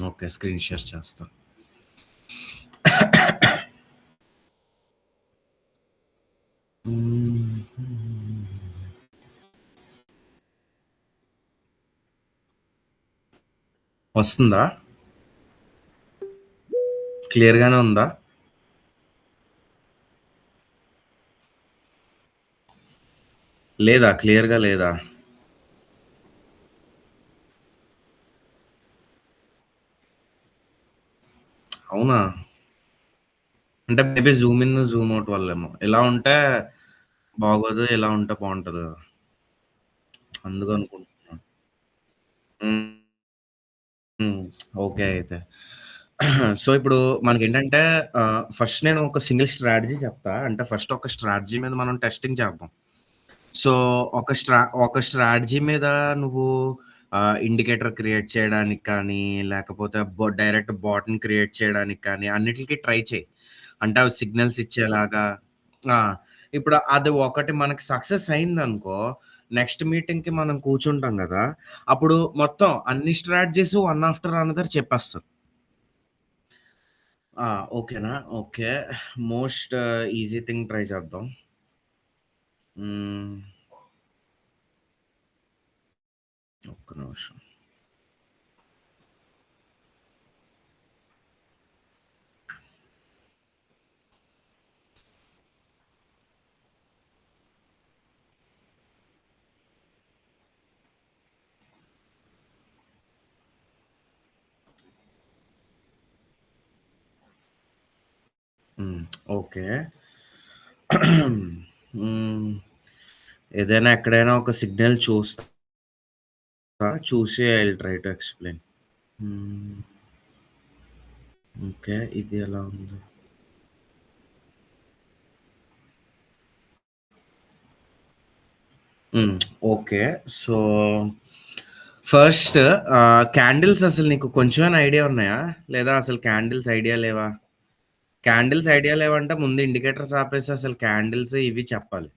Okay. Screen share చేస్తా. హ్మ్. వస్తుందా? క్లియర్‌గానే ఉందా? లేదా? క్లియర్‌గా లేదా? అవునా? అంటే maybe zoom in, zoom out వల్లేమో. ఇలా ఉంటే బాగోదు. ఇలా ఉంటే బావుంటది గదా! అందుకనుకుంటున్నా. హ్మ్. హ్మ్. ఓకే అయితే. సో, ఇప్పుడు మనకేంటంటే ఫస్ట్ నేను ఒక సింగిల్ స్ట్రాటజీ చెప్తా. అంటే ఫస్ట్ ఒక స్ట్రాటజీ మీద మనం టెస్టింగ్ చేద్దాం. సో, ఒక స్ట్రాటజీ మీద నువ్వు ఇండికేటర్ క్రియేట్ చేయడానికి కానీ, లేకపోతే డైరెక్ట్ బాట్‌ని క్రియేట్ చేయడానికి కానీ, అన్నిట్లికి ట్రై చెయి. అంటే అవి సిగ్నల్స్ ఇచ్చేలాగా ఆ! ఇప్పుడు అది ఒకటి మనకి సక్సెస్ అయిందనుకో, నెక్స్ట్ మీటింగ్‌కి మనం కూర్చుంటాం గదా! అప్పుడు మొత్తం అన్ని స్ట్రాటజీస్ వన్ ఆఫ్టర్ అనదర్ చెప్పేస్తారు. ఆ! ఓకేనా? Okay. Most easy thing try చేద్దాం. హ్మ్. ఒక్క నిమిషం. హ్మ్. ఓకే. హ్మ్. ఏదైనా ఎక్కడైనా ఒక సిగ్నల్ చూస్తా. చూసి I will try to explain. హ్మ్. ఓకే. ఇది ఎలా ఉంది? హ్మ్. ఓకే. సో, ఫస్ట్ క్యాండిల్స్ అసలు నీకు కొంచెమైనా ఐడియా ఉన్నాయా? లేదా అసలు క్యాండిల్స్ ఐడియా లేవా? క్యాండిల్స్ ఐడియా లేవంటే ముందు ఇండికేటర్స్ ఆపేసి అసలు క్యాండిల్స్ ఇవి చెప్పాలి.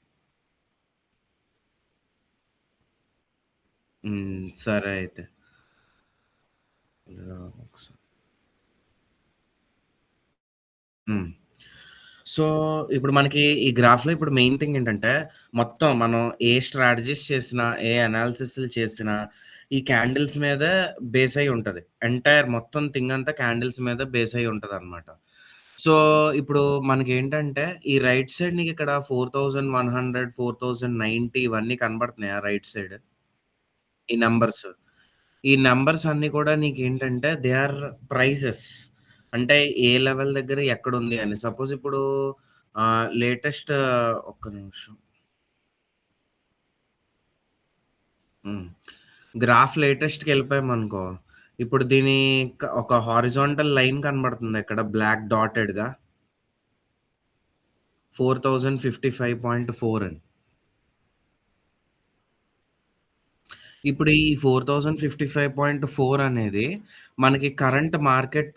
హ్మ్. సరే అయితే. ఒకసారి హ్మ్. సో, ఇప్పుడు మనకి ఈ గ్రాఫ్‌లో ఇప్పుడు మెయిన్ థింగ్ ఏంటంటే, మొత్తం మనం ఏ స్ట్రాటజీస్ చేసినా, ఏ అనాలిసిస్‌లు చేసినా, ఈ క్యాండిల్స్ మీదే బేస్ అయ్యి ఉంటది. ఎంటైర్ మొత్తం థింగ్ అంతా క్యాండిల్స్ మీద బేస్ అయ్యి ఉంటదనమాట. సో, ఇప్పుడు మనకేంటంటే, ఈ రైట్ సైడ్ నీకిక్కడ 4100, 4090 ఇవన్నీ కనబడుతున్నాయా రైట్ సైడ్? ఈ నంబర్స్. ఈ నంబర్స్ అన్నీ కూడా నీకేంటంటే దే ఆర్ ప్రైజెస్. అంటే ఏ లెవెల్ దగ్గర ఎక్కడుంది అని. సపోజ్ ఇప్పుడు లేటెస్ట్ ఒక్క నిమిషం. హ్మ్. గ్రాఫ్ లేటెస్ట్‌కెళ్ళిపోయామనుకో, ఇప్పుడు దీని ఒక హారిజాంటల్ లైన్ కనబడుతుందా ఇక్కడ బ్లాక్ డాటెడ్‌గా 4055.4 అని. ఇప్పుడు ఈ 4055.4 అనేది మనకి కరెంట్ మార్కెట్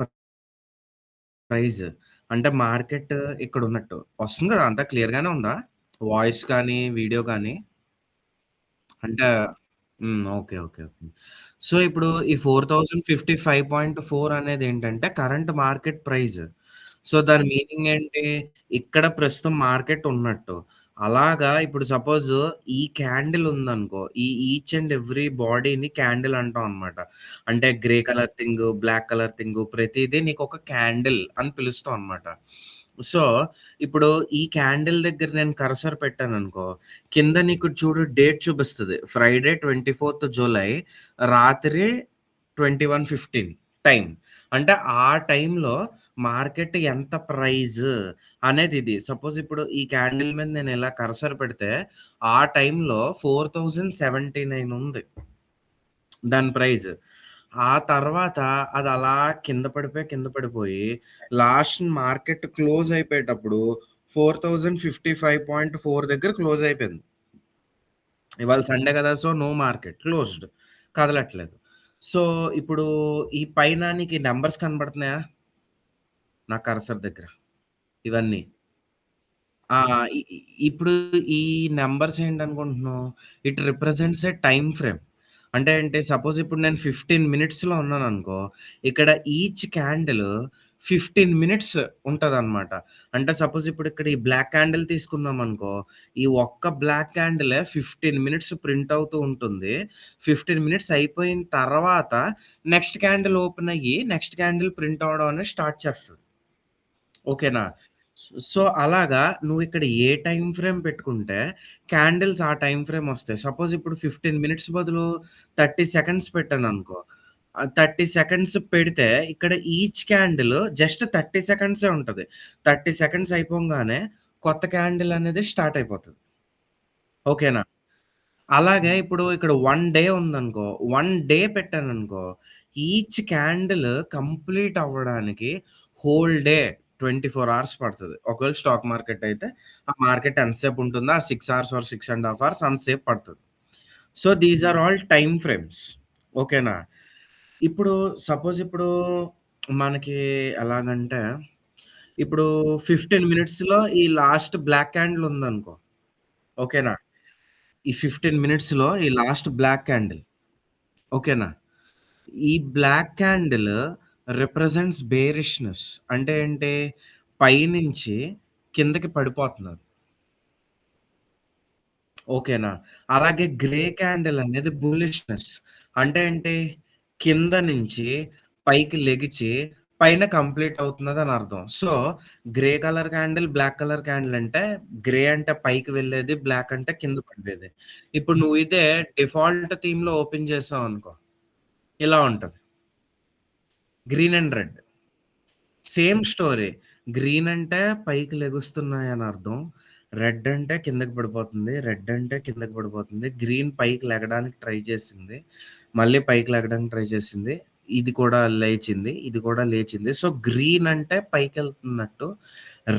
ప్రైస్. అంటే మార్కెట్ ఇక్కడున్నట్టు. వస్తుంది గదా! అంతా క్లియర్‌గానే ఉందా? వాయిస్ కానీ, వీడియో కానీ? అంటే హ్మ్. ఓకే. ఓకే. ఓకే. సో, ఇప్పుడు ఈ 4055.4 అనేదేంటంటే కరెంట్ మార్కెట్ ప్రైస్. సో, దాని మీనింగ్ ఏంటి? ఇక్కడ ప్రస్తుతం మార్కెట్ ఉన్నట్టు. అలాగా ఇప్పుడు సపోజ్ ఈ క్యాండిల్ ఉందనుకో, ఈచ్ అండ్ ఎవ్రీ బాడీని క్యాండిల్ అంటాం అన్నమాట. అంటే grey colour thing, black colour thing ప్రతీదీ నీకొక క్యాండిల్ అని పిలుస్తాం అన్నమాట. సో, ఇప్పుడు ఈ క్యాండిల్ దగ్గర నేను కర్సర్ పెట్టాననుకో, కింద నీకు చూడు డేట్ చూపిస్తది. ఫ్రైడే 24థ్ జూలై రాత్రి 21:15 టైమ్. అంటే ఆ టైంలో మార్కెట్ ఎంత ప్రైజ్ అనేదిది. సపోజ్ ఇప్పుడు ఈ క్యాండిల్ మీద నేను ఇలా కర్సర్ పెడితే, ఆ టైంలో 4079 ఉంది దాని ప్రైజ్. ఆ తర్వాత అదలా కింద పడిపోయి లాస్ట్ మార్కెట్ క్లోజ్ అయిపోయేటప్పుడు 4055.4 దగ్గర క్లోజ్ అయిపోయింది. ఇవాళ సండే కదా! So, no market. క్లోజ్డ్. కదలట్లేదు. సో, ఇప్పుడు ఈ పైన నీకు ఈ నంబర్స్ కనబడుతున్నాయా? నా కర్సర్ దగ్గర ఇవన్నీ. ఆ! ఇ ఇ ఇప్పుడు ఈ నంబర్స్ ఏంటనుకుంటున్నావు? It represents a time frame. అంటే అంటే సపోజ్ ఇప్పుడు నేను 15 మినిట్స్‌లో ఉన్నాననుకో, ఇక్కడ ఈచ్ క్యాండిల్ 15 మినిట్స్ ఉంటదనమాట. అంటే సపోజ్ ఇప్పుడు ఇక్కడ ఈ బ్లాక్ క్యాండిల్ తీసుకున్నామనుకో, ఈ ఒక్క బ్లాక్ క్యాండిలే 15 మినిట్స్ ప్రింట్ అవుతూ ఉంటుంది. 15 మినిట్స్ అయిపోయిన తర్వాత నెక్స్ట్ క్యాండిల్ ఓపెన్ అయ్యి, నెక్స్ట్ క్యాండిల్ ప్రింట్ అవ్వడం అనేది స్టార్ట్ చేస్తది. ఓకేనా? సో, అలాగా నువ్విక్కడ ఏ టైమ్ ఫ్రేమ్ పెట్టుకుంటే, క్యాండిల్స్ ఆ టైమ్ ఫ్రేమొస్తాయి. సపోజ్ ఇప్పుడు 15 మినిట్స్ బదులు 30 సెకండ్స్ పెట్టాననుకో, 30 సెకండ్స్ పెడితే ఇక్కడ ఈచ్ క్యాండిల్ జస్ట్ 30 సెకండ్సే ఉంటది. 30 సెకండ్స్ అయిపోంగానే కొత్త క్యాండిల్ అనేది స్టార్ట్ అయిపోతది. ఓకేనా? అలాగే ఇప్పుడు ఇక్కడ 1 డే ఉందనుకో, 1 డే పెట్టాననుకో, ఈచ్ క్యాండిల్ కంప్లీట్ అవ్వడానికి హోల్ డే 24 అవర్స్ పడతది. ఒకవేళ స్టాక్ మార్కెట్ అయితే, ఆ మార్కెట్ ఎంతసేపు ఉంటుందో, ఆ 6 అవర్స్ ఆర్ 6 ½ అవర్స్ అంతసేపు పడతది. So, these are all time frames. ఓకేనా? ఇప్పుడు సపోజ్ ఇప్పుడు మనకి ఎలాగంటే, ఇప్పుడు 15 మినిట్స్‌లో ఈ లాస్ట్ బ్లాక్ క్యాండిల్ ఉందనుకో. ఓకేనా? ఈ 15 మినిట్స్‌లో ఈ లాస్ట్ బ్లాక్ క్యాండిల్. ఓకేనా? ఈ బ్లాక్ క్యాండిల్ రిప్రజెంట్స్ బేరిష్‌నెస్. అంటే ఏంటి? పైనుంచి కిందకి పడిపోతున్నది. ఓకేనా? అలాగే గ్రే క్యాండిల్ అనేది బుల్లిష్‌నెస్. అంటే ఏంటి? కింద నుంచి పైకి లెగిచి పైన కంప్లీట్ అవుతున్నదని అర్థం. So, grey colour candle, black colour candle అంటే గ్రే అంటే పైకి వెళ్ళేది, బ్లాక్ అంటే కింద పడిపోయేది. ఇప్పుడు నువ్వు ఇదే డిఫాల్ట్ థీమ్‌లో ఓపెన్ చేసావనుకో, ఇలా ఉంటది. Green and red. Same story. Green అంటే పైకి లెగుస్తున్నాయని అర్థం. రెడ్ అంటే కిందకి పడిపోతుంది. రెడ్ అంటే కిందకి పడిపోతుంది. గ్రీన్ పైకి లెగడానికి ట్రై చేసింది. మళ్ళీ పైకి లెగడానికి ట్రై చేసింది. ఇది కూడా లేచింది. ఇది కూడా లేచింది. సో, గ్రీన్ అంటే పైకెళ్తున్నట్టు.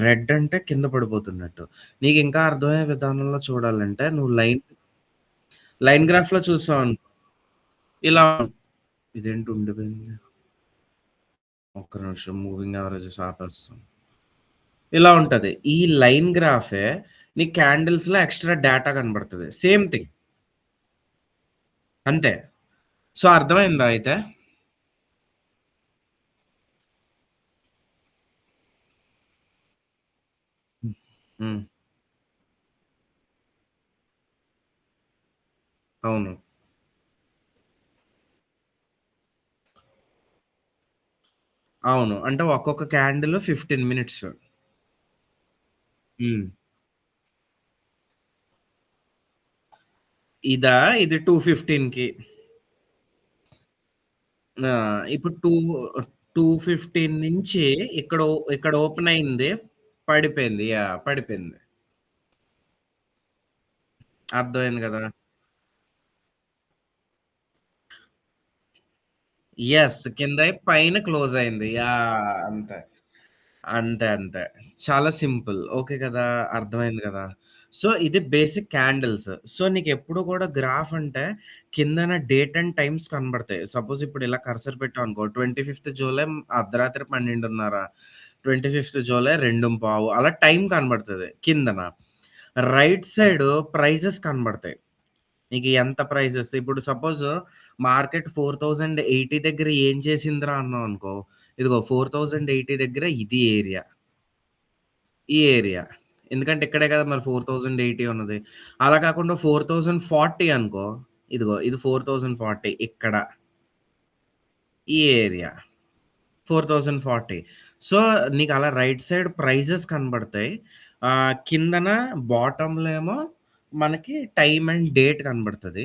రెడ్ అంటే కింద పడిపోతున్నట్టు. నీకింకా అర్థమయ్యే విధానంలో చూడాలంటే నువ్వు లైన్ గ్రాఫ్‌లో చూసావనుకో ఇలా ఇదేంటి ఉండిపోయింది. ఒక్క నిమిషం మూవింగ్ యావరేజెస్ ఆపేస్తాం. ఇలా ఉంటది. ఈ లైన్ గ్రాఫే నీకు క్యాండిల్స్‌లో ఎక్స్‌ట్రా డేటా కనబడతది. సేమ్ థింగ్ అంతే. సో, అర్థమైందా అయితే? హ్మ్. హ్మ్. అవును. అవును. అంటే ఒక్కొక్క క్యాండిల్ 15 మినిట్స్. హ్మ్. ఇదా? ఇది 2:15కి. ఆ! ఇప్పుడు 2:15 నుంచి ఇక్కడ ఓపెన్ అయింది. పడిపోయింది. యాహ్! పడిపోయింది. అర్థమైంది గదా! యెస్. కిందయి పైన క్లోజ్ అయింది. యాహ్! అంతే. అంతే. అంతే. చాలా సింపుల్. ఓకే కదా! అర్థమైంది గదా! సో, ఇది బేసిక్ క్యాండిల్స్. సో, నీకెప్పుడు గూడా గ్రాఫ్ అంటే కిందన డేట్ అండ్ టైమ్స్ కనబడతాయి. సపోజ్ ఇప్పుడు ఇలా కర్సర్ పెట్టామనుకో 25థ్ జూలై అర్ధరాత్రి 12:30, 25థ్ జూలై 2:15 అలా టైం కనబడతది కిందన. రైట్ సైడ్ ప్రైజెస్ కనబడతాయి. నీకు ఎంత ప్రైజెస్ ఇప్పుడు సపోజ్ మార్కెట్ 4080 దగ్గర ఏం చేసిందిరా అన్నావనుకో, ఇదిగో 4080 దగ్గర ఇది ఏరియా. ఈ ఏరియా. ఎందుకంటే ఇక్కడే కదా మరి 4080 ఉన్నది. అలా కాకుండా 4040 అనుకో, ఇదిగో ఇది 4040 ఇక్కడ ఈ ఏరియా. 4040. సో, నీకలా రైట్ సైడ్ ప్రైజెస్ కనబడతాయి. కిందన బాటమ్‌లో ఏమో మనకి టైమ్ అండ్ డేట్ కనబడతది.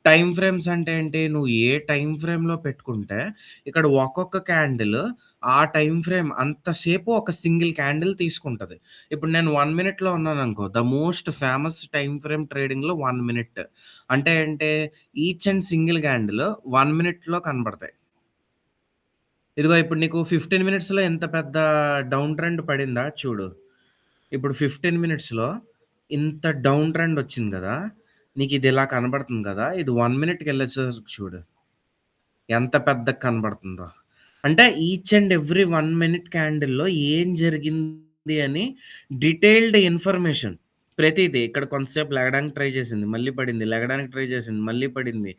టైమ్ ఫ్రేమ్స్ అంటే ఏంటి? నువ్వు ఏ టైమ్ ఫ్రేమ్‌లో పెట్టుకుంటే, ఇక్కడ ఒక్కొక్క క్యాండిల్ ఆ టైమ్ ఫ్రేమ్ అంతసేపు ఒక సింగిల్ క్యాండిల్ తీసుకుంటది. ఇప్పుడు నేను 1 మినిట్‌లో ఉన్నాననుకో, the most famous time frame ట్రేడింగ్‌లో 1 మినిట్. అంటే ఏంటి? ఈచ్ అండ్ సింగిల్ క్యాండిల్ 1 మినిట్‌లో కనబడతాయి. ఇదిగో ఇప్పుడు నీకు 15 మినిట్స్‌లో ఎంత పెద్ద డౌన్ ట్రెండ్ పడిందా చూడు. ఇప్పుడు 15 మినిట్స్‌లో ఇంత డౌన్ ట్రెండ్ వచ్చింది గదా! నీకిది ఇలా కనబడుతుంది గదా! ఇది 1 మినిట్‌కెళ్ళొచ్చేసరికి చూడు. ఎంత పెద్దగా కనబడుతుందో. అంటే ఈచ్ అండ్ ఎవ్రీ 1 మినిట్ క్యాండిల్‌లో ఏం జరిగింది అని డీటెయిల్డ్ ఇన్ఫర్మేషన్ ప్రతీది. ఇక్కడ కొంతసేపు లెగడానికి ట్రై చేసింది. మళ్ళీ పడింది. లెగడానికి ట్రై చేసింది. మళ్ళీ పడింది.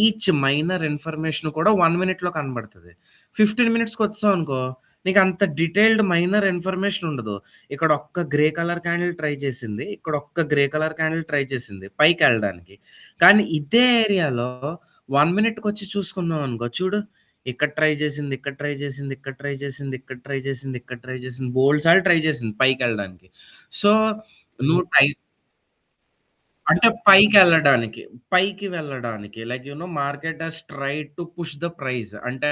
ఈచ్ మైనర్ ఇన్ఫర్మేషన్ కూడా 1 మినిట్‌లో కనబడతది. 15 మినిట్స్‌కొచ్చేసావనుకో, నీకంత డీటెయిల్డ్ మైనర్ ఇన్ఫర్మేషన్ ఉండదు. ఇక్కడ ఒక్క గ్రే కలర్ క్యాండిల్ ట్రై చేసింది. ఇక్కడ ఒక్క గ్రే కలర్ క్యాండిల్ ట్రై చేసింది పైకెళ్ళడానికి. కానీ ఇదే ఏరియాలో 1 మినిట్‌కొచ్చి చూసుకున్నావనుకో, చూడు ఇక్కడ ట్రై చేసింది, ఇక్కడ ట్రై చేసింది, ఇక్కడ ట్రై చేసింది, ఇక్కడ ట్రై చేసింది, ఇక్కడ ట్రై చేసింది, బోలెడు సార్లు ట్రై చేసింది పైకెళ్ళడానికి. సో, నువ్వు అంటే పైకెళ్ళడానికి. పైకి వెళ్ళడానికి. Like market has tried to push the price. అంటే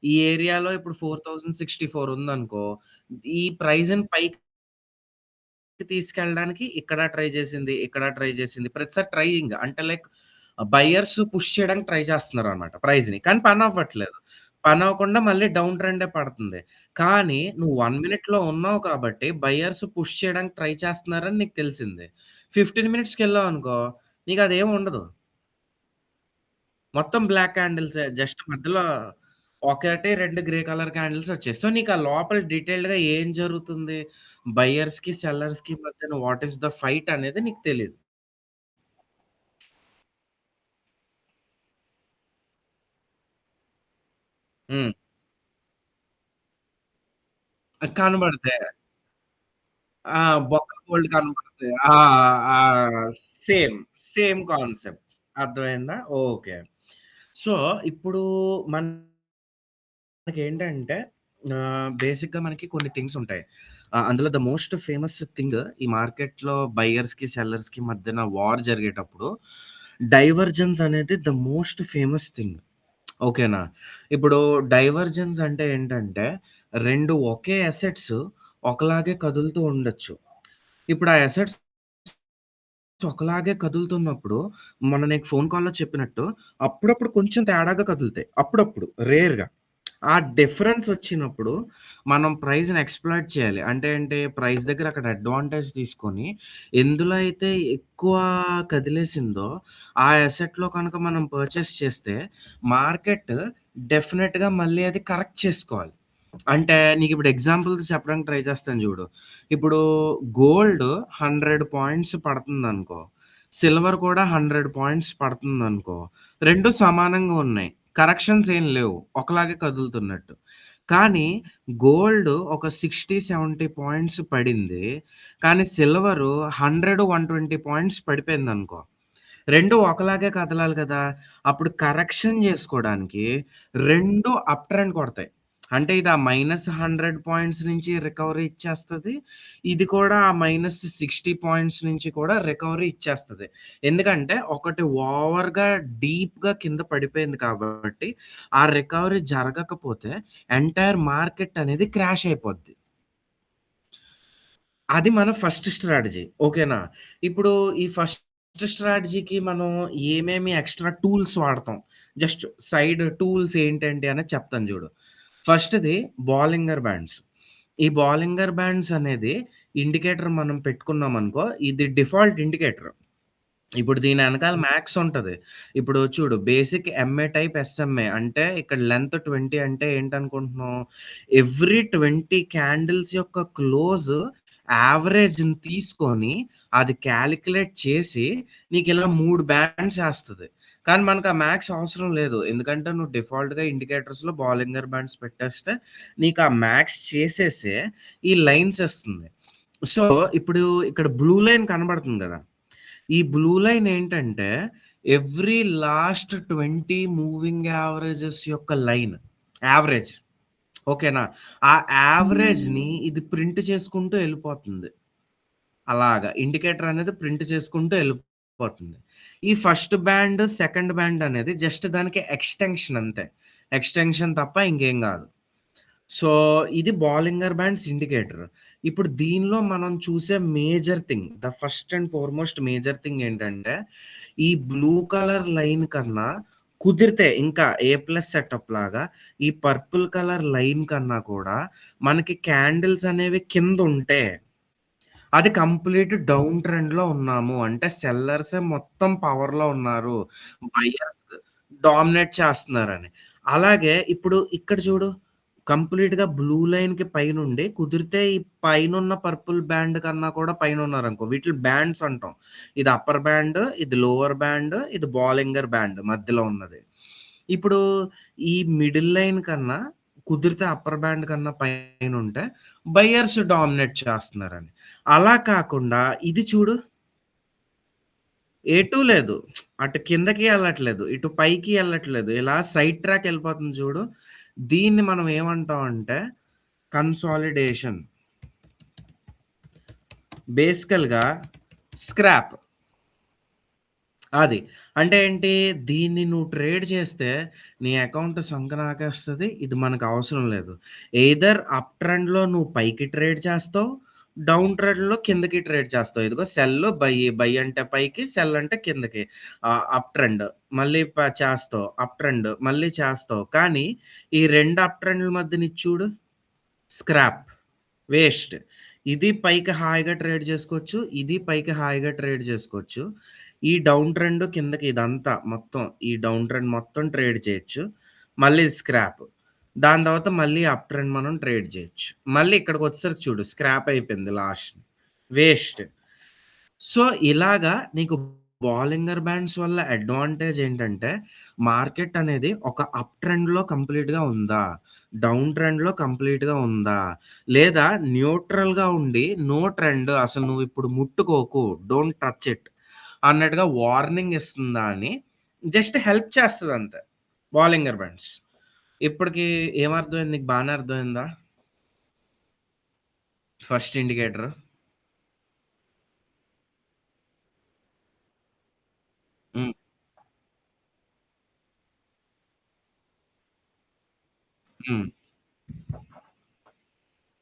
ఈ ఏరియాలో ఇప్పుడు 4064 ఉందనుకో, ఈ ప్రైస్‌ని పైకి తీసుకెళ్ళడానికి ఇక్కడ ట్రై చేసింది, ఇక్కడ ట్రై చేసింది. ప్రతిసారి ట్రైయింగ్. అంటే లైక్ బయర్స్ పుష్ చేయడానికి ట్రై చేస్తున్నారనమాట ప్రైస్‌ని. కానీ పనవ్వట్లేదు. పనవ్వకుండా మళ్ళీ డౌన్ ట్రెండే పడుతుంది. కానీ నువ్వు 1 మినిట్‌లో ఉన్నావు కాబట్టి బయర్స్ పుష్ చేయడానికి ట్రై చేస్తున్నారని నీకు తెలిసింది. 15 మినిట్స్‌కెళ్ళావనుకో నీకదేమి ఉండదు. మొత్తం బ్లాక్ క్యాండిల్సే. జస్ట్ మధ్యలో 1, 2 గ్రే కలర్ క్యాండిల్స్ వచ్చాయి. సో, నీకా లోపల డీటెయిల్డ్‌గా ఏం జరుగుతుంది? బయర్స్‌కి, సెల్లర్స్‌కి మధ్యన వాట్ ఈస్ ద ఫైట్ అనేది నీకు తెలీదు. హ్మ్. కనబడతాయి. ఆ! బొక్క బోల్డ్ కనబడతాయి. ఆ! ఆ! సేమ్. Same concept. అర్థమైందా? ఓకే. సో, ఇప్పుడు మనకేంటంటే బేసిక్‌గా మనకి కొన్ని థింగ్స్ ఉంటాయి. అందులో ద మోస్ట్ ఫేమస్ థింగ్ ఈ మార్కెట్‌లో బయర్స్‌కి, సెల్లర్స్‌కి మధ్యన వార్ జరిగేటప్పుడు డైవర్జెన్స్ అనేది ద మోస్ట్ ఫేమస్ థింగ్. ఓకేనా? ఇప్పుడు డైవర్జెన్స్ అంటే ఏంటంటే 2 ఒకే అసెట్స్ ఒకలాగే కదులుతూ ఉండొచ్చు. ఇప్పుడు ఆ అసెట్స్ ఒకలాగే కదులుతున్నప్పుడు, మొన్న నీకు ఫోను కాల్‌లో చెప్పినట్టు, అప్పుడప్పుడు కొంచెం తేడాగా కదులుతాయి. అప్పుడప్పుడు రేర్‌గా. ఆ డిఫరెన్స్ వచ్చినప్పుడు, మనం ప్రైస్‌ని ఎక్స్‌ప్లాయిట్ చేయాలి. అంటే ఏంటి, ప్రైస్ దగ్గర అక్కడ అడ్వాంటేజ్ తీసుకొని, ఎందులో అయితే ఎక్కువ కదిలేసిందో, ఆ అసెట్‌లో కనుక మనం పర్చేస్ చేస్తే, మార్కెట్ డెఫినిట్‌గా మళ్ళీ అది కరెక్ట్ చేసుకోవాలి. అంటే నీకిప్పుడు ఎగ్జాంపుల్స్ చెప్పడానికి ట్రై చేస్తాను జూడు. ఇప్పుడు గోల్డ్ 100 పాయింట్స్ పడుతుందనుకో, సిల్వర్ కూడా 100 పాయింట్స్ పడుతుందనుకో, 2 సమానంగా ఉన్నాయి. కరెక్షన్స్ ఏం లేవు. ఒకలాగే కదులుతున్నట్టు. కానీ గోల్డ్ ఒక 60, 70 పాయింట్స్ పడింది. కానీ సిల్వరు 100, 120 పాయింట్స్ పడిపోయిందనుకో. 2 ఒకలాగే కదలాలి కదా! అప్పుడు కరెక్షన్ జేసుకోడానికి 2 అప్ ట్రెండ్ కొడతాయి. అంటే ఇది ఆ -100 పాయింట్స్ నుంచి రికవరీ ఇచ్చేస్తది. ఇది కూడా ఆ -60 పాయింట్స్ నుంచి కూడా రికవరీ ఇచ్చేస్తది. ఎందుకంటే ఒకటి ఓవర్‌గా డీప్‌గా కింద పడిపోయింది కాబట్టి, ఆ రికవరీ జరగకపోతే ఎంటైర్ మార్కెట్ అనేది క్రాష్ అయిపోద్ది. అది మన ఫస్ట్ స్ట్రాటజీ. ఓకేనా? ఇప్పుడు ఈ ఫస్ట్ స్ట్రాటజీకి మనం ఏమేమి ఎక్స్‌ట్రా టూల్స్ వాడతాం. జస్ట్ సైడ్ టూల్స్ ఏంటేంటి అనేది చెప్తాను చూడు. ఫస్ట్‌ది బాలింగర్ బ్యాండ్స్. ఈ బాలింగర్ బ్యాండ్స్ అనేది ఇండికేటర్ మనం పెట్టుకున్నామనుకో, ఇది డిఫాల్ట్ ఇండికేటర్. ఇప్పుడు దీని ఎనకాల మ్యాక్స్ ఉంటది. ఇప్పుడు చూడు బేసిక్ ఎంఏ టైప్ ఎస్ఎంఏ అంటే ఇక్కడ లెంత్ 20 అంటే ఏంటనుకుంటున్నావు? ఎవ్రీ 20 క్యాండిల్స్ యొక్క క్లోజ్ యావరేజ్‌ని తీసుకొని అది కాలిక్యులేట్ చేసి నీకిలా 3 బ్యాండ్స్ ఏస్తది. కానీ మనకు ఆ మ్యాక్స్ అవసరం లేదు. ఎందుకంటే నువ్వు డిఫాల్ట్‌గా ఇండికేటర్స్‌లో బాలింగర్ బ్యాండ్స్ పెట్టేస్తే నీకు ఆ మ్యాక్స్ చేసేసే ఈ లైన్స్ ఇస్తుంది. సో, ఇప్పుడు ఇక్కడ బ్లూ లైన్ కనబడుతుంది గదా! ఈ బ్లూ లైన్ ఏంటంటే, ఎవ్రీ లాస్ట్ 20 మూవింగ్ యావరేజెస్ యొక్క లైన్. యావరేజ్. ఓకేనా? ఆ యావరేజ్‌ని ఇది ప్రింట్ చేసుకుంటూ ఎళ్ళిపోతుంది. అలాగా. ఇండికేటర్ అనేది ప్రింట్ చేసుకుంటూ ఎళ్ళిపోతుంది. ఈ ఫస్ట్ బ్యాండ్, సెకండ్ బ్యాండ్ అనేది జస్ట్ దానికి ఎక్స్‌టెన్షన్ అంతే. ఎక్స్‌టెన్షన్ తప్ప ఇంకేం గాదు. సో, ఇది బాలింగర్ బ్యాండ్స్ ఇండికేటర్. ఇప్పుడు దీనిలో మనం చూసే major thing, the first and foremost major thing ఏంటంటే, ఈ బ్లూ కలర్ లైన్ కన్నా కుదిరితే ఇంకా ఏ ప్లస్ సెటప్ లాగా ఈ పర్పుల్ కలర్ లైన్ కన్నా కూడా మనకి క్యాండిల్స్ అనేవి కిందుంటే, అది కంప్లీట్ డౌన్ ట్రెండ్‌లో ఉన్నాము. అంటే సెల్లర్సే మొత్తం పవర్‌లో ఉన్నారు. బయర్స్ డామినేట్ చేస్తున్నారని. అలాగే ఇప్పుడు ఇక్కడ చూడు కంప్లీట్‌గా బ్లూ లైన్‌కి పైనుండి కుదిరితే ఈ పైనున్న పర్పుల్ బ్యాండ్ కన్నా కూడా పైనున్నారనుకో వీటిని బ్యాండ్స్ అంటాం. ఇది అప్పర్ బ్యాండ్, ఇది లోవర్ బ్యాండ్, ఇది బాలింగర్ బ్యాండ్ మధ్యలో ఉన్నది. ఇప్పుడు ఈ మిడిల్ లైన్ కన్నా కుదిరితే అప్పర్ బ్యాండ్ కన్నా పైనుంటే బయర్స్ డామినేట్ చేస్తున్నారని. అలా కాకుండా ఇది చూడు ఎటూ లేదు. అటు కిందకి ఎళ్ళట్లేదు. ఇటు పైకి ఎళ్ళట్లేదు. ఇలా సైడ్ ట్రాక్ ఎళ్ళిపోతుంది చూడు. దీన్ని మనం ఏమంటాం అంటే కన్సాలిడేషన్. బేసికల్‌గా స్క్రాప్. అది. అంటే ఏంటి? దీన్ని నువ్వు ట్రేడ్ చేస్తే నీ అకౌంట్ సంకనాకేస్తది. ఇది మనకవసరం లేదు. ఎయిదర్ అప్ ట్రెండ్‌లో నువ్వు పైకి ట్రేడ్ చేస్తావు. డౌన్ ట్రెండ్‌లో కిందకి ట్రేడ్ చేస్తావు. ఇదిగో సెల్, బై. బై అంటే పైకి, సెల్ అంటే కిందకి. అప్ ట్రెండ్ మళ్ళీ చేస్తావు. అప్ ట్రెండ్ మళ్ళీ చేస్తావు. కానీ ఈ 2 అప్ ట్రెండ్‌ల మధ్యన ఇది చూడు స్క్రాప్. వేస్ట్. ఇది పైకి హాయిగా ట్రేడ్ చేసుకోవచ్చు. ఇది పైకి హాయిగా ట్రేడ్ చేసుకోవచ్చు. ఈ డౌన్ ట్రెండ్ కిందకి ఇదంతా మొత్తం ఈ డౌన్ ట్రెండ్ మొత్తం ట్రేడ్ చేయొచ్చు. మళ్ళీ స్క్రాప్. దాని తర్వాత మళ్ళీ అప్ ట్రెండ్ మనం ట్రేడ్ చేయొచ్చు. మళ్ళీ ఇక్కడికొచ్చేసరికి చూడు స్క్రాప్ అయిపోయింది లాస్ట్. వేస్ట్. సో, ఇలాగా నీకు బాలింగర్ బ్యాండ్స్ వల్ల అడ్వాంటేజ్ ఏంటంటే, మార్కెట్ అనేది ఒక అప్ ట్రెండ్‌లో కంప్లీట్‌గా ఉందా? డౌన్ ట్రెండ్‌లో కంప్లీట్‌గా ఉందా? లేదా న్యూట్రల్‌గా ఉండి నో ట్రెండ్ అసలు నువ్విప్పుడు ముట్టుకోకు. డోంట్ టచ్ ఇట్ అన్నట్టుగా వార్నింగ్ ఇస్తుందా అని జస్ట్ హెల్ప్ చేస్తదంతే. బాలింగర్ బ్యాండ్స్. ఇప్పటికి ఏమర్థమైంది? నీకు బానే అర్థమైందా? First indicator. హ్మ్. హ్మ్.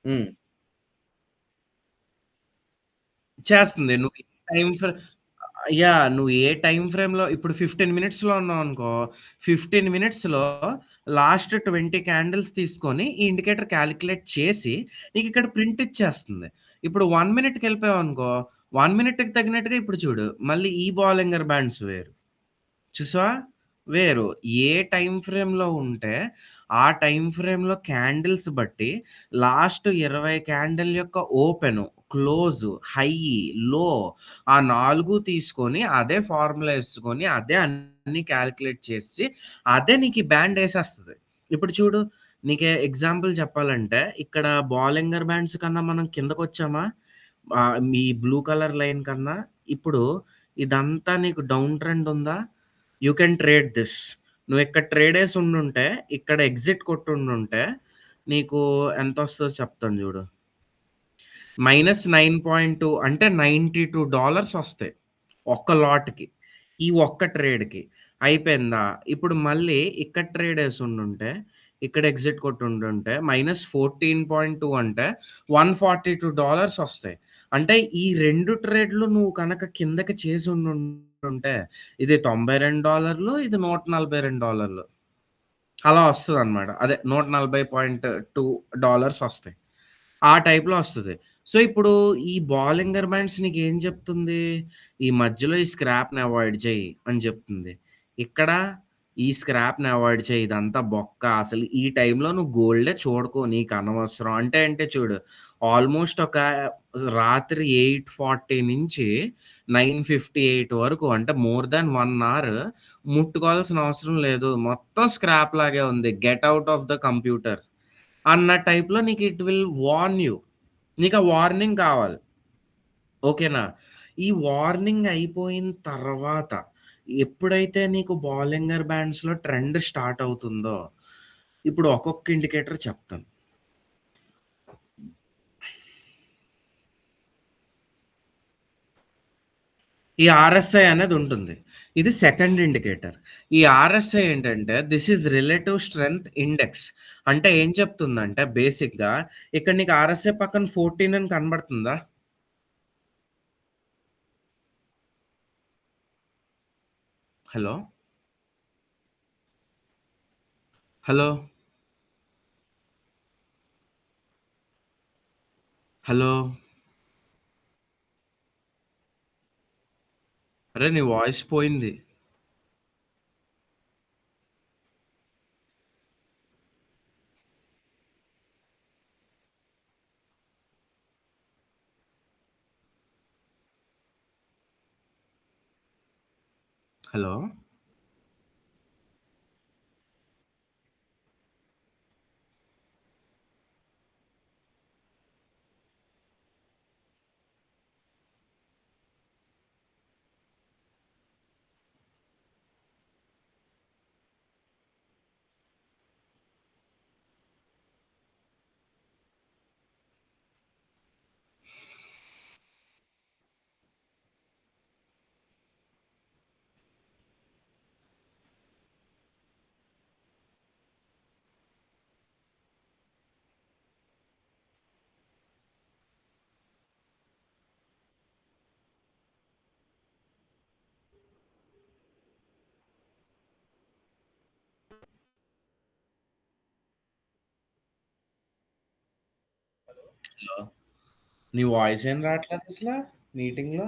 హ్మ్. చేస్తుంది. నువ్వు ఏ టైమ్ ఫ్రే నువ్వు ఏ టైమ్ ఫ్రేమ్‌లో ఇప్పుడు 15 మినిట్స్‌లో ఉన్నావనుకో, 15 మినిట్స్‌లో లాస్ట్ 20 క్యాండిల్స్ తీసుకొని, ఈ ఇండికేటర్ కాలిక్యులేట్ చేసి, నీకిక్కడ ప్రింట్ ఇచ్చేస్తుంది. ఇప్పుడు 1 మినిట్‌కెళ్ళిపోయావనుకో, 1 మినిట్‌కి తగినట్టుగా ఇప్పుడు చూడు, మళ్ళీ ఈ బాలింగర్ బ్యాండ్స్ వేరు. చూసావా? వేరు. ఏ టైమ్ ఫ్రేమ్‌లో ఉంటే, ఆ టైమ్ ఫ్రేమ్‌లో క్యాండిల్స్ బట్టి లాస్ట్ 20 క్యాండిల్ యొక్క ఓపెను, క్లోజు, హై, లో ఆ 4 తీసుకొని అదే ఫార్ములా యేసుకొని, అదే అన్నీ కాలిక్యులేట్ చేసి, అదే నీకు ఈ బ్యాండ్ యేసేస్తది. ఇప్పుడు చూడు, నీకే ఎగ్జాంపుల్ చెప్పాలంటే, ఇక్కడ బాలింగర్ బ్యాండ్స్ కన్నా మనం కిందకొచ్చామా? మీ బ్లూ కలర్ లైన్ కన్నా, ఇప్పుడు ఇదంతా నీకు డౌన్ ట్రెండ్ ఉందా? You can trade this. నువ్విక్కడ ట్రేడేసి ఉండుంటే, ఇక్కడ ఎగ్జిట్ కొట్టుండుంటే, నీకు ఎంతొస్తదో చెప్తాను జూడు. -9.2 అంటే $92 ఒస్తాయి. ఒక్క లాట్‌కి. ఈ ఒక్క ట్రేడ్‌కి. అయిపోయిందా? ఇప్పుడు మళ్ళీ ఇక్కడ ట్రేడేసుండుంటే, ఇక్కడ ఎగ్జిట్ కొట్టుండుంటే -14.2 అంటే $142 ఒస్తాయి. అంటే ఈ 2 ట్రేడ్‌లు నువ్వు కనక కిందకి చేసుండుంటే, ఇది $92 ఇది $142 అలా ఒస్తదనమాట. అదే $140.2 ఒస్తాయి. ఆ టైప్‌లో ఒస్తది. సో, ఇప్పుడు ఈ బాలింగర్ బ్యాండ్స్ నీకేం జెప్తుంది? ఈ మధ్యలో ఈ స్క్రాప్‌ని అవాయిడ్ చెయ్యి అని జెప్తుంది. ఇక్కడ ఈ స్క్రాప్‌ని అవాయిడ్ చెయ్యి. ఇదంతా బొక్క. అసలు ఈ టైంలో నువ్వు గోల్డే చూడకు. నీకనవసరం. అంటే ఏంటి చూడు. ఆల్‌మోస్ట్ ఒక రాత్రి 8:40 నుంచి 9:58 వరకు అంటే మోర్ థాన్ 1 అవర్ ముట్టుకోవాల్సిన అవసరం లేదు. మొత్తం స్క్రాప్ లాగే ఉంది. Get out of the computer అన్న టైప్‌లో నీకు ఇట్ విల్ వార్న్ యూ. నీకా వార్నింగ్ కావాలి. ఓకేనా? ఈ వార్నింగ్ అయిపోయిన తర్వాత ఎప్పుడైతే నీకు బాలింగర్ బ్యాండ్స్‌లో ట్రెండ్ స్టార్ట్ అవుతుందో, ఇప్పుడు ఒక్కొక్క ఇండికేటర్ చెప్తాను. ఈ ఆర్ఎస్ఐ అనేదుంటుంది. ఇది సెకండ్ ఇండికేటర్. ఈ ఆర్ఎస్ఐ ఏంటంటే this is relative strength index. అంటే ఏం చెప్తుందంటే బేసిక్‌గా ఇక్కడ నీకు ఆర్ఎస్ఐ పక్కన 14 అని కనబడుతుందా? హలో? హలో? హలో? అరేయ్! నీ వాయిస్ పోయింది. హలో! హలో! నీ వాయిస్ ఏం రాట్లేదసల మీటింగ్‌లో?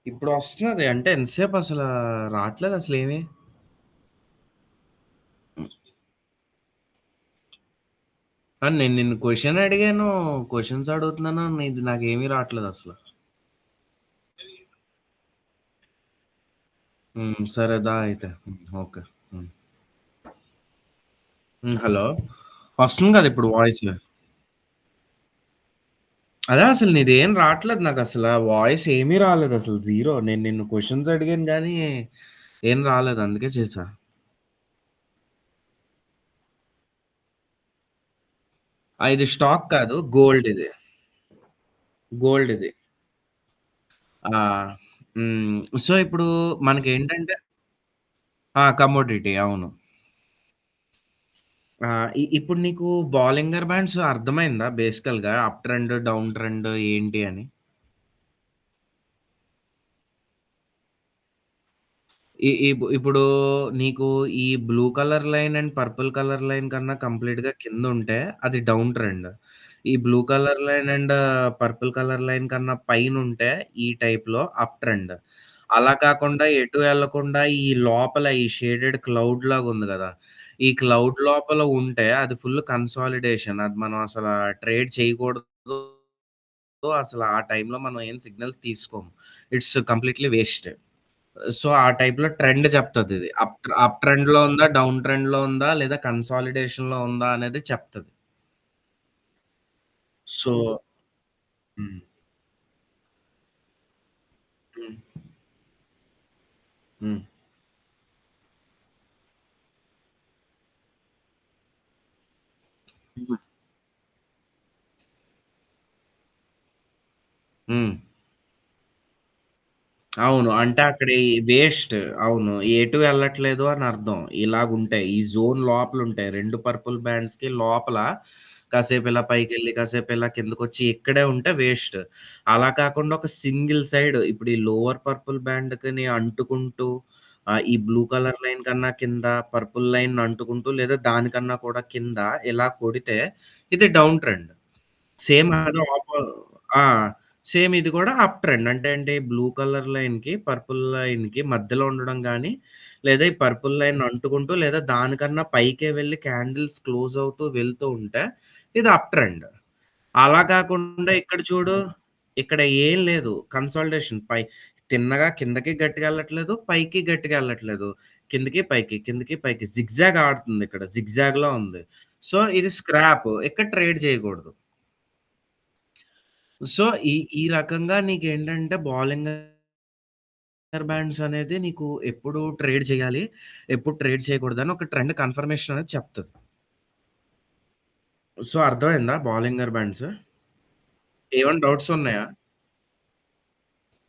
ఇప్పుడొస్తున్నది. అంటే ఎంతసేపసలా రాట్లేదసలేమి. హ్మ్. నేను నిన్ను క్వెషన్ అడిగాను. క్వెషన్స్ అడుగుతున్నాను. నీది నాకేమి రాట్లేదసల. సరే దా అయితే. ఓకే. హ్మ్. హలో! వస్తుంది గదా! ఇప్పుడు వాయిస్. అదే అసలు నీదేం రాట్లేదు నాకసల. వాయిస్ ఏమీ రాలేదసలు జీరో. నేను నిన్ను క్వెషన్స్ అడిగాను గానీ, ఏం రాలేదు. అందుకే చేశా. ఇది స్టాక్ కాదు. గోల్డ్ ఇది. గోల్డ్ ఇది. ఆ! సో, ఇప్పుడు మనకేంటంటే కమోడిటీ అవును. ఇప్పుడు నీకు బాలింగర్ బ్యాండ్స్ అర్థమైందా బేసికల్‌గా అప్ ట్రెండ్, డౌన్ ట్రెండ్ ఏంటి అని? ఇప్పుడు నీకు ఈ blue colour line and purple colour line కన్నా కంప్లీట్‌గా కిందుంటే అది డౌన్ ట్రెండ్. ఈ blue colour line and purple colour line కన్నా పైనుంటే ఈ టైప్‌లో అప్ ట్రెండ్. అలా కాకుండా ఎటు ఎళ్ళకుండా ఈ లోపల ఈ షేడెడ్ క్లౌడ్ లాగుంది గదా! ఈ క్లౌడ్ లోపల ఉంటే అది ఫుల్ కన్సాలిడేషన్. అది మనం అసల ట్రేడ్ చేయకూడదు. అసల ఆ టైంలో మనం ఏం సిగ్నల్స్ తీసుకోము. It's completely waste. సో, ఆ టైప్‌లో ట్రెండ్ చెప్తదిది. అప్ ట్రెండ్‌లో ఉందా? డౌన్ ట్రెండ్‌లో ఉందా? లేదా కన్సాలిడేషన్‌లో ఉందా? అనేది చెప్తది. సో హ్మ్. హ్మ్. హ్మ్. హ్మ్. హ్మ్. అవును. అంటే అక్కడ ఈ వేస్ట్. అవును. ఎటు వెళ్ళట్లేదు అని అర్థం. ఇలాగుంటాయి. ఈ జోన్ లోపలుంటాయి. 2 పర్పుల్ బ్యాండ్స్‌కి లోపల కాసేపు ఇలా పైకెళ్ళి, కాసేపు ఇలా కిందకొచ్చి ఇక్కడే ఉంటే వేస్ట్. అలా కాకుండా ఒక సింగిల్ సైడ్ ఇప్పుడు ఈ లోవర్ పర్పుల్ బ్యాండ్‌కిని అంటుకుంటూ ఈ బ్లూ కలర్ లైన్ కన్నా కింద పర్పుల్ లైన్ అంటుకుంటూ లేదా దానికన్నా కూడా కింద ఇలా కొడితే ఇది డౌన్ ట్రెండ్. సేమ్ అదే ఆ! సేమ్ ఇది కూడా అప్ ట్రెండ్. అంటే ఏంటి బ్లూ కలర్ లైన్‌కి, పర్పుల్ లైన్‌కి మధ్యలో ఉండడం గాని, లేదా ఈ పర్పుల్ లైన్ అంటుకుంటూ లేదా దానికన్నా పైకే వెళ్లి క్యాండిల్స్ క్లోజ్ అవుతూ వెళ్తూ ఉంటే ఇది అప్ ట్రెండ్. అలా కాకుండా ఇక్కడ చూడు, ఇక్కడ ఏం లేదు. కన్సాలిడేషన్ తిన్నగా కిందకి గట్టిగా ఎళ్ళట్లేదు, పైకి గట్టిగా ఎళ్ళట్లేదు. కిందకి, పైకి, కిందకి, పైకి జిగ్‌జాగ్ ఆడుతుంది ఇక్కడ. జిగ్‌జాగ్‌లా ఉంది. సో, ఇది స్క్రాప్. ఇక్కడ ట్రేడ్ చేయకూడదు. సో, ఈ రకంగా నీకేంటంటే బాలింగర్ బ్యాండ్స్ అనేది నీకు ఎప్పుడు ట్రేడ్ చేయాలి, ఎప్పుడు ట్రేడ్ చేయకూడదని ఒక ట్రెండ్ కన్ఫర్మేషన్ అనేది చెప్తది. సో, అర్థమైందా బాలింగర్ బ్యాండ్స్? ఏమన్నా డౌట్స్ ఉన్నాయా?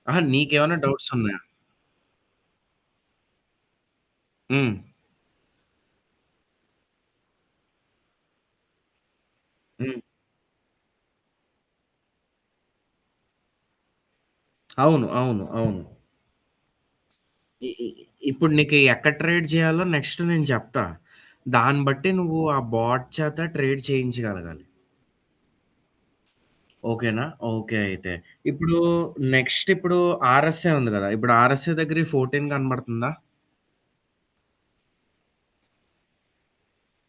అహా! నీకేమన్నా డౌట్స్ ఉన్నాయా? హ్మ్. హ్మ్. అవును. అవును. అవును. ఇ ఇ ఇప్పుడు నీకు ఎక్కడ ట్రేడ్ చేయాలో నెక్స్ట్ నేను చెప్తా. దాన్ని బట్టి నువ్వు ఆ బాట్ చేత ట్రేడ్ చేయించగలగాలి. ఓకేనా? ఓకే అయితే. ఇప్పుడు ఇప్పుడు ఆర్ఎస్‌ఐ ఉంది గదా! ఇప్పుడు ఆర్ఎస్‌ఐ దగ్గర ఈ 14 కనబడుతుందా?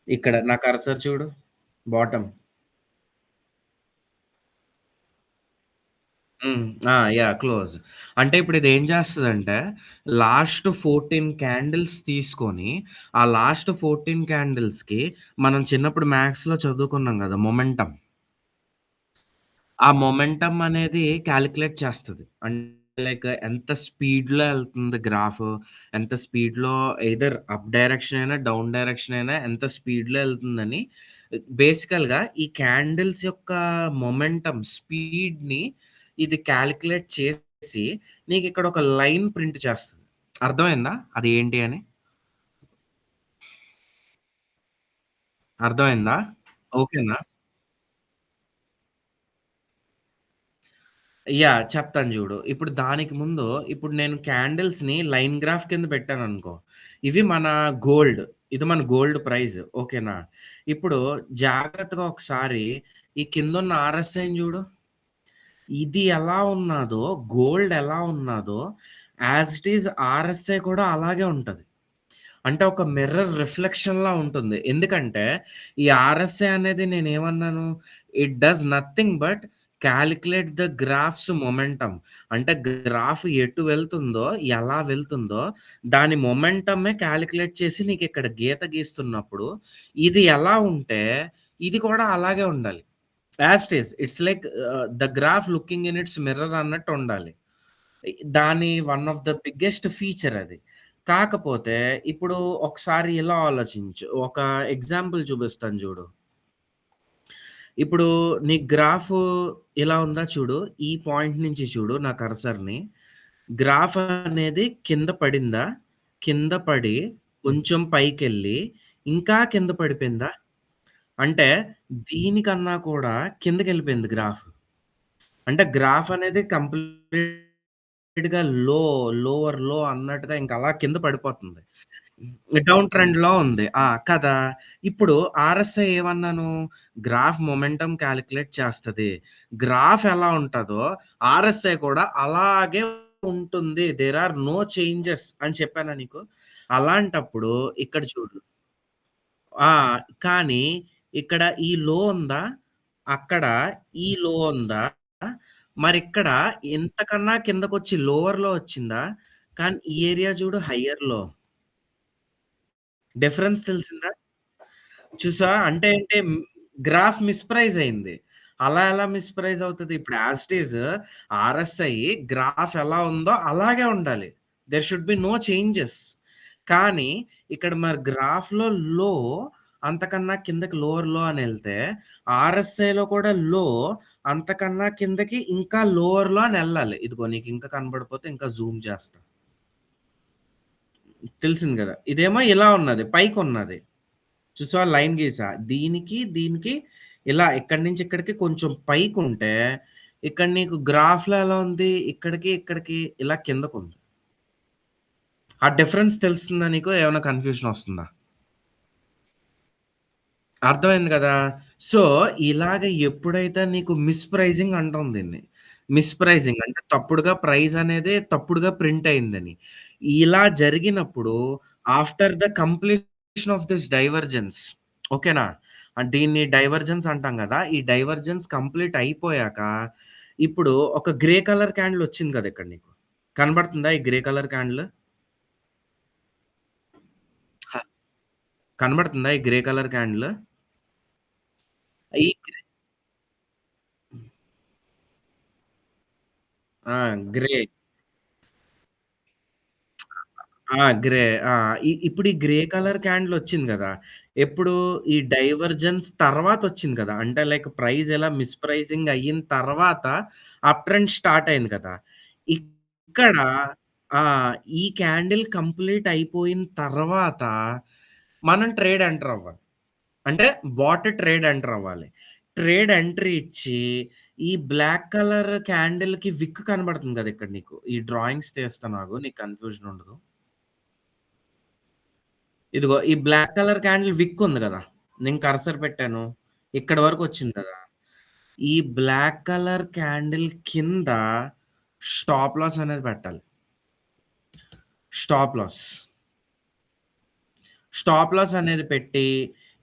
ఇక్కడ నా కర్సర్ చూడు. బాటమ్. హ్మ్. ఆ! క్లోజ్. అంటే ఇప్పుడిదేం చేస్తదంటే, లాస్ట్ 14 క్యాండిల్స్ తీసుకొని, ఆ లాస్ట్ 14 క్యాండిల్స్‌కి మనం చిన్నప్పుడు మ్యాథ్స్‌లో చదువుకున్నాం గదా! మొమెంటమ్. ఆ మొమెంటమ్ అనేది కాలిక్యులేట్ చేస్తది. అంటే లైక్ ఎంత స్పీడ్‌లో ఎళ్తుంది గ్రాఫు, ఎంత స్పీడ్‌లో ఎయిదర్ అప్ డైరెక్షన్ అయినా, డౌన్ డైరెక్షన్ అయినా ఎంత స్పీడ్‌లో ఎళ్తుందని బేసికల్‌గా ఈ క్యాండిల్స్ యొక్క మొమెంటమ్ స్పీడ్‌ని ఇది కాలిక్యులేట్ చేసి నీకిక్కడ ఒక లైన్ ప్రింట్ చేస్తది. అర్థమైందా? అది ఏంటి అని? అర్థమైందా? ఓకేనా? చెప్తాను జూడు. ఇప్పుడు దానికి ముందు ఇప్పుడు నేను క్యాండిల్స్‌ని లైన్ గ్రాఫ్ కింద పెట్టాననుకో. ఇవి మన గోల్డ్. ఇది మన గోల్డ్ ప్రైస్. ఓకేనా? ఇప్పుడు జాగ్రత్తగా ఒకసారి ఈ కిందున్న ఆర్ఎస్ఐని జూడు. ఇది ఎలా ఉన్నాదో, గోల్డ్ ఎలా ఉన్నాదో యాజ్ ఇట్ ఈజ్ ఆర్ఎస్ఐ కూడా అలాగే ఉంటది. అంటే ఒక మిర్రర్ రిఫ్లెక్షన్‌లా ఉంటుంది. ఎందుకంటే, ఈ ఆర్ఎస్ఐ అనేది నేనేమన్నాను? It does nothing but calculate the graph's momentum. అంటే గ్రాఫ్ ఎటు వెళ్తుందో, ఎలా వెళ్తుందో, దాని మొమెంటమే కాలిక్యులేట్ చేసి నీకిక్కడ గీత గీస్తున్నప్పుడు, ఇది ఎలా ఉంటే, ఇది కూడా అలాగే ఉండాలి. As it is. It's like the graph looking in its mirror అన్నట్టుండాలి. దాని one of the biggest feature అది. కాకపోతే ఇప్పుడు ఒకసారి ఇలా ఆలోచించు. ఒక ఎగ్జాంపుల్ చూపిస్తాను చూడు. ఇప్పుడు నీ గ్రాఫు ఇలా ఉందా చూడు. ఈ పాయింట్ నుంచి చూడు నా కర్సర్‌ని. గ్రాఫ్ అనేది కింద పడిందా? కింద పడి కొంచెం పైకెళ్ళి ఇంకా కింద పడిపోయిందా? అంటే దీనికన్నా కూడా కిందకెళ్ళిపోయింది గ్రాఫ్. అంటే గ్రాఫ్ అనేది కంప్లీట్‌గా లో అన్నట్టుగా ఇంక అలా కింద పడిపోతుంది. డౌన్ ట్రెండ్‌లో ఉంది. కదా! ఇప్పుడు ఆర్ఎస్ఐ ఏమన్నాను? గ్రాఫ్ మొమెంటమ్ కాలిక్యులేట్ చేస్తది. గ్రాఫ్ ఎలా ఉంటదో ఆర్ఎస్ఐ కూడా అలాగే ఉంటుంది. దేర్ ఆర్ నో చేంజెస్ అని చెప్పానా నీకు? అలాంటప్పుడు ఇక్కడ చూడు. ఆ! కానీ ఇక్కడ ఈ లో ఉందా? అక్కడ ఈ లో ఉందా? మరిక్కడ ఇంతకన్నా కిందకొచ్చి లోవర్‌లో వచ్చిందా? కానీ ఈ ఏరియా చూడు హైయర్‌లో. డిఫరెన్స్ తెలిసిందా? చూసావా? అంటే ఏంటి గ్రాఫ్ మిస్‌ప్రైజ్ అయింది. అలా ఎలా మిస్‌ప్రైజ్ అవుతది? ఇప్పుడు as it is RSI graph ఎలా ఉందో అలాగే ఉండాలి. There should be no changes. కానీ ఇక్కడ మరి గ్రాఫ్‌లో లో అంతకన్నా కిందకి లోవర్ లో అనెళ్తే, ఆర్ఎస్ఐలో కూడా లో అంతకన్నా కిందకి ఇంకా లోవర్‌లో అనెళ్ళాలి. ఇదిగో నీకు ఇంకా కనబడిపోతే ఇంకా జూమ్ చేస్తా. తెలిసింది గదా! ఇదేమో ఇలా ఉన్నది. పైకున్నది. చూసావా లైన్ గీసా. దీనికి ఇలా ఇక్కడి నుంచి ఇక్కడికి కొంచెం పైకుంటే, ఇక్కడ నీకు గ్రాఫ్‌లో ఎలా ఉంది? ఇక్కడికి ఇలా కిందకుంది. ఆ డిఫరెన్స్ తెలుస్తుందా నీకు? ఏమైనా కన్‌ఫ్యూజన్ వస్తుందా? అర్థమైంది గదా! సో, ఇలాగ ఎప్పుడైతే నీకు మిస్‌ప్రైజింగ్ అంటాం దీన్ని. మిస్‌ప్రైజింగ్ అంటే తప్పుడుగా ప్రైస్ అనేది తప్పుడుగా ప్రింట్ అయిందని. ఇలా జరిగినప్పుడు after the completion of this divergence ఓకేనా? దీన్ని డైవర్జెన్స్ అంటాం గదా! ఈ డైవర్జెన్స్ కంప్లీట్ అయిపోయాక ఇప్పుడు ఒక గ్రే కలర్ క్యాండిల్ వచ్చింది కదా! ఇక్కడ నీకు. కనబడుతుందా ఈ గ్రే కలర్ క్యాండిల్? హ కనబడుతుందా ఈ గ్రే కలర్ క్యాండిల్? ఈ గ్రే ఆ! గ్రే. గ్రే. ఆ! ఇప్పుడు ఈ గ్రే కలర్ క్యాండిల్ వచ్చింది గదా! ఎప్పుడు ఈ డైవర్జెన్స్ తర్వాతొచ్చింది కదా! అంటే లైక్ ప్రైస్ ఎలా మిస్‌ప్రైజింగ్ అయిన తర్వాత అప్ ట్రెండ్ స్టార్ట్ అయింది కదా! ఇక్కడ ఆ! ఈ క్యాండిల్ కంప్లీట్ అయిపోయిన తర్వాత మనం ట్రేడ్ ఎంటర్ అవ్వాలి. అంటే బాట్ ట్రేడ్ ఎంటర్ అవ్వాలి. ట్రేడ్ ఎంట్రీ ఇచ్చి ఈ బ్లాక్ కలర్ క్యాండిల్‌కి విక్ కనబడుతుంది గదా! ఇక్కడ నీకు. ఈ డ్రాయింగ్స్ తీస్తాను ఆగు నీకు కన్‌ఫ్యూజన్ ఉండదు. ఇదిగో ఈ బ్లాక్ కలర్ క్యాండిల్ విక్ ఉంది గదా! నేను కర్సర్ పెట్టాను. ఇక్కడి వరకొచ్చింది కదా! ఈ బ్లాక్ కలర్ క్యాండిల్ కింద స్టాప్ లాస్ అనేది పెట్టాలి. Stop loss. స్టాప్ లాస్ అనేది పెట్టి,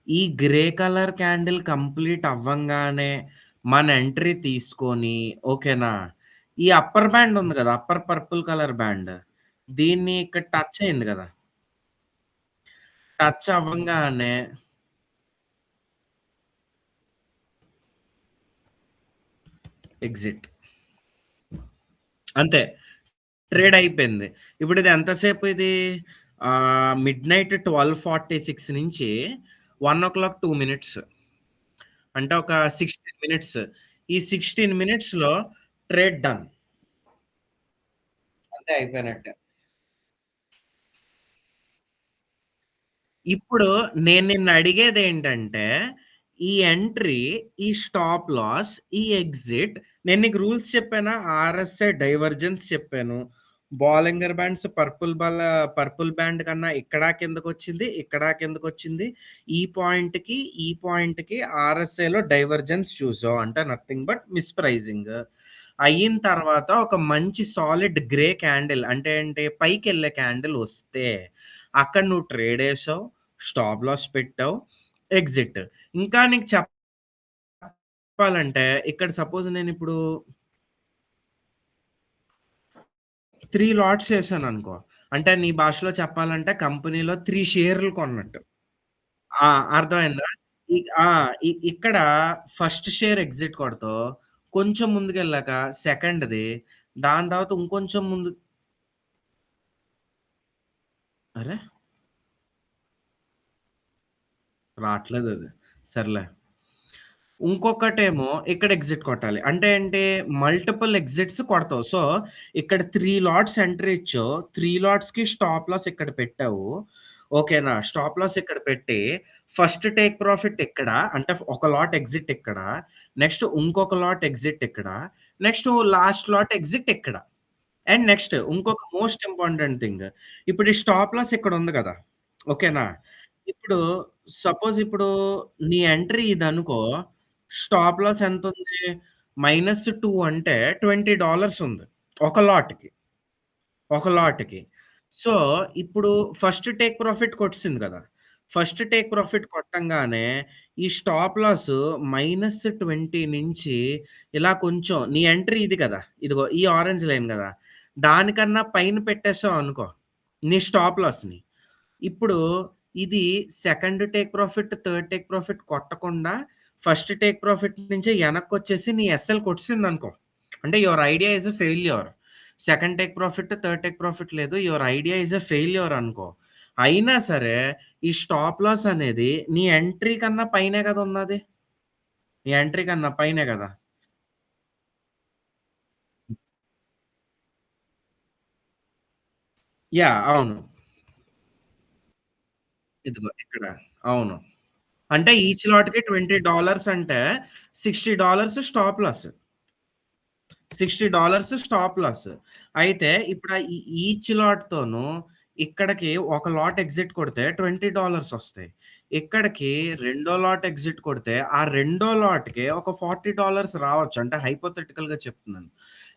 ఈ గ్రే కలర్ క్యాండిల్ కంప్లీట్ అవ్వంగానే మన ఎంట్రీ తీసుకొని ఓకేనా? ఈ అప్పర్ బ్యాండ్ ఉంది గదా! Upper purple colour band. దీన్ని ఇక్కడ టచ్ అయింది గదా! టచ్ అవ్వంగానే ఎగ్జిట్. అంతే. ట్రేడ్ అయిపోయింది. ఇప్పుడిది ఎంతసేపు ఇది మిడ్‌నైట్ 12:46 నుంచి 1:00 2 మినిట్స్. అంటే ఒక 16 మినిట్స్. ఈ 16 మినిట్స్‌లో ట్రేడ్ డన్. అంతే అయిపోయినట్టే. ఇప్పుడు నేను నిన్నడిగేదేంటంటే, ఈ ఎంట్రీ, ఈ స్టాప్ లాస్, ఈ ఎగ్జిట్ నేను నీకు రూల్స్ చెప్పానా? ఆర్ఎస్ఐ డైవర్జెన్స్ చెప్పాను. బాలింగర్ బ్యాండ్స్ పర్పుల్ బ్యాండ్ కన్నా ఇక్కడ కిందకొచ్చింది, ఇక్కడ కిందకొచ్చింది. ఈ పాయింట్‌కి, ఈ పాయింట్‌కి ఆర్ఎస్ఐలో డైవర్జెన్స్ చూసావు. అంటే నథింగ్ బట్ మిస్ ప్రైజింగ్. అయిన తర్వాత ఒక మంచి సాలిడ్ గ్రే క్యాండిల్ అంటే ఏంటి? పైకెళ్ళే క్యాండిల్ వస్తే, అక్కడ నువ్వు ట్రేడేసావు. స్టాప్ లాస్ పెట్టావు. ఎగ్జిట్. ఇంకా నీకు చెప్పాలంటే ఇక్కడ సపోజ్ నేనిప్పుడు 3 లాట్స్ ఏసాననుకో. అంటే నీ భాషలో చెప్పాలంటే కంపెనీలో 3 షేర్‌లు కొన్నట్టు. ఆ! అర్థమైందా? ఆ! ఇక్కడ ఫస్ట్ షేర్ ఎగ్జిట్ కొడతావు. కొంచెం ముందుకెళ్ళాక సెకండ్‌ది. దాని తర్వాత ఇంకొంచెం ముందు అరె! రాట్లేదది. సర్లే. ఇంకొకటేమో ఇక్కడ ఎగ్జిట్ కొట్టాలి. అంటే ఏంటి? మల్టిపుల్ ఎగ్జిట్స్ కొడతావు. సో, ఇక్కడ 3 లాట్స్ ఎంట్రీ ఇచ్చావు. 3 లాట్స్‌కి స్టాప్ లాస్ ఇక్కడ పెట్టావు. ఓకేనా? స్టాప్ లాస్ ఇక్కడ పెట్టి ఫస్ట్ టేక్ ప్రాఫిట్ ఇక్కడ. అంటే ఒక లాట్ ఎగ్జిట్ ఇక్కడ. నెక్స్ట్ ఇంకొక లాట్ ఎగ్జిట్ ఇక్కడ. నెక్స్ట్ లాస్ట్ లాట్ ఎగ్జిట్ ఇక్కడ. అండ్ నెక్స్ట్ ఇంకొక మోస్ట్ ఇంపార్టెంట్ థింగ్. ఇప్పుడు ఈ స్టాప్ లాస్ ఇక్కడుంది గదా! ఓకేనా? ఇప్పుడు సపోజ్ ఇప్పుడు నీ ఎంట్రీ ఇదనుకో. స్టాప్ లాస్ ఎంతుంది? -2 అంటే $20 ఉంది. ఒక లాట్‌కి. ఒక లాట్‌కి. సో, ఇప్పుడు ఫస్ట్ టేక్ ప్రాఫిట్ కొట్టేసింది గదా! ఫస్ట్ టేక్ ప్రాఫిట్ కొట్టంగానే ఈ స్టాప్ లాస్ -20 నుంచి ఇలా కొంచెం నీ ఎంట్రీ ఇది కదా! ఇదిగో ఈ ఆరెంజ్ లైన్ గదా! దానికన్నా పైన పెట్టేసావనుకో నీ స్టాప్ లాస్‌ని. ఇప్పుడు ఇది second take profit, third take profit కొట్టకుండా ఫస్ట్ టేక్ ప్రాఫిట్ నుంచి ఎనక్కొచ్చేసి నీ ఎస్ఎల్ కొట్టేసిందనుకో. అంటే your idea is a failure. Second take profit, third take profit లేదు. Your idea is a failure అనుకో. అయినా సరే ఈ స్టాప్ లాస్ అనేది నీ ఎంట్రీ కన్నా పైనే కదా ఉన్నది. నీ ఎంట్రీ కన్నా పైనే గదా! అవును. ఇదిగో ఇక్కడ. అవును. అంటే ఈచ్ లాట్‌కి $20 అంటే $60 స్టాప్ లాస్. $60 stop loss. అయితే ఇప్పుడు ఈచ్ లాట్‌తోను ఇక్కడికి ఒక లాట్ ఎగ్జిట్ కొడితే $20 వస్తాయి. ఇక్కడికి రెండో లాట్ ఎగ్జిట్ కొడితే, ఆ రెండో లాట్‌కి ఒక $40 రావచ్చు. అంటే హైపోథెటికల్‌గా చెప్తున్నాను.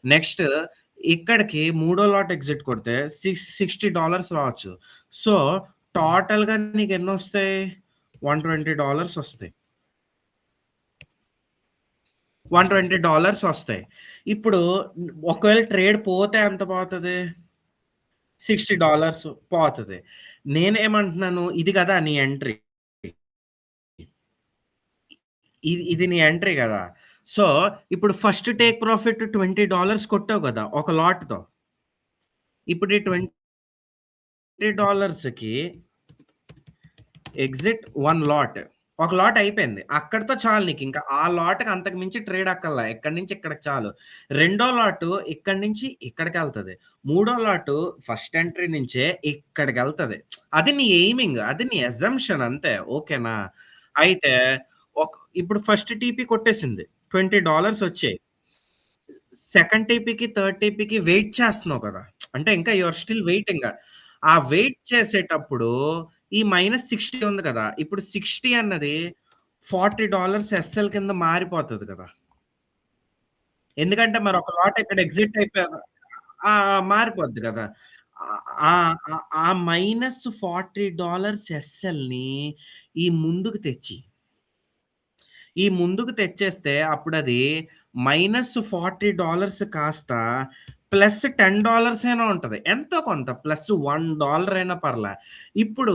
నెక్స్ట్ ఇక్కడికి మూడో లాట్ ఎగ్జిట్ కొడితే $60 రావచ్చు. సో, టోటల్‌గా నీకెన్నొస్తాయి? $120 వస్తాయి. $120 వస్తాయి. ఇప్పుడు ఒకవేళ ట్రేడ్ పోతే ఎంత పోతది? $60 పోతది. నేనేమంటున్నాను ఇది గదా నీ ఎంట్రీ. ఇది నీ ఎంట్రీ గదా! సో, ఇప్పుడు ఫస్ట్ టేక్ ప్రాఫిట్ $20 కొట్టావు గదా! ఒక లాట్‌తో. ఇప్పుడు ఈ $20కి ఎగ్జిట్ 1 లాట్. ఒక లాట్ అయిపోయింది. అక్కడితో చాలు నీకింక. ఆ లాట్‌కి అంతకు మించి ట్రేడ్ అక్కర్లా. ఇక్కడి నుంచి ఇక్కడికి చాలు. రెండో లాటు ఇక్కడి నుంచి ఇక్కడికెళ్తది. మూడో లాటు ఫస్ట్ ఎంట్రీ నుంచే ఇక్కడికెళ్తది. అది నీ ఎయిమింగ్. అది నీ అజంప్షన్ అంతే. ఓకేనా? అయితే ఇప్పుడు ఫస్ట్ టీపీ కొట్టేసింది. $20 వచ్చాయి. సెకండ్ టీపీకి, థర్డ్ టీపీకి వెయిట్ చేస్తున్నావు కదా! అంటే ఇంకా యూ ఆర్ స్టిల్ వెయిటింగ్. ఆ వెయిట్ చేసేటప్పుడు ఈ -60 ఉంది కదా! ఇప్పుడు 60 అన్నది $40 ఎస్ఎల్ కింద మారిపోతది కదా! ఎందుకంటే మరి ఒక లాట్ ఇక్కడ ఎగ్జిట్ అయిపోయాక ఆ! మారిపోద్ది కదా! ఆహ్, ఆ -$40 ఎస్ఎల్‌ని ఈ ముందుకు తెచ్చి ఈ ముందుకు తెచ్చేస్తే అప్పుడది -$40 కాస్త +$10 అయినా ఉంటది. ఎంతో కొంత ప్లస్ $1 అయినా పర్లా. ఇప్పుడు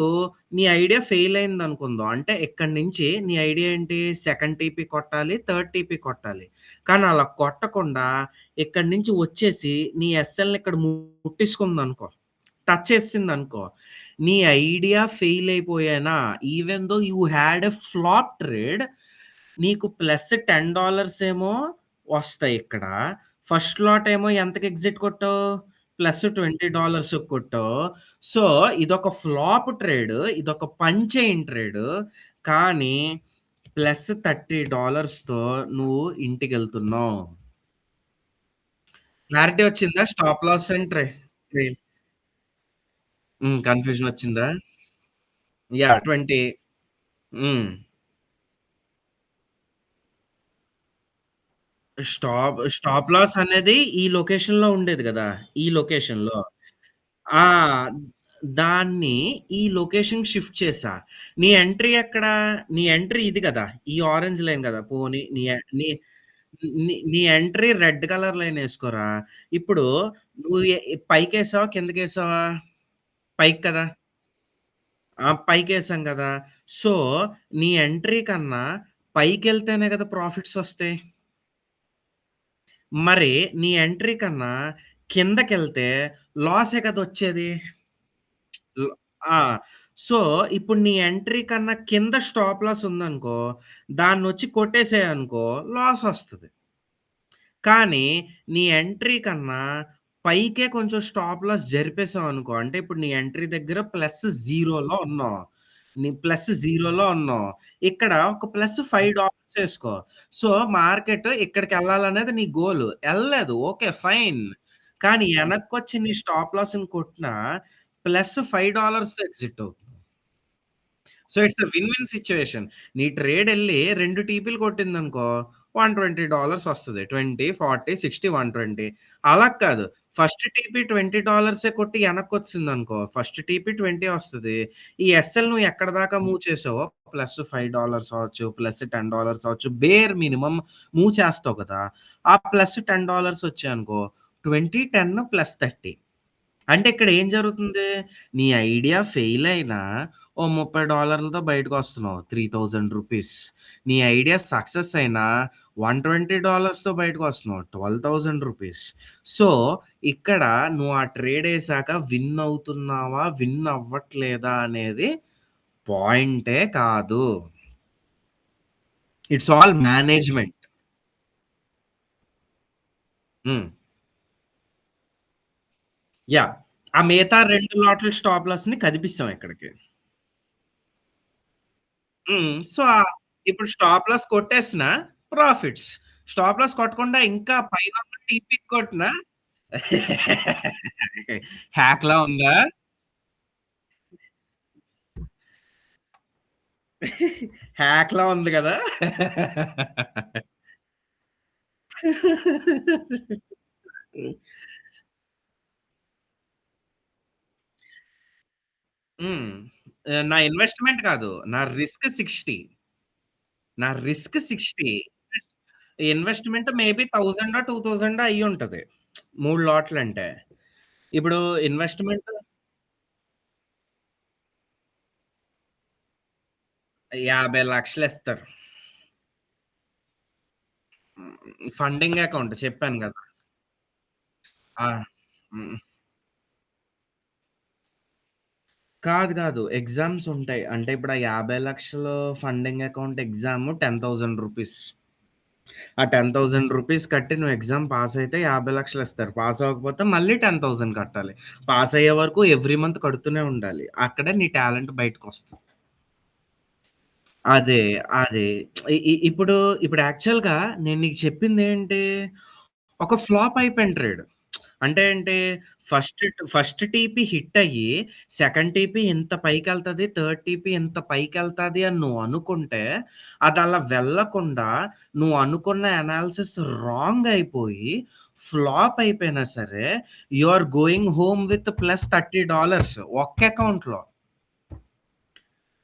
నీ ఐడియా ఫెయిల్ అయిందనుకుందాం. అంటే ఇక్కడి నుంచి నీ ఐడియా ఏంటి? సెకండ్ టీపీ కొట్టాలి, థర్డ్ టీపీ కొట్టాలి. కానీ అలా కొట్టకుండా ఇక్కడి నుంచి వచ్చేసి నీ ఎస్ఎల్‌ని ఇక్కడ ముట్టేసుకుందనుకో, టచ్ చేసేసిందనుకో, నీ ఐడియా ఫెయిల్ అయిపోయేనా even though you had a flop trade నీకు +$10 ఏమో వస్తాయిక్కడ. ఫస్ట్ లాట్ ఏమో ఎంతకి ఎగ్జిట్ కొట్టావు? +$20 కొట్టావు. సో, ఇదొక ఫ్లాప్ ట్రేడ్. ఇదొక పంచేయిన ట్రేడ్. కానీ +$30తో నువ్వు ఇంటికెళ్తున్నావు. క్లారిటీ వచ్చిందా? Stop loss and trail. Confusion వచ్చిందా? యాహ్! 20. హ్మ్. స్టాప్ లాస్ అనేది ఈ లొకేషన్‌లో ఉండేది గదా! ఈ లొకేషన్‌లో. ఆ! దాన్ని ఈ లొకేషన్‌కి షిఫ్ట్ చేశా. నీ ఎంట్రీ ఎక్కడ? నీ ఎంట్రీ ఇది గదా! ఈ ఆరెంజ్ లైన్ గదా! పోనీ నీ నీ ఎంట్రీ రెడ్ కలర్ లైన్ ఏసుకోరా. ఇప్పుడు నువ్వు పైకేసావా? కిందకేసావా? పైకి కదా! పైకేసాం గదా! సో, నీ ఎంట్రీ కన్నా పైకెళ్తేనే గదా ప్రాఫిట్స్ ఒస్తాయి. మరి నీ ఎంట్రీ కన్నా కిందకెళ్తే లాసే కదా ఒచ్చేది. ల్ ఆ! సో, ఇప్పుడు నీ ఎంట్రీ కన్నా కింద స్టాప్ లాస్ ఉందనుకో, దాన్నొచ్చి కొట్టేసాయనుకో లాసొస్తది. కానీ నీ ఎంట్రీ కన్నా పైకే కొంచెం స్టాప్ లాస్ జరిపేసావనుకో, అంటే ఇప్పుడు నీ ఎంట్రీ దగ్గర ప్లస్ జీరోలో ఉన్నావు. నీ ప్లస్ జీరోలో ఉన్నావు. ఇక్కడ ఒక ప్లస్ $5 ఏసుకో. సో, మార్కెట్ ఇక్కడికెళ్ళాలనేది నీ గోల్. ఎళ్ళలేదు. ఓకే. ఫైన్. కానీ ఎనక్కొచ్చి నీ స్టాప్ లాస్‌ని కొట్టినా ప్లస్ $5తో ఎగ్జిట్ అవుతుంది. So, it's a win win situation. నీ ట్రేడెళ్లి 2 టీపీలు కొట్టిందనుకో $120 వస్తది. 20, 40, 60, 120 అలా కాదు. ఫస్ట్ టీపీ $20 కొట్టి ఎనక్కొచ్చేసిందనుకో, ఫస్ట్ టీపీ 20 వస్తది. ఈ ఎస్ఎల్ నువ్వు ఎక్కడి దాకా మూవ్ చేసావో ప్లస్ $5 అవ్వచ్చు, ప్లస్ $10 అవ్వచ్చు, బేర్ మినిమమ్ మూవ్ చేస్తావు కదా! ఆ ప్లస్ $10 వచ్చాయనుకో 20, 10 ప్లస్ 30 అంటే ఇక్కడ ఏం జరుగుతుంది? నీ ఐడియా ఫెయిల్ అయినా ఓ $30తో బయటకొస్తున్నావు. రూ. 3000. నీ ఐడియా సక్సెస్ అయినా $120తో బయటకొస్తున్నావు. రూ. 12,000. సో, ఇక్కడ నువ్వు ఆ ట్రేడ్ ఏసాక విన్ అవుతున్నావా? విన్ అవ్వట్లేదా? అనేది పాయింటే కాదు. It's all management. హ్మ్. యాహ్! ఆ మిగతా 2 లాట్‌ల స్టాప్ లాస్‌ని కదిపిస్తాం ఇక్కడికి. సో, ఇప్పుడు స్టాప్ లాస్ కొట్టేసినా ప్రాఫిట్స్. స్టాప్ లాస్ కొట్టకుండా ఇంకా పైనున్న టీపీ కొట్టినా హ్యాక్‌లా ఉందా? హ్యాక్‌లా ఉంది గదా! హ్మ్. నా ఇన్వెస్ట్‌మెంట్ కాదు. నా రిస్క్ 60. నా రిస్క్ 60. Investment maybe 1000 2000 అయ్యుంటది. 3 లాట్లంటే. ఇప్పుడు ఇన్వెస్ట్‌మెంట్ 50,00,000 ఇస్తారు. ఫండింగ్ అకౌంట్ చెప్పాను గదా! ఆ! హ్మ్. కాదు. కాదు. ఎగ్జామ్స్ ఉంటాయి. అంటే ఇప్పుడు ఆ 50,00,000 ఫండింగ్ అకౌంట్ ఎగ్జామ్ రూ. 10,000. ఆ రూ. 10,000 కట్టి నువ్వు ఎగ్జామ్ పాస్ అయితే 50,00,000 ఇస్తారు. పాస్ అవ్వకపోతే మళ్ళీ 10,000 కట్టాలి. పాస్ అయ్యే వరకు ఎవ్రీ మంత్ కడుతూనే ఉండాలి. అక్కడే నీ టాలెంట్ బయటకొస్తది. అదే. అదే. ఇప్పుడు యాక్చువల్‌గా నేను నీకు చెప్పిందేంటి? ఒక ఫ్లాప్ అయిపోయిన ట్రేడ్. అంటే ఏంటి? ఫస్ట్ టీపీ హిట్ అయ్యి, సెకండ్ టీపీ ఇంత పైకెళ్తది, థర్డ్ టీపీ ఇంత పైకెళ్తది అని నువ్వు అనుకుంటే, అదలా వెళ్ళకుండా నువ్వు అనుకున్న అనాలిసిస్ రాంగ్ అయిపోయి, ఫ్లాప్ అయిపోయినా సరే, you are going home with plus $30 ఒక్క అకౌంట్‌లో.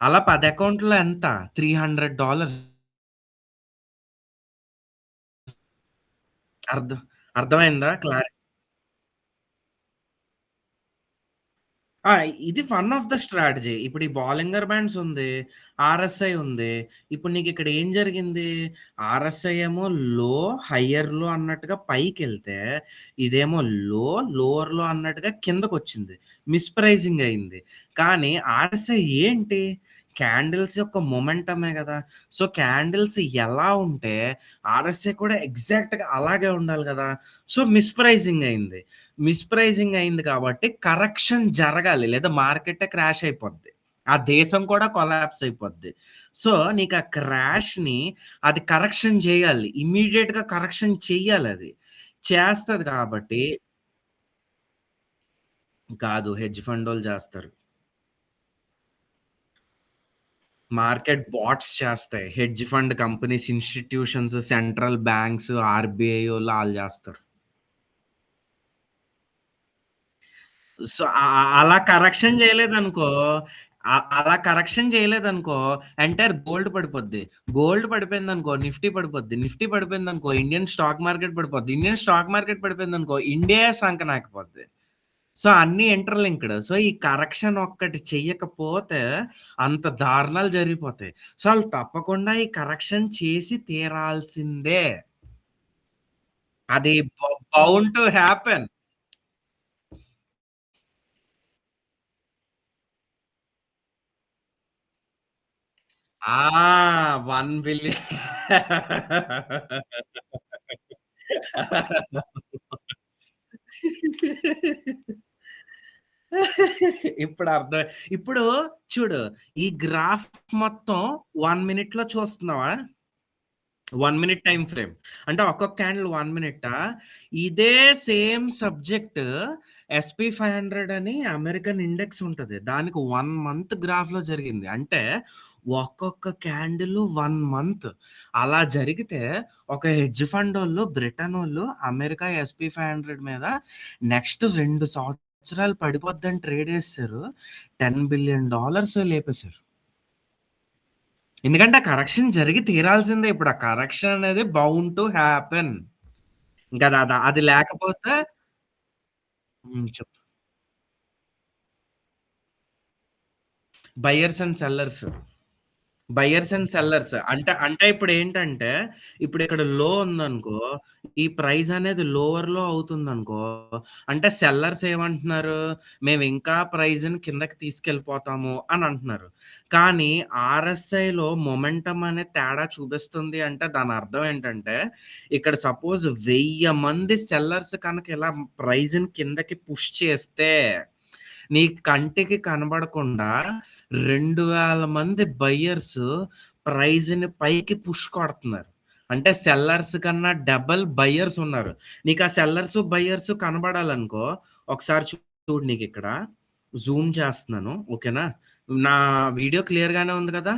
అలా 10 అకౌంట్‌లో ఎంత? $300. అర్థం అర్థమైందా? ఆ! ఇది వన్ ఆఫ్ ద స్ట్రాటజీ. ఇప్పుడు ఈ బాలింగర్ బ్యాండ్స్ ఉంది. ఆర్ఎస్ఐ ఉంది. ఇప్పుడు నీకిక్కడ ఏం జరిగింది? ఆర్ఎస్ఐ ఏమో లో, హయ్యర్‌లో అన్నట్టుగా పైకెళ్తే, ఇదేమో లో, లోవర్‌లో అన్నట్టుగా కిందకొచ్చింది. మిస్‌ప్రైజింగ్ అయింది. కానీ ఆర్ఎస్ఐ ఏంటి? క్యాండిల్స్ యొక్క మొమెంటమే గదా! సో, క్యాండిల్స్ ఎలా ఉంటే, ఆర్ఎస్ఐ కూడా ఎగ్జాక్ట్‌గా అలాగే ఉండాలి గదా! సో, మిస్‌ప్రైజింగ్ అయింది. మిస్‌ప్రైజింగ్ అయింది కాబట్టి కరెక్షన్ జరగాలి. లేదా మార్కెట్టే క్రాష్ అయిపోద్ది. ఆ దేశం కూడా కొలాప్స్ అయిపోద్ది. సో, నీకా క్రాష్‌ని అది కరెక్షన్ చేయాలి. ఇమ్మీడియేట్‌గా కరెక్షన్ చెయ్యాలది. చేస్తది కాబట్టి కాదు హెడ్జ్ ఫండోళ్ళు జేస్తారు. మార్కెట్ బాట్స్ చేస్తాయి. Hedge fund companies, institutions, central banks, ఆర్‌బీఐయోళ్ళు ఆళ్ళు జేస్తారు. సో, అలా కరెక్షన్ జేయలేదనుకో అలా కరెక్షన్ జేయలేదనుకో ఎంటైర్ గోల్డ్ పడిపోద్ది. గోల్డ్ పడిపోయిందనుకో నిఫ్టీ పడిపోద్ది. నిఫ్టీ పడిపోయిందనుకో ఇండియన్ స్టాక్ మార్కెట్ పడిపోద్ది. ఇండియన్ స్టాక్ మార్కెట్ పడిపోయిందనుకో ఇండియాయే సంకనాకిపోద్ది. సో, అన్నీ ఇంటర్‌లింక్డ్. సో, ఈ కరెక్షన్ ఒక్కటి చెయ్యకపోతే అంత దారుణాలు జరిగిపోతాయి. సో, ఆళ్ళు తప్పకుండా ఈ కరెక్షన్ చేసి తీరాల్సిందే. అది బౌండ్ టు హ్యాపెన్. ఆ! 1,000,000,000 ఇప్పుడు అర్థం ఇప్పుడు చూడు ఈ గ్రాఫ్ మొత్తం 1 మినిట్‌లో చూస్తున్నావా? 1 మినిట్ టైమ్ ఫ్రేమ్. అంటే ఒక్కొక్క క్యాండిల్ 1 మినిటా? ఇదే సేమ్ సబ్జెక్ట్ ఎస్‌పీ 500 అని అమెరికన్ ఇండెక్స్ ఉంటది. దానికి 1 మంత్ గ్రాఫ్‌లో జరిగింది. అంటే ఒక్కొక్క క్యాండిల్ 1 మంత్. అలా జరిగితే ఒక హెడ్జ్ ఫండోళ్ళు, బ్రిటనోళ్ళు అమెరికా ఎస్‌పీ 500 మీద నెక్స్ట్ 2 సంవత్సరాలు పడిపోద్దని ట్రేడ్ ఏసేసారు. $10,000,000,000 లేపేసారు. ఎందుకంటే ఆ కరెక్షన్ జరిగి తీరాల్సిందే. ఇప్పుడు ఆ కరెక్షన్ అనేది బౌండ్ టు హ్యాపెన్. అది లేకపోతే చెప్పు. Buyers and sellers. Buyers and sellers. అంటే ఇప్పుడేంటంటే, ఇప్పుడిక్కడ లో ఉందనుకో, ఈ ప్రైస్ అనేది లోవర్‌లో అవుతుందనుకో, అంటే సెల్లర్స్ ఏమంటున్నారు, మేమింకా ప్రైస్‌ని కిందకి తీసుకెళ్ళిపోతాము అని అంటున్నారు. కానీ ఆర్ఎస్ఐలో మొమెంటమ్ అనే తేడా చూపిస్తుంది అంటే దానర్థం ఏంటంటే, ఇక్కడ సపోజ్ 1000 మంది సెల్లర్స్ కనుక ఇలా ప్రైస్‌ని కిందకి పుష్ చేస్తే నీ కంటికి కనబడకుండా 2000 మంది బయర్స్ ప్రైజ్‌ని పైకి పుష్ కొడుతున్నారు. అంటే సెల్లర్స్ కన్నా డబుల్ బయర్స్ ఉన్నారు. నీకా సెల్లర్స్, బయర్స్ కనబడాలనుకో ఒకసారి చూడు నీకిక్కడ జూమ్ చేస్తున్నాను. ఓకేనా? నా వీడియో క్లియర్‌గానే ఉంది కదా?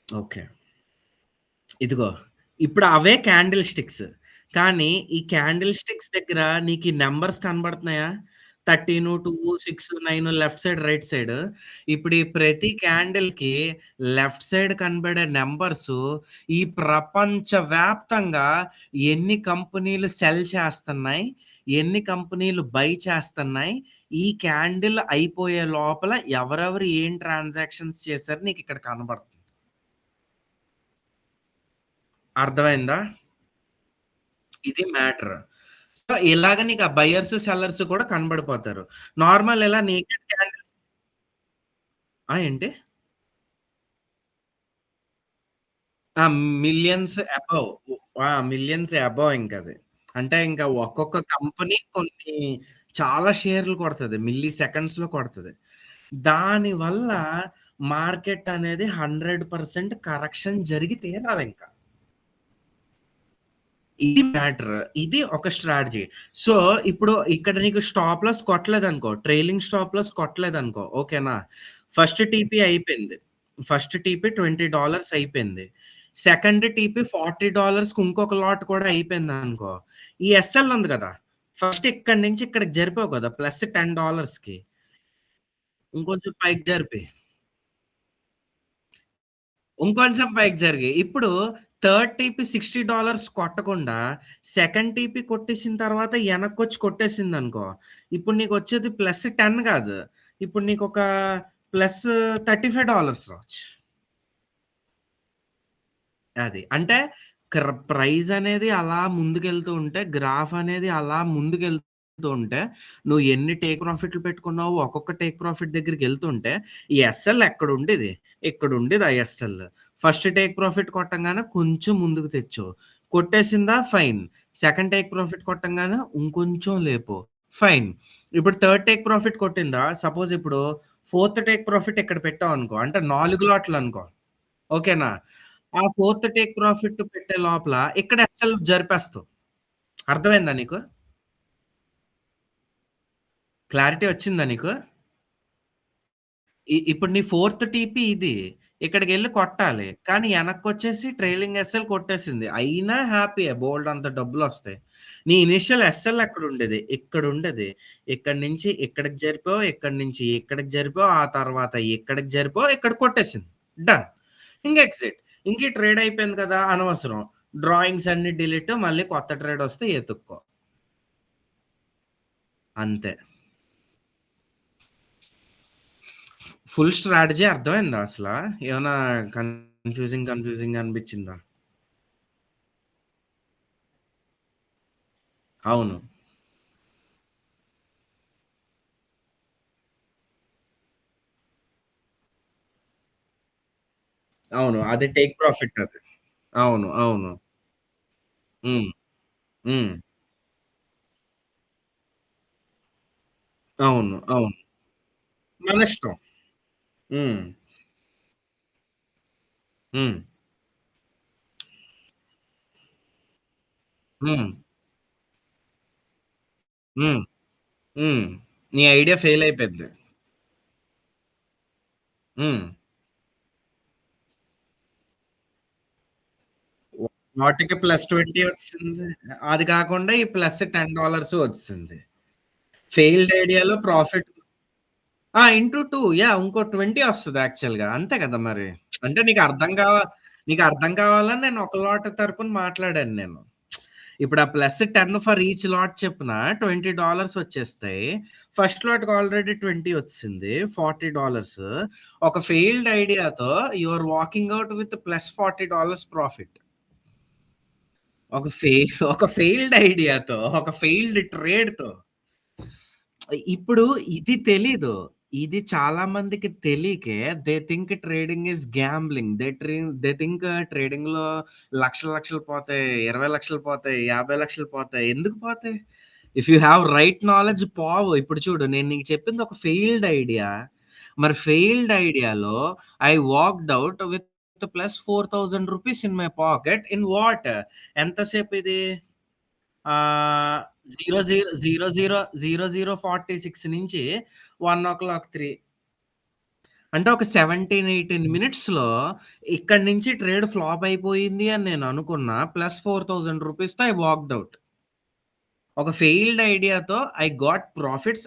ఓకే. ఇదిగో. ఇప్పుడు అవే క్యాండిల్ స్టిక్స్. కానీ ఈ క్యాండిల్ స్టిక్స్ దగ్గర నీకీ నంబర్స్ కనబడుతున్నాయా? 13, 2, 6, 9 లెఫ్ట్ సైడ్, రైట్ సైడ్. ఇప్పుడు ఈ ప్రతి క్యాండిల్‌కి లెఫ్ట్ సైడ్ కనబడే నంబర్సు ఈ ప్రపంచ వ్యాప్తంగా ఎన్ని కంపెనీలు సెల్ చేస్తున్నాయి, ఎన్ని కంపెనీలు బై చేస్తున్నాయి, ఈ క్యాండిల్ అయిపోయే లోపల ఎవరెవరు ఏం ట్రాన్సాక్షన్స్ చేశారో నీకిక్కడ కనబడుతుంది. అర్థమైందా? ఇది మ్యాటర్. సో, ఇలాగ నీకు ఆ బయర్స్, సెల్లర్స్ కూడా కనబడిపోతారు. నార్మల్ ఇలా నేకెడ్ క్యాండిల్స్ ఏంటి? ఆ! Millions above. మిలియన్స్ అబోవ్ ఇంకది. అంటే ఇంకా ఒక్కొక్క కంపెనీ కొన్ని చాలా షేర్లు కొడతది. మిల్లీ సెకండ్స్‌లో కొడతది. దానివల్ల మార్కెట్ అనేది 100% కరెక్షన్ జరిగి తీరాలింక. ఇది మ్యాటర్. ఇది ఒక స్ట్రాటజీ. సో, ఇప్పుడు ఇక్కడ నీకు స్టాప్ లాస్ కొట్టలేదనుకో, ట్రైలింగ్ స్టాప్ లాస్ కొట్టలేదనుకో, ఓకేనా? ఫస్ట్ టీపీ అయిపోయింది. ఫస్ట్ టీపీ $20 అయిపోయింది. సెకండ్ టీపీ $40కి ఇంకొక లాట్ కూడా అయిపోయిందనుకో, ఈ ఎస్ఎల్ ఉంది గదా! ఫస్ట్ ఇక్కడి నుంచి ఇక్కడికి జరిపావు కదా! ప్లస్ $10కి ఇంకొంచెం పైకి జరిపి, ఇంకొంచెం పైకి జరిగాయి. ఇప్పుడు థర్డ్ టీపీ $60 కొట్టకుండా, సెకండ్ టీపీ కొట్టేసిన తర్వాత ఎనక్కొచ్చి కొట్టేసిందనుకో, ఇప్పుడు నీకొచ్చేది ప్లస్ 10 గాదు. ఇప్పుడు నీకొక ప్లస్ $35 రావచ్చు. అది. అంటే ప్రైజ్ అనేది అలా ముందుకెళ్తూ ఉంటే, గ్రాఫ్ అనేది అలా ముందుకెళ్తూ ఉంటే, నువ్వు ఎన్ని టేక్ ప్రాఫిట్‌లు పెట్టుకున్నావో ఒక్కొక్క టేక్ ప్రాఫిట్ దగ్గరికెళ్తుంటే, ఈ ఎస్ఎల్ ఎక్కడుండేది, ఇక్కడుండేది ఆ ఎస్ఎల్. ఫస్ట్ టేక్ ప్రాఫిట్ కొట్టంగానే కొంచెం ముందుకు తెచ్చావు. కొట్టేసిందా ఫైన్. సెకండ్ టేక్ ప్రాఫిట్ కొట్టంగానే ఇంకొంచెం లేపు. ఫైన్. ఇప్పుడు థర్డ్ టేక్ ప్రాఫిట్ కొట్టిందా, సపోజ్ ఇప్పుడు ఫోర్త్ టేక్ ప్రాఫిట్ ఇక్కడ పెట్టావనుకో, అంటే 4 లాట్లనుకో. ఓకేనా? ఆ ఫోర్త్ టేక్ ప్రాఫిట్ పెట్టే లోపల ఇక్కడ ఎస్ఎల్ జరిపేస్తావు. అర్థమైందా నీకు? క్లారిటీ వచ్చిందా నీకు? ఇప్పుడు నీ ఫోర్త్ టీపీ ఇది. ఇక్కడికెళ్లి కొట్టాలి. కానీ ఎనక్కొచ్చేసి ట్రైలింగ్ ఎస్ఎల్ కొట్టేసింది. అయినా హ్యాపీయే బోలెడంత డబ్బులొస్తాయి. నీ ఇనీషియల్ ఎస్ఎల్ ఎక్కడుండేది? ఇక్కడుండేది. ఇక్కడి నుంచి ఇక్కడికి జరిపావు. ఇక్కడి నుంచి ఇక్కడికి జరిపావు. ఆ తర్వాత ఇక్కడికి జరిపావు. ఇక్కడ కొట్టేసింది. డన్. ఇంక ఎక్సిట్. ఇంక ఈ ట్రేడ్ అయిపోయింది కదా! అనవసరం. డ్రాయింగ్స్ అన్నీ డిలీట్ మళ్ళీ కొత్త ట్రేడొస్తే ఎతుక్కో. అంతే. ఫుల్ స్ట్రాటజీ అర్థమైందా అసలా? ఏమన్నా కన్‌ఫ్యూజింగ్ అనిపిచ్చిందా? అవును. అవును. అది టేక్ ప్రాఫిట్ అది. అవును. అవును. హ్మ్. హ్మ్. అవును. అవును. మనిష్టం. హ్మ్. హ్మ్. హ్మ్. హ్మ్. హ్మ్. నీ ఐడియా ఫెయిల్ అయిపోద్ది. హ్మ్. వాటికి ప్లస్ 20 వచ్చింది. అది కాకుండా ఈ ప్లస్ $10 వచ్చింది. ఫెయిల్డ్ ఐడియాలో ప్రాఫిట్ ఇంటూ 2 ఇంకో 20 వస్తది యాక్చువల్‌గా. అంతే కదా మరి. అంటే నీకర్థం కావాలని నేను ఒక లాట్ తరపున మాట్లాడాను నేను. ఇప్పుడు ఆ ప్లస్ 10 ఫర్ ఈచ్ లాట్ చొప్పున $20 వచ్చేస్తాయి. ఫస్ట్ లాట్‌కి ఆల్రెడీ 20 వచ్చిసింది. $40 ఒక ఫెయిల్డ్ ఐడియాతో you are walking out with plus $40 profit. ఒక ఫె ఒక ఫెయిల్డ్ ఐడియాతో, ఒక ఫెయిల్డ్ ట్రేడ్‌తో. ఇప్పుడు ఇది తెలీదు. ఇది చాలా మందికి తెలియకే think trading is gambling. They think ట్రేడింగ్‌లో లక్షలు లక్షలు పోతాయి, 20,00,000 పోతాయి, 50,00,000 పోతాయి. ఎందుకు పోతాయి? If you have right knowledge పోవు. ఇప్పుడు చూడు నేను నీకు చెప్పింది ఒక ఫెయిల్డ్ ఐడియా. మరి ఫెయిల్డ్ ఐడియాలో I walked out with plus ₹4,000 in my pocket in what? ఎంత సేపిది? ఆహ్, 00:00:46 నుంచి 1:03 అంటే ఒక 17, 18 మినిట్స్‌లో ఇక్కడి నుంచి ట్రేడ్ ఫ్లాప్ అయిపోయింది అని నేను అనుకున్నా. ప్లస్ ₹4,000తో ఐ వాక్డ్ ఔట్. ఒక ఫెయిల్డ్ ఐడియాతో I got profits.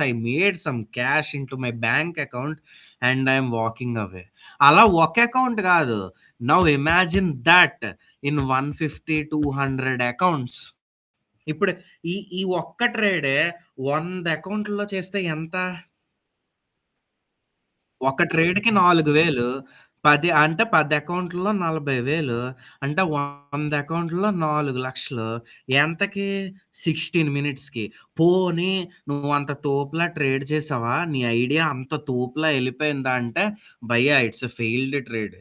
I made some cash into my bank account and I am walking away. అలా ఒక అకౌంట్ గాదు. Now imagine that in 150, 200 accounts. ఇప్పుడు ఈ ఒక్క ట్రేడే 100 అకౌంట్‌లో చేస్తే ఎంత? ఒక ట్రేడ్‌కి 4,000 10 అకౌంట్‌లో 40,000 అంటే 100 అకౌంట్‌లో 4,00,000 ఎంతకి? 16 మినిట్స్‌కి. పోనీ నువ్వంత తోపులా ట్రేడ్ చేసావా? నీ ఐడియా అంత తోపులా ఎళ్ళిపోయిందా అంటే, భయ్యా ఇట్స్ ఎ ఫెయిల్డ్ ట్రేడ్.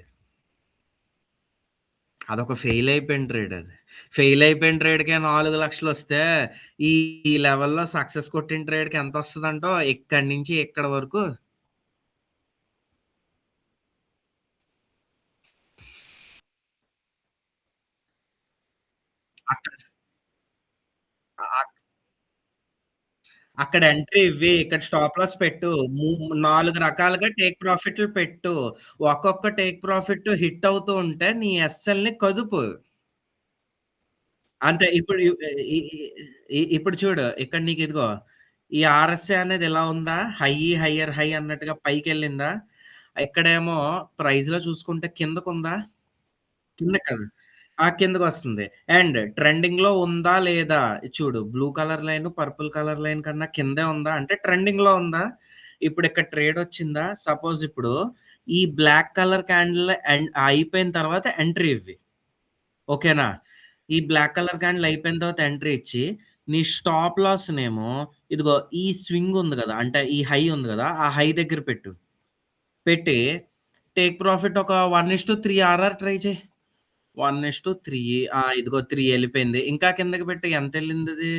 అదొక ఫెయిల్ అయిపోయిన ట్రేడ్ అది. ఫెయిల్ అయిపోయిన ట్రేడ్‌కే 4,00,000 ఈ ఈ లెవెల్‌లో సక్సెస్ కొట్టిన ట్రేడ్‌కి ఎంతొస్తదంటావు? ఇక్కడి నుంచి ఇక్కడి వరకు అక్కడ అ అక్కడ ఎంట్రీ ఇవ్వి. ఇక్కడ స్టాప్ లాస్ పెట్టు. 4 రకాలుగా టేక్ ప్రాఫిట్‌లు పెట్టు. ఒక్కొక్క టేక్ ప్రాఫిట్ హిట్ అవుతూ ఉంటే నీ ఎస్ఎల్‌ని కదుపు. అంతే ఇప్పుడు ఇ ఇప్పుడు చూడు ఇక్కడ నీకిదిగో ఈ ఆర్ఎస్‌ఐ అనేది ఇలా ఉందా? హైయర్ హై అన్నట్టుగా పైకెళ్ళిందా? ఇక్కడేమో ప్రైస్‌లో చూసుకుంటే కిందకుందా? కిందకి కాదు. ఆ! కిందకొస్తుంది. అండ్ ట్రెండింగ్‌లో ఉందా? లేదా? చూడు blue colour line, purple colour line కన్నా కిందే ఉందా? అంటే ట్రెండింగ్‌లో ఉందా? ఇప్పుడిక్కడ ట్రేడొచ్చిందా? సపోజ్ ఇప్పుడు ఈ బ్లాక్ కలర్ క్యాండిల్ అయిపోయిన తర్వాత ఎంట్రీ ఇవ్వి. ఓకేనా? ఈ బ్లాక్ కలర్ క్యాండిల్ అయిపోయిన తర్వాత ఎంట్రీ ఇచ్చి, నీ స్టాప్ లాస్‌నేమో ఇదిగో ఈ స్వింగ్ ఉంది గదా! అంటే ఈ హై ఉంది గదా! ఆ హై దగ్గర పెట్టు. పెట్టి టేక్ ప్రాఫిట్ ఒక 1:3 ఆర్ఆర్ ట్రై చెయి. 1:3 ఆ! ఇదిగో 3 ఎళ్ళిపోయింది. ఇంకా కిందకి పెట్టు ఎంతెళ్ళిందది?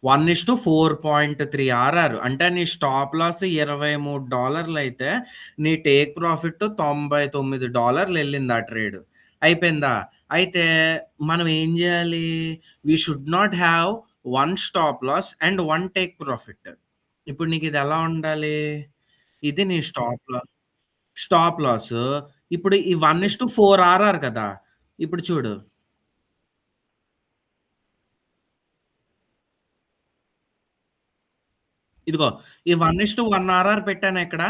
1:4.3 ఆర్ఆర్. అంటే నీ స్టాప్ లాస్ $23 అయితే నీ టేక్ ప్రాఫిట్ $99 ఎళ్ళింది ఆ ట్రేడ్. అయిపోయిందా? అయితే మనం ఏం జేయాలి? We should not have 1 stop loss and 1 take profit. ఇప్పుడు నీకిదెలా ఉండాలి? ఇది నీ స్టాప్ లాసు. ఇప్పుడు ఈ 1:4 ఆర్ఆర్ కదా! ఇప్పుడు చూడు. ఇదిగో ఈ 1:1 ఆర్ఆర్ పెట్టానా ఇక్కడ?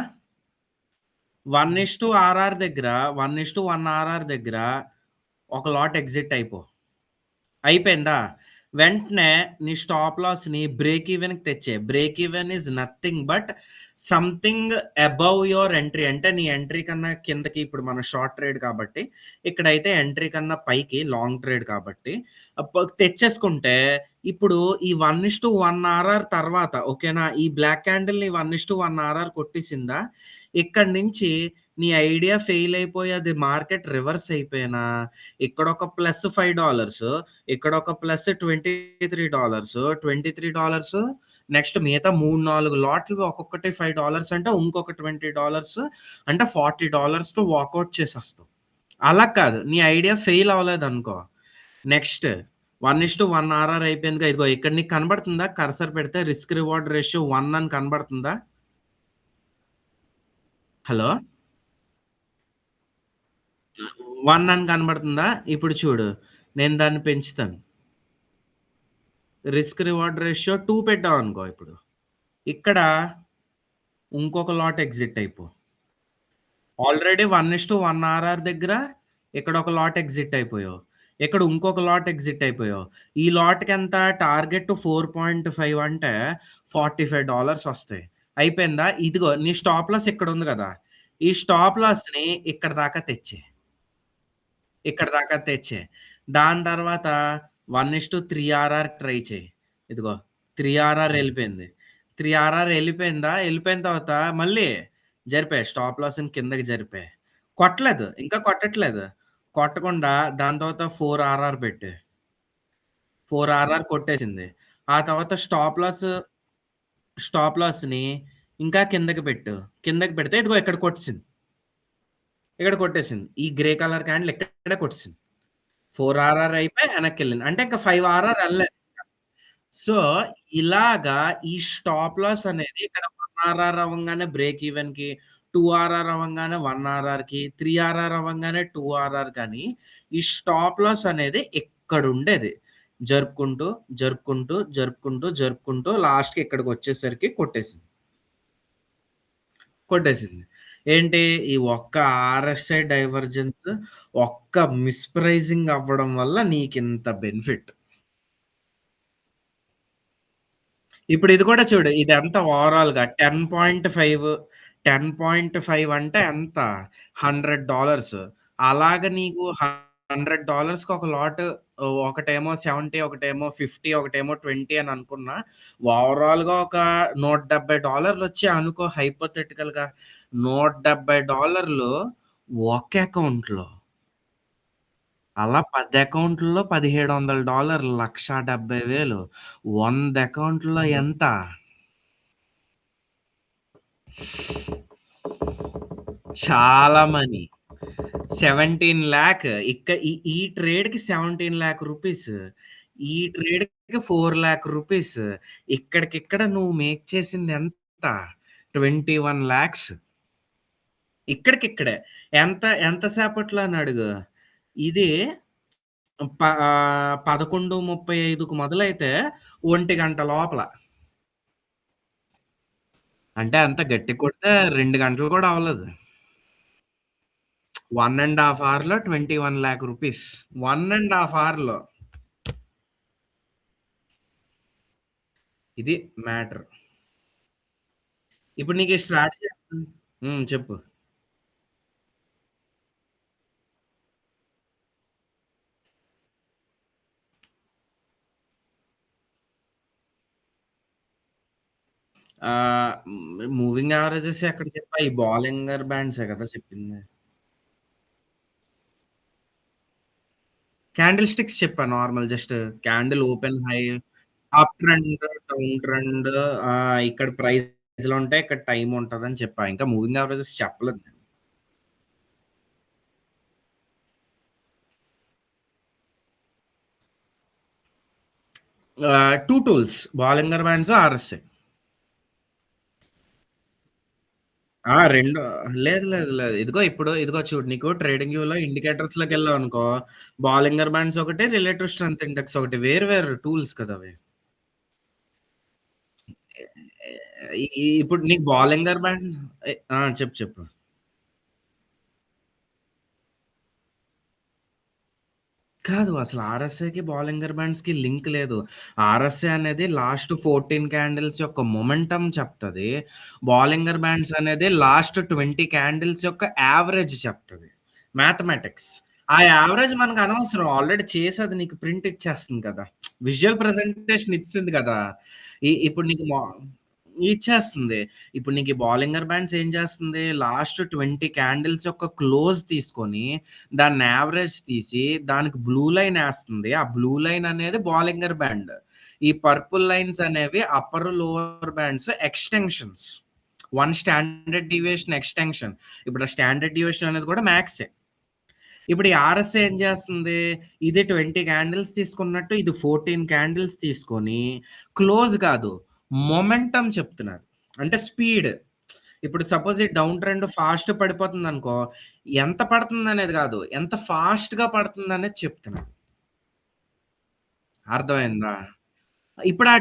1:RR దగ్గర 1:1 ఆర్ఆర్ దగ్గర ఒక లాట్ ఎగ్జిట్ అయిపో. అయిపోయిందా? వెంటనే నీ స్టాప్ లాస్‌ని బ్రేక్ ఈవెన్‌కి తెచ్చేయి. Break even is nothing but something above your entry. అంటే నీ ఎంట్రీ కన్నా కిందకి ఇప్పుడు మన షార్ట్ ట్రేడ్ కాబట్టి, ఇక్కడైతే ఎంట్రీ కన్నా పైకి లాంగ్ ట్రేడ్ కాబట్టి తెచ్చేసుకుంటే ఇప్పుడు ఈ 1:1 ఆర్ఆర్ తర్వాత ఓకేనా? ఈ బ్లాక్ క్యాండిల్‌ని 1:1 ఆర్ఆర్ కొట్టేసిందా? ఇక్కడి నుంచి నీ ఐడియా ఫెయిల్ అయిపోయి అది మార్కెట్ రివర్స్ అయిపోయినా ఇక్కడొక +$5 ఇక్కడొక +$23 $23 నెక్స్ట్ మిగతా 3, 4 లాట్లు ఒక్కొక్కటి $5 అంటే ఇంకొక $20 అంటే $40తో వాకౌట్ చేసేస్తావు. అలా కాదు. నీ ఐడియా ఫెయిల్ అవ్వలేదనుకో. నెక్స్ట్ 1:1 ఆర్ఆర్ అయిపోయిందిగా. ఇదిగో ఇక్కడ నీకు కనబడుతుందా? కర్సర్ పెడితే రిస్క్ రివార్డ్ రేషియో 1 అని కనబడుతుందా? హలో! 1 అని కనబడుతుందా? ఇప్పుడు చూడు. నేను దాన్ని పెంచుతాను. రిస్క్ రివార్డ్ రేషియో 2 పెట్టామనుకో ఇప్పుడు. ఇక్కడ ఇంకొక లాట్ ఎగ్జిట్ అయిపో. ఆల్రెడీ 1:1 ఆర్ఆర్ దగ్గర ఇక్కడొక లాట్ ఎగ్జిట్ అయిపోయావు. ఇక్కడ ఇంకొక లాట్ ఎగ్జిట్ అయిపోయావు. ఈ లాట్‌కెంత టార్గెట్ 4.5 అంటే $45 వస్తాయి. అయిపోయిందా? ఇదిగో నీ స్టాప్ లాస్ ఇక్కడుంది గదా! ఈ స్టాప్ లాస్‌ని ఇక్కడి దాకా తెచ్చేయి. ఇక్కడి దాకా తెచ్చేయి. దాని తర్వాత 1:3 ఆర్ఆర్ ట్రై చెయి. ఇదిగో 3 ఆర్ఆర్ ఎళ్ళిపోయింది. 3 ఆర్ఆర్ ఎళ్ళిపోయిందా? ఎళ్ళిపోయిన తర్వాత మళ్ళీ జరిపాయి. స్టాప్ లాస్‌ని కిందకి జరిపాయి. కొట్టలేదు. ఇంకా కొట్టట్లేదు. కొట్టకుండా దాని తర్వాత 4 ఆర్ఆర్ పెట్టాయి. 4 ఆర్ఆర్ కొట్టేసింది. ఆ తర్వాత స్టాప్ లాస్‌ని ఇంకా కిందకి పెట్టు. కిందకి పెడితే ఇదిగో ఇక్కడ కొట్టేసింది. ఇక్కడ కొట్టేసింది. ఈ గ్రే కలర్ క్యాండిల్ ఇక్కడే కొట్టేసింది. 4 ఆర్ఆర్ అయిపోయి ఎనక్కెళ్ళింది. అంటే ఇంక 5 ఆర్ఆర్ ఎళ్ళలేదు. సో, ఇలాగా ఈ స్టాప్ లాస్ అనేది ఇక్కడ 1 ఆర్ఆర్ అవ్వంగానే బ్రేక్ ఈవెన్‌కి, 2 ఆర్ఆర్ అవ్వంగానే 1 ఆర్ఆర్‌కి, 3 ఆర్ఆర్ అవ్వంగానే 2 ఆర్ఆర్ కానీ, ఈ స్టాప్ లాస్ అనేది ఇక్కడుండేది. జరుపుకుంటూ, జరుపుకుంటూ, జరుపుకుంటూ, జరుపుకుంటూ లాస్ట్‌కి ఇక్కడికొచ్చేసరికి కొట్టేసింది. కొట్టేసింది. ఏంటి ఈ ఒక్క ఆర్ఎస్ఐ డైవర్జెన్స్, ఒక్క మిస్‌ప్రైజింగ్ అవ్వడం వల్ల నీకింత బెనిఫిట్. ఇప్పుడు ఇది కూడా చూడు. ఇదంతా ఓవరాల్‌గా 10.5, 10.5 అంటే ఎంత? $100 అలాగ నీకు $100కి ఒక లాట్ ఒకటేమో 70, ఒకటేమో 50, ఒకటేమో 20 అని అనుకున్నా, ఓవరాల్‌గా ఒక $170 వచ్చాయి అనుకో హైపోథెటికల్‌గా. $170 ఒక అకౌంట్‌లో. అలా 10 అకౌంట్‌ల్లో $1700 1,70,000 100 అకౌంట్‌ల్లో ఎంత? చాలా మనీ. 17,00,000 ఈ ఈ ట్రేడ్‌కి 17,00,000 రూపీస్. ఈ ట్రేడ్‌కి 4,00,000 రూపీస్. ఇక్కడికిక్కడ నువ్వు మేక్ చేసిందెంత? 21,00,000 ఇక్కడికిక్కడే. ఎంత సేపట్లో అని అడుగు. ఇది 11:35కు మొదలైతే 1:00 లోపల. అంటే అంత గట్టిగా కొడితే 2 గంటలు కూడా అవ్వలేదు. 1 ½ అవర్‌లో 21,00,000 రూపీస్. 1 ½ అవర్‌లో. ఇది మ్యాటర్. ఇప్పుడు నీకు ఈ స్ట్రాటజీ చెప్పు. మూవింగ్ యావరేజెస్ ఎక్కడ చెప్పా? ఈ బాలింగర్ బ్యాండ్సే కదా చెప్పింది. క్యాండిల్ స్టిక్స్ చెప్పా normal just candle open high, up trend, down trend ఇక్కడ ప్రైస్‌లుంటాయి. ఇక్కడ టైమ్ ఉంటదని చెప్పా. ఇంకా మూవింగ్ యావరేజెస్ చెప్పలేదు నేను. 2 టూల్స్ బాలింగర్ బ్యాండ్స్, ఆర్ఎస్ఐ. 2 లేదు. ఇదిగో ఇప్పుడు ఇదిగో చూడు నీకు ట్రేడింగ్ వ్యూలో ఇండికేటర్స్‌లోకెళ్ళావనుకో బాలింగర్ బ్యాండ్స్ ఒకటి, రిలేటివ్ స్ట్రెంత్ ఇండెక్స్ ఒకటి వేరు వేరు టూల్స్ కదా అవి. ఇప్పుడు నీకు బాలింగర్ బ్యాండ్ చెప్పు. కాదు. అసలు ఆర్ఎస్ఐకి, బాలింగర్ బ్యాండ్స్‌కి లింక్ లేదు. ఆర్ఎస్ఐ అనేది లాస్ట్ 14 క్యాండిల్స్ యొక్క మొమెంటమ్ చెప్తది. బాలింగర్ బ్యాండ్స్ అనేది లాస్ట్ 20 క్యాండిల్స్ యొక్క యావరేజ్ చెప్తది. మ్యాథమెటిక్స్. ఆ యావరేజ్ మనకనవసరం. ఆల్రెడీ చేసి అది నీకు ప్రింట్ ఇచ్చేస్తుంది కదా! విజువల్ ప్రెజెంటేషన్ ఇచ్చేసింది కదా! ఇప్పుడు నీకు ఇచ్చేస్తుంది. ఇప్పుడు నీకు ఈ బాలింగర్ బ్యాండ్స్ ఏం చేస్తుంది? లాస్ట్ 20 క్యాండిల్స్ యొక్క క్లోజ్ తీసుకొని దాన్ని యావరేజ్ తీసి, దానికి బ్లూ లైన్ ఏస్తుంది. ఆ బ్లూ లైన్ అనేది బాలింగర్ బ్యాండ్. ఈ పర్పుల్ లైన్స్ అనేవి upper, lower bands extensions. 1 standard deviation extension. ఇప్పుడు ఆ స్టాండర్డ్ డీవియేషన్ అనేది కూడా మాక్సే. ఇప్పుడు ఈ ఆర్ఎస్‌ఐ ఏం చేస్తుంది? ఇది 20 క్యాండిల్స్ తీసుకున్నట్టు ఇది 14 క్యాండిల్స్ తీసుకొని క్లోజ్ కాదు. మొమెంటమ్ చెప్తున్నారు. అంటే స్పీడ్. ఇప్పుడు సపోజ్ ఈ డౌన్ ట్రెండ్ ఫాస్ట్ పడిపోతుందనుకో, ఎంత పడుతుందనేది గాదు. ఎంత ఫాస్ట్‌గా పడుతుందనేది చెప్తున్నారు. అర్థమైందా? ఇప్పుడు ఆ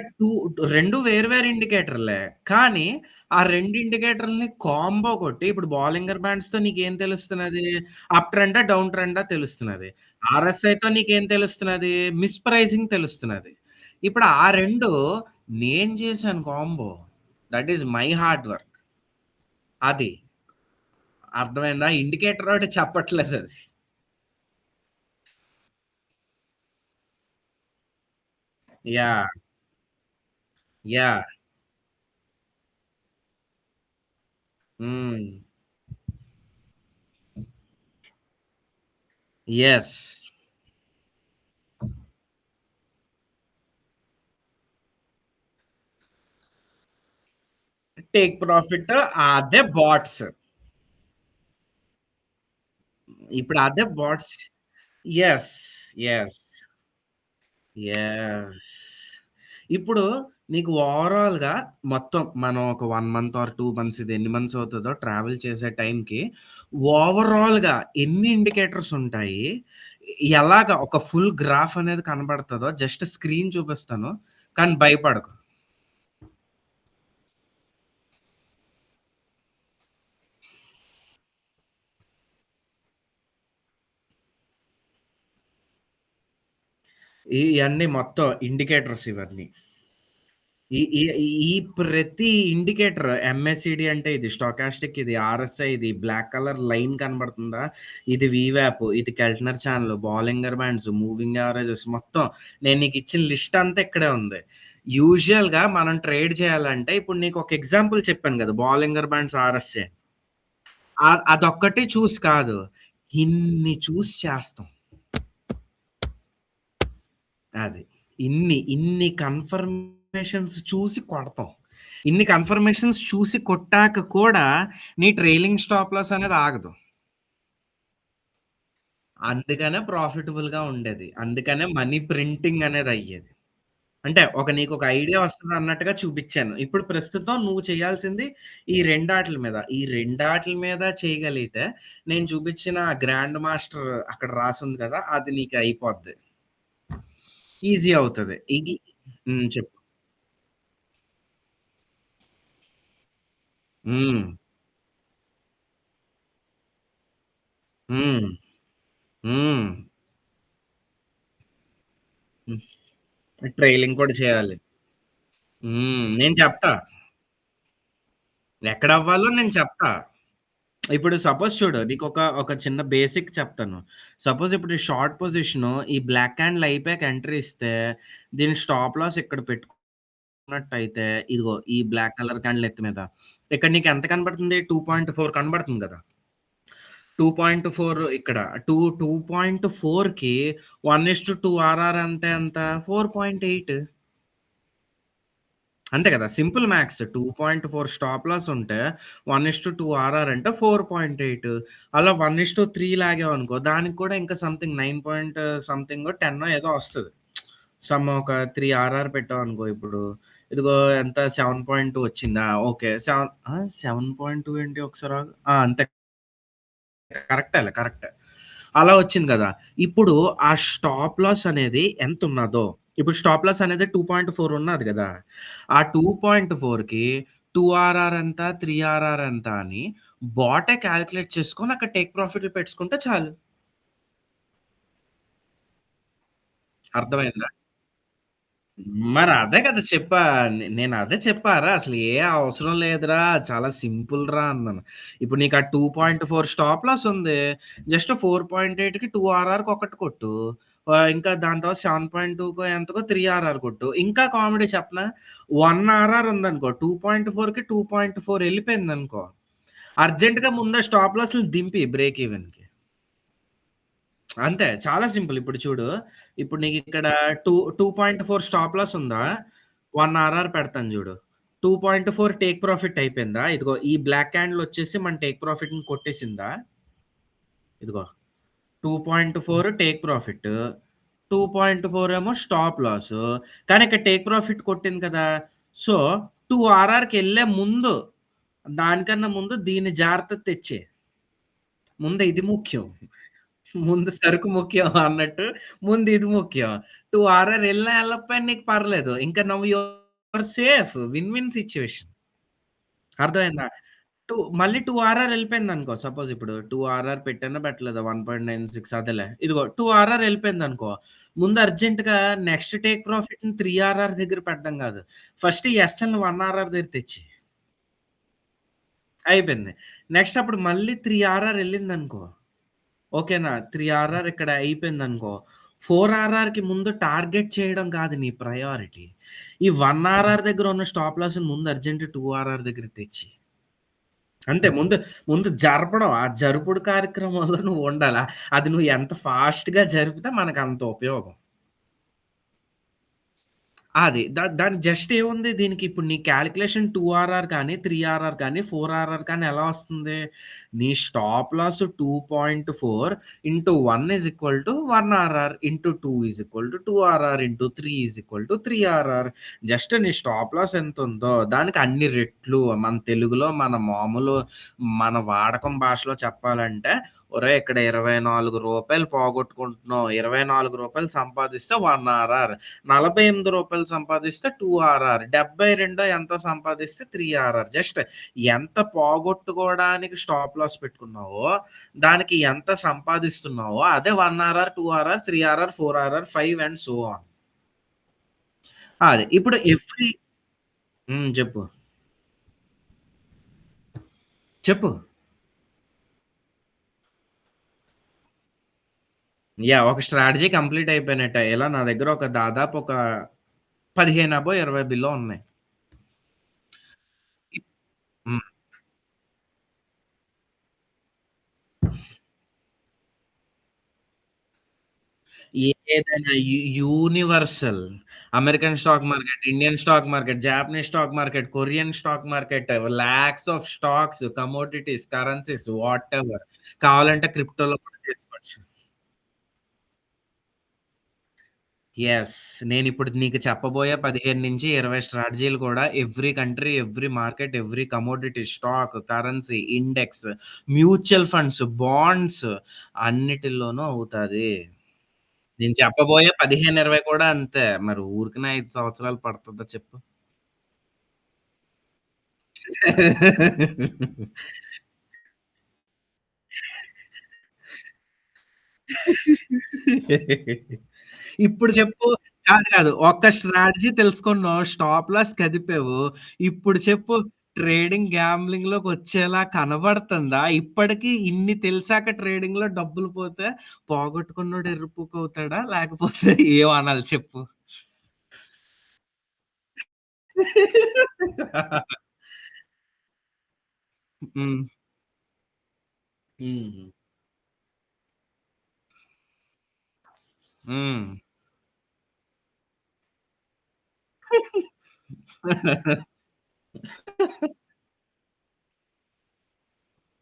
2 వేరు వేరు ఇండికేటర్‌లే. కానీ ఆ 2 ఇండికేటర్‌లని కాంబో కొట్టి ఇప్పుడు బాలింగర్ బ్యాండ్స్‌తో నీకేం తెలుస్తున్నది? అప్ ట్రెండా? డౌన్ ట్రెండా? తెలుస్తున్నది. ఆర్ఎస్ఐతో నీకేం తెలుస్తున్నది? మిస్ ప్రైజింగ్ తెలుస్తున్నది. ఇప్పుడు ఆ 2 నేను చేశాను combo. That is my hard work. అది. అర్థమైందా? ఇండికేటర్ ఒకటి చెప్పట్లేదది. యాహ్! యాహ్! హ్మ్. యెస్. టేక్ ప్రాఫిట్ అదే బాట్స్. ఇప్పుడు అదే బాట్స్ యెస్. యెస్. యెస్. ఇప్పుడు నీకు ఓవరాల్‌గా మొత్తం మనం ఒక 1 మంత్ ఆర్ 2 మంత్స్ ఇది ఎన్ని మంత్స్ అవుతదో ట్రావెల్ చేసే టైంకి ఓవరాల్‌గా ఎన్ని ఇండికేటర్స్ ఉంటాయి? ఎలాగా ఒక ఫుల్ గ్రాఫ్ అనేది కనబడతదో జస్ట్ స్క్రీన్ చూపిస్తాను. కానీ భయపడకు. ఇయన్నీ మొత్తం ఇండికేటర్స్ ఇవన్నీ. ఈ ఈ ఈ ప్రతి ఇండికేటర్ ఎంఎస్‌సిడి అంటే ఇది స్టోకాస్టిక్, ఇది ఆర్ఎస్ఐ, ఇది బ్లాక్ కలర్ లైన్ కనబడుతుందా? ఇది వీవాప్, ఇది కెల్ట్నర్ ఛానెల్, బాలింగర్ బ్యాండ్స్, మూవింగ్ యావరేజెస్ మొత్తం నేను నీకిచ్చిన లిస్ట్ అంతా ఇక్కడే ఉంది. యూజువల్‌గా మనం ట్రేడ్ చేయాలంటే ఇప్పుడు నీకొక ఎగ్జాంపుల్ చెప్పాను గదా! బాలింగర్ బ్యాండ్స్, ఆర్ఎస్ఐ. అదొక్కటి చూసి కాదు. ఇన్ని చూసి చేస్తాం. అది. ఇన్ని కన్ఫర్మేషన్స్ చూసి కొడతాం. ఇన్ని కన్ఫర్మేషన్స్ చూసి కొట్టాక కూడా నీ ట్రైలింగ్ స్టాప్ లాస్ అనేది ఆగదు. అందుకనే ప్రాఫిటబుల్‌గా ఉండేది. అందుకనే మనీ ప్రింటింగ్ అనేది అయ్యేది. అంటే నీకొక ఐడియా వస్తదన్నట్టుగా చూపిచ్చాను. ఇప్పుడు ప్రస్తుతం నువ్వు చేయాల్సింది ఈ రెండాటిల మీద. ఈ రెండాటిల మీద చేయగలిగితే నేను చూపిచ్చిన గ్రాండ్ మాస్టర్ అక్కడ రాసుంది కదా! అది నీకు అయిపోద్ది. ఈజీ అవుతది. చెప్పు. హ్మ్. హ్మ్. హ్మ్. హ్మ్. ట్రైలింగ్ కూడా చేయాలి. నేను చెప్తా. ఎక్కడవ్వాలో నేను చెప్తా. ఇప్పుడు సపోజ్ చూడు ఒక చిన్న బేసిక్ చెప్తాను. సపోజ్ ఇప్పుడు ఈ షార్ట్ పొజిషను ఈ బ్లాక్ హ్యాండ్‌లో అయిపోయాక ఎంట్రీ ఇస్తే దీని స్టాప్ లాస్ ఇక్కడ పెట్టుకున్నట్టయితే ఇదిగో ఈ బ్లాక్ కలర్ క్యాండిల్ ఎత్తు మీద. ఇక్కడ నీకెంత కనపడుతుంది? 2.4 కనబడుతుంది గదా! 2.4 ఇక్కడ 2.4కి 1:2 ఆర్ఆర్ అంటే ఎంత? 4.8 అంతే కదా! సింపుల్ మ్యాథ్స్ 2.4 స్టాప్ లాస్ ఉంటే 1:2 ఆర్ఆర్ అంటే 4.8 అలా 1:3 లాగామనుకో దానికి కూడా ఇంకా సంథింగ్ 9 పాయింట్ సంథింగో 10 ఏదో వస్తది. ఒక 3 ఆర్ఆర్ పెట్టామనుకో ఇప్పుడు. ఇదిగో ఎంత 7.2 వచ్చిందా? ఓకే. 7.2 ఏంటి ఒకసారి ఆగు. అంతే. కరెక్టే. అలా వచ్చింది గదా! ఇప్పుడు ఆ స్టాప్ లాస్ అనేది ఎంతున్నదో ఇప్పుడు స్టాప్ లాస్ అనేది 2.4 ఉన్నది గదా! ఆ 2.4కి 2 ఆర్ఆర్ ఎంత? 3 ఆర్ఆర్ ఎంత? అని బాటే కాలిక్యులేట్ చేసుకొని అక్కడ టేక్ ప్రాఫిట్‌లు పెట్టేసుకుంటే చాలు. అర్థమైందా? మరి అదే కదా చెప్పా. నేనదే చెప్పారా! అసలు ఏ అవసరం లేదురా! చాలా సింపుల్ రా అన్నాను. ఇప్పుడు నీకు ఆ 2.4 స్టాప్ లాస్ ఉంది. జస్ట్ 4.8కి 2 ఆర్ఆర్‌కి ఒకటి కొట్టు. ఇంకా దాని తర్వాత 7.2కో ఎంతకో 3 ఆర్ఆర్ కొట్టు. ఇంకా కామెడీ చెప్పనా? 1 ఆర్ఆర్ ఉందనుకో 2.4కి 2.4 ఎళ్ళిపోయిందనుకో. అర్జెంట్‌గా ముందే స్టాప్ లాస్‌లు దింపి బ్రేక్ ఈవెన్‌కి. అంతే. చాలా సింపుల్. ఇప్పుడు చూడు. ఇప్పుడు నీకిక్కడ 2.4 స్టాప్ లాస్ ఉందా? 1 ఆర్ఆర్ పెడతాను జూడు. 2.4 టేక్ ప్రాఫిట్ అయిపోయిందా? ఇదిగో ఈ బ్లాక్ క్యాండిల్ వచ్చేసి మన టేక్ ప్రాఫిట్‌ని కొట్టేసిందా? ఇదిగో 2.4 టేక్ ప్రాఫిట్. 2.4 ఏమో స్టాప్ లాసు. కానీ ఇక్కడ టేక్ ప్రాఫిట్ కొట్టింది కదా! సో, 2 ఆర్ఆర్‌కెళ్ళే ముందు దానికన్నా ముందు దీని జాగ్రత్త తెచ్చేయి. ముందు ఇది ముఖ్యం. ముందు సరుకు ముఖ్యం అన్నట్టు ముందు ఇది ముఖ్యం. 2 ఆర్ఆర్ ఎళ్ళినా ఎళ్ళకపోయినా నీకు పర్లేదు. ఇంకా now you are safe. Win win situation. అర్థమైందా? మళ్ళీ 2 ఆర్ఆర్ ఎళ్ళిపోయిందనుకో సపోజ్ ఇప్పుడు 2 ఆర్ఆర్ పెట్టానో పెట్టలేదో 1.96 అదేలే. ఇదిగో 2 ఆర్ఆర్ ఎళ్ళిపోయిందనుకో. ముందు అర్జెంట్‌గా నెక్స్ట్ టేక్ ప్రాఫిట్‌ని 3 ఆర్ఆర్ దగ్గర పెట్టడం గాదు. ఫస్ట్ ఈ ఎస్ఎల్‌ని 1 ఆర్ఆర్ దగ్గర తెచ్చేయి. అయిపోయింది. నెక్స్ట్ అప్పుడు మళ్ళీ 3 ఆర్ఆర్ ఎళ్ళిందనుకో. ఓకేనా. 3 ఆర్ఆర్ ఇక్కడ అయిపోయిందనుకో. 4 ఆర్ఆర్‌కి ముందు టార్గెట్ చేయడం కాదు నీ ప్రయారిటీ. ఈ 1 ఆర్ఆర్ దగ్గర ఉన్న స్టాప్ లాస్‌ని ముందు అర్జెంట్ 2 ఆర్ఆర్ దగ్గరికి తెచ్చెయి. అంతే ముందు జరపడం. ఆ జరుపుడు కార్యక్రమంలో నువ్వుండాల. అది నువ్వు ఎంత ఫాస్ట్‌గా జరిపితే మనకంత ఉపయోగం. అది. దానికి జస్ట్ ఏముంది దీనికి ఇప్పుడు నీ కాలిక్యులేషన్ 2 ఆర్ఆర్ కానీ, 3 ఆర్ఆర్ కానీ, 4 ఆర్ఆర్ కానీ ఎలా వస్తుంది? నీ stop loss 2.4 into 1 1 RR into 2 2 RR into 3 3 RR. Just నీ స్టాప్ లాస్ ఎంతుందో దానికి అన్ని రెట్లు మన తెలుగులో మన మామూలు మన వాడకం భాషలో చెప్పాలంటే ఒరేయ్! ఇక్కడ రూ. 24 పోగొట్టుకుంటున్నావు. రూ. 24 సంపాదిస్తే 1 ఆర్ఆర్. రూ. 48 సంపాదిస్తే 2 ఆర్ఆర్. 72 ఎంతో సంపాదిస్తే 3 ఆర్ఆర్. జస్ట్ ఎంత పోగొట్టుకోవడానికి స్టాప్ లాస్ పెట్టుకున్నావో, దానికి ఎంత సంపాదిస్తున్నావో అదే 1 RR, 2 RR, 3 RR, 4 RR, 5 and so on. అది. ఇప్పుడు చెప్పు. చెప్పు. ఒక స్ట్రాటజీ కంప్లీట్ అయిపోయినట్టే. ఇలా నా దగ్గర దాదాపు ఒక 15 20 బిలో ఉన్నాయి. హ్మ్. ఏదైనా universal. American stock market, Indian stock market, Japanese stock market, Korean stock market, lakhs of stocks, commodities, currencies whatever. కావాలంటే క్రిప్టోలో కూడా చేసుకోవచ్చు. యెస్. నేనిప్పుడు నీకు చెప్పబోయే 15-20 స్ట్రాటజీలు కూడా every country, every market, every commodity, stock, currency, index, mutual funds, bonds అన్నిటిల్లోనూ అవుతాది. నేను చెప్పబోయే 15, 20 కూడా అంతే. మరి ఊరికనే 5 సంవత్సరాలు పడతదా చెప్పు? ఇప్పుడు చెప్పు కాదు, కాదు. ఒక్క స్ట్రాటజీ తెలుసుకున్నావు. స్టాప్ లాస్ కదిపావు. ఇప్పుడు చెప్పు ట్రేడింగ్ గ్యాంబ్లింగ్‌లోకొచ్చేలా కనబడుతుందా? ఇప్పటికి ఇన్ని తెలిసాక ట్రేడింగ్‌లో డబ్బులు పోతే పోగొట్టుకున్నోడు ఎర్రిపుక్కవుతాడా? లేకపోతే ఏమనాలి చెప్పు? హ్మ్. హ్మ్. హ్మ్.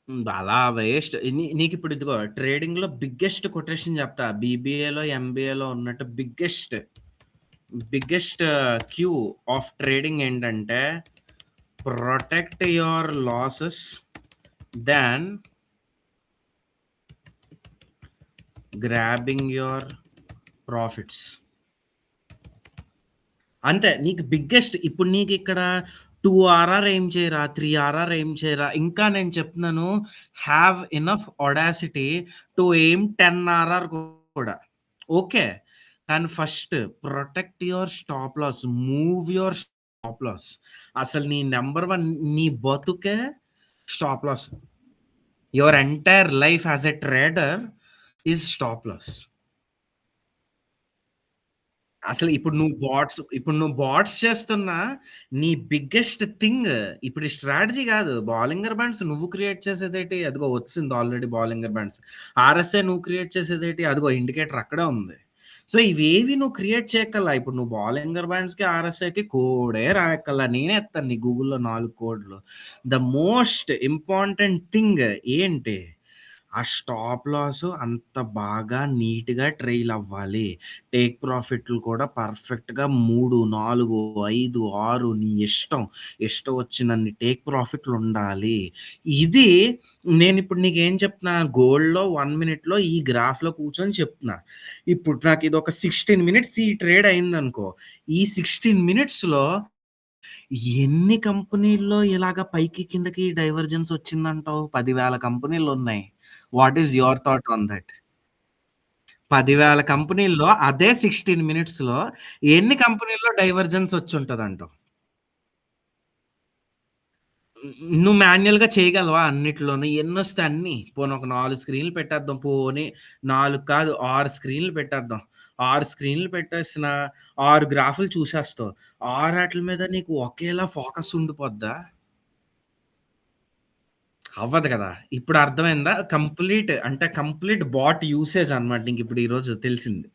హ్మ్. అలా వేస్ట్ నీకిప్పుడు ఇదిగో ట్రేడింగ్‌లో బిగ్గెస్ట్ కొటేషన్ చెప్తా. బీబీఏలో, ఎంబీఏలో ఉన్నట్టు బిగ్గెస్ట్ క్యూ ఆఫ్ ట్రేడింగ్ ఏంటంటే protect your losses than grabbing your profits. అంతే. నీకు బిగ్గెస్ట్ ఇప్పుడు నీకిక్కడ 2 ఆర్ఆర్ ఎయిమ్ చేయరా, 3 ఆర్ఆర్ ఎయిమ్ చేయరా. ఇంకా నేను చెప్తున్నాను have enough audacity to aim 10 RR కూడా. ఓకే. కానీ first protect your stop loss. Move your stop loss. అసలు నీ నంబర్ 1 నీ బతుకే stop loss. Your entire life as a trader is stop loss. అసలు ఇప్పుడు నువ్వు బాట్స్ చేస్తున్నా నీ బిగ్గెస్ట్ థింగ్ ఇప్పుడు ఈ స్ట్రాటజీ గాదు. బౌలింగర్ బ్యాండ్స్ నువ్వు క్రియేట్ చేసేదేటి? అదిగో వచ్చింది ఆల్రెడీ బౌలింగర్ బ్యాండ్స్. ఆర్ఎస్ఐ నువ్వు క్రియేట్ చేసేదేటి? అదిగో ఇండికేటర్ అక్కడే ఉంది. సో, ఇవేవి నువ్వు క్రియేట్ చేయక్కర్లా. ఇప్పుడు నువ్వు బౌలింగర్ బ్యాండ్స్‌కి, ఆర్ఎస్ఐకి కోడే రాయక్కర్లా. నేనే ఇత్తాను నీ గూగుల్‌లో 4 కోడ్లు. ద మోస్ట్ ఇంపార్టెంట్ థింగ్ ఏంటి? ఆ స్టాప్ లాస్ అంత బాగా నీట్‌గా ట్రైల్ అవ్వాలి. టేక్ ప్రాఫిట్‌లు కూడా పర్ఫెక్ట్‌గా 3, 4, 5, 6 నీ ఇష్టం. ఇష్టం వచ్చినన్ని టేక్ ప్రాఫిట్‌లుండాలి. ఇది నేనిప్పుడు నీకేం చెప్తున్నా గోల్డ్‌లో 1 మినిట్‌లో ఈ గ్రాఫ్‌లో కూర్చొని చెప్తున్నా. ఇప్పుడు నాకిదొక 16 మినిట్స్ ఈ ట్రేడ్ అయిందనుకో. ఈ 16 మినిట్స్‌లో ఎన్ని కంపెనీల్లో ఇలాగ పైకి, కిందకి డైవర్జెన్స్ వచ్చిందంటావు? 10,000 కంపెనీలున్నాయి. What is your thought on that? 10,000 కంపెనీల్లో అదే 16 మినిట్స్‌లో ఎన్ని కంపెనీల్లో డైవర్జెన్స్ వచ్చుంటదంటావు? నువ్వు మాన్యుయల్‌గా చేయగలవా అన్నిట్లోను? ఎన్నొస్తే అన్ని. పోనీ ఒక 4 స్క్రీన్‌లు పెట్టేద్దాం. పోనీ 4 కాదు 6 స్క్రీన్‌లు పెట్టేద్దాం. 6 స్క్రీన్‌లు పెట్టేసిన 6 గ్రాఫులు చూసేస్తావు. 6 ఆటిల మీద నీకు ఒకేలా ఫోకస్ ఉండిపోద్దా? అవ్వదు గదా! ఇప్పుడు అర్థమైందా? కంప్లీట్ బాట్ యూసేజ్ అన్నమాట. నీకిప్పుడు ఈరోజు తెలిసింది.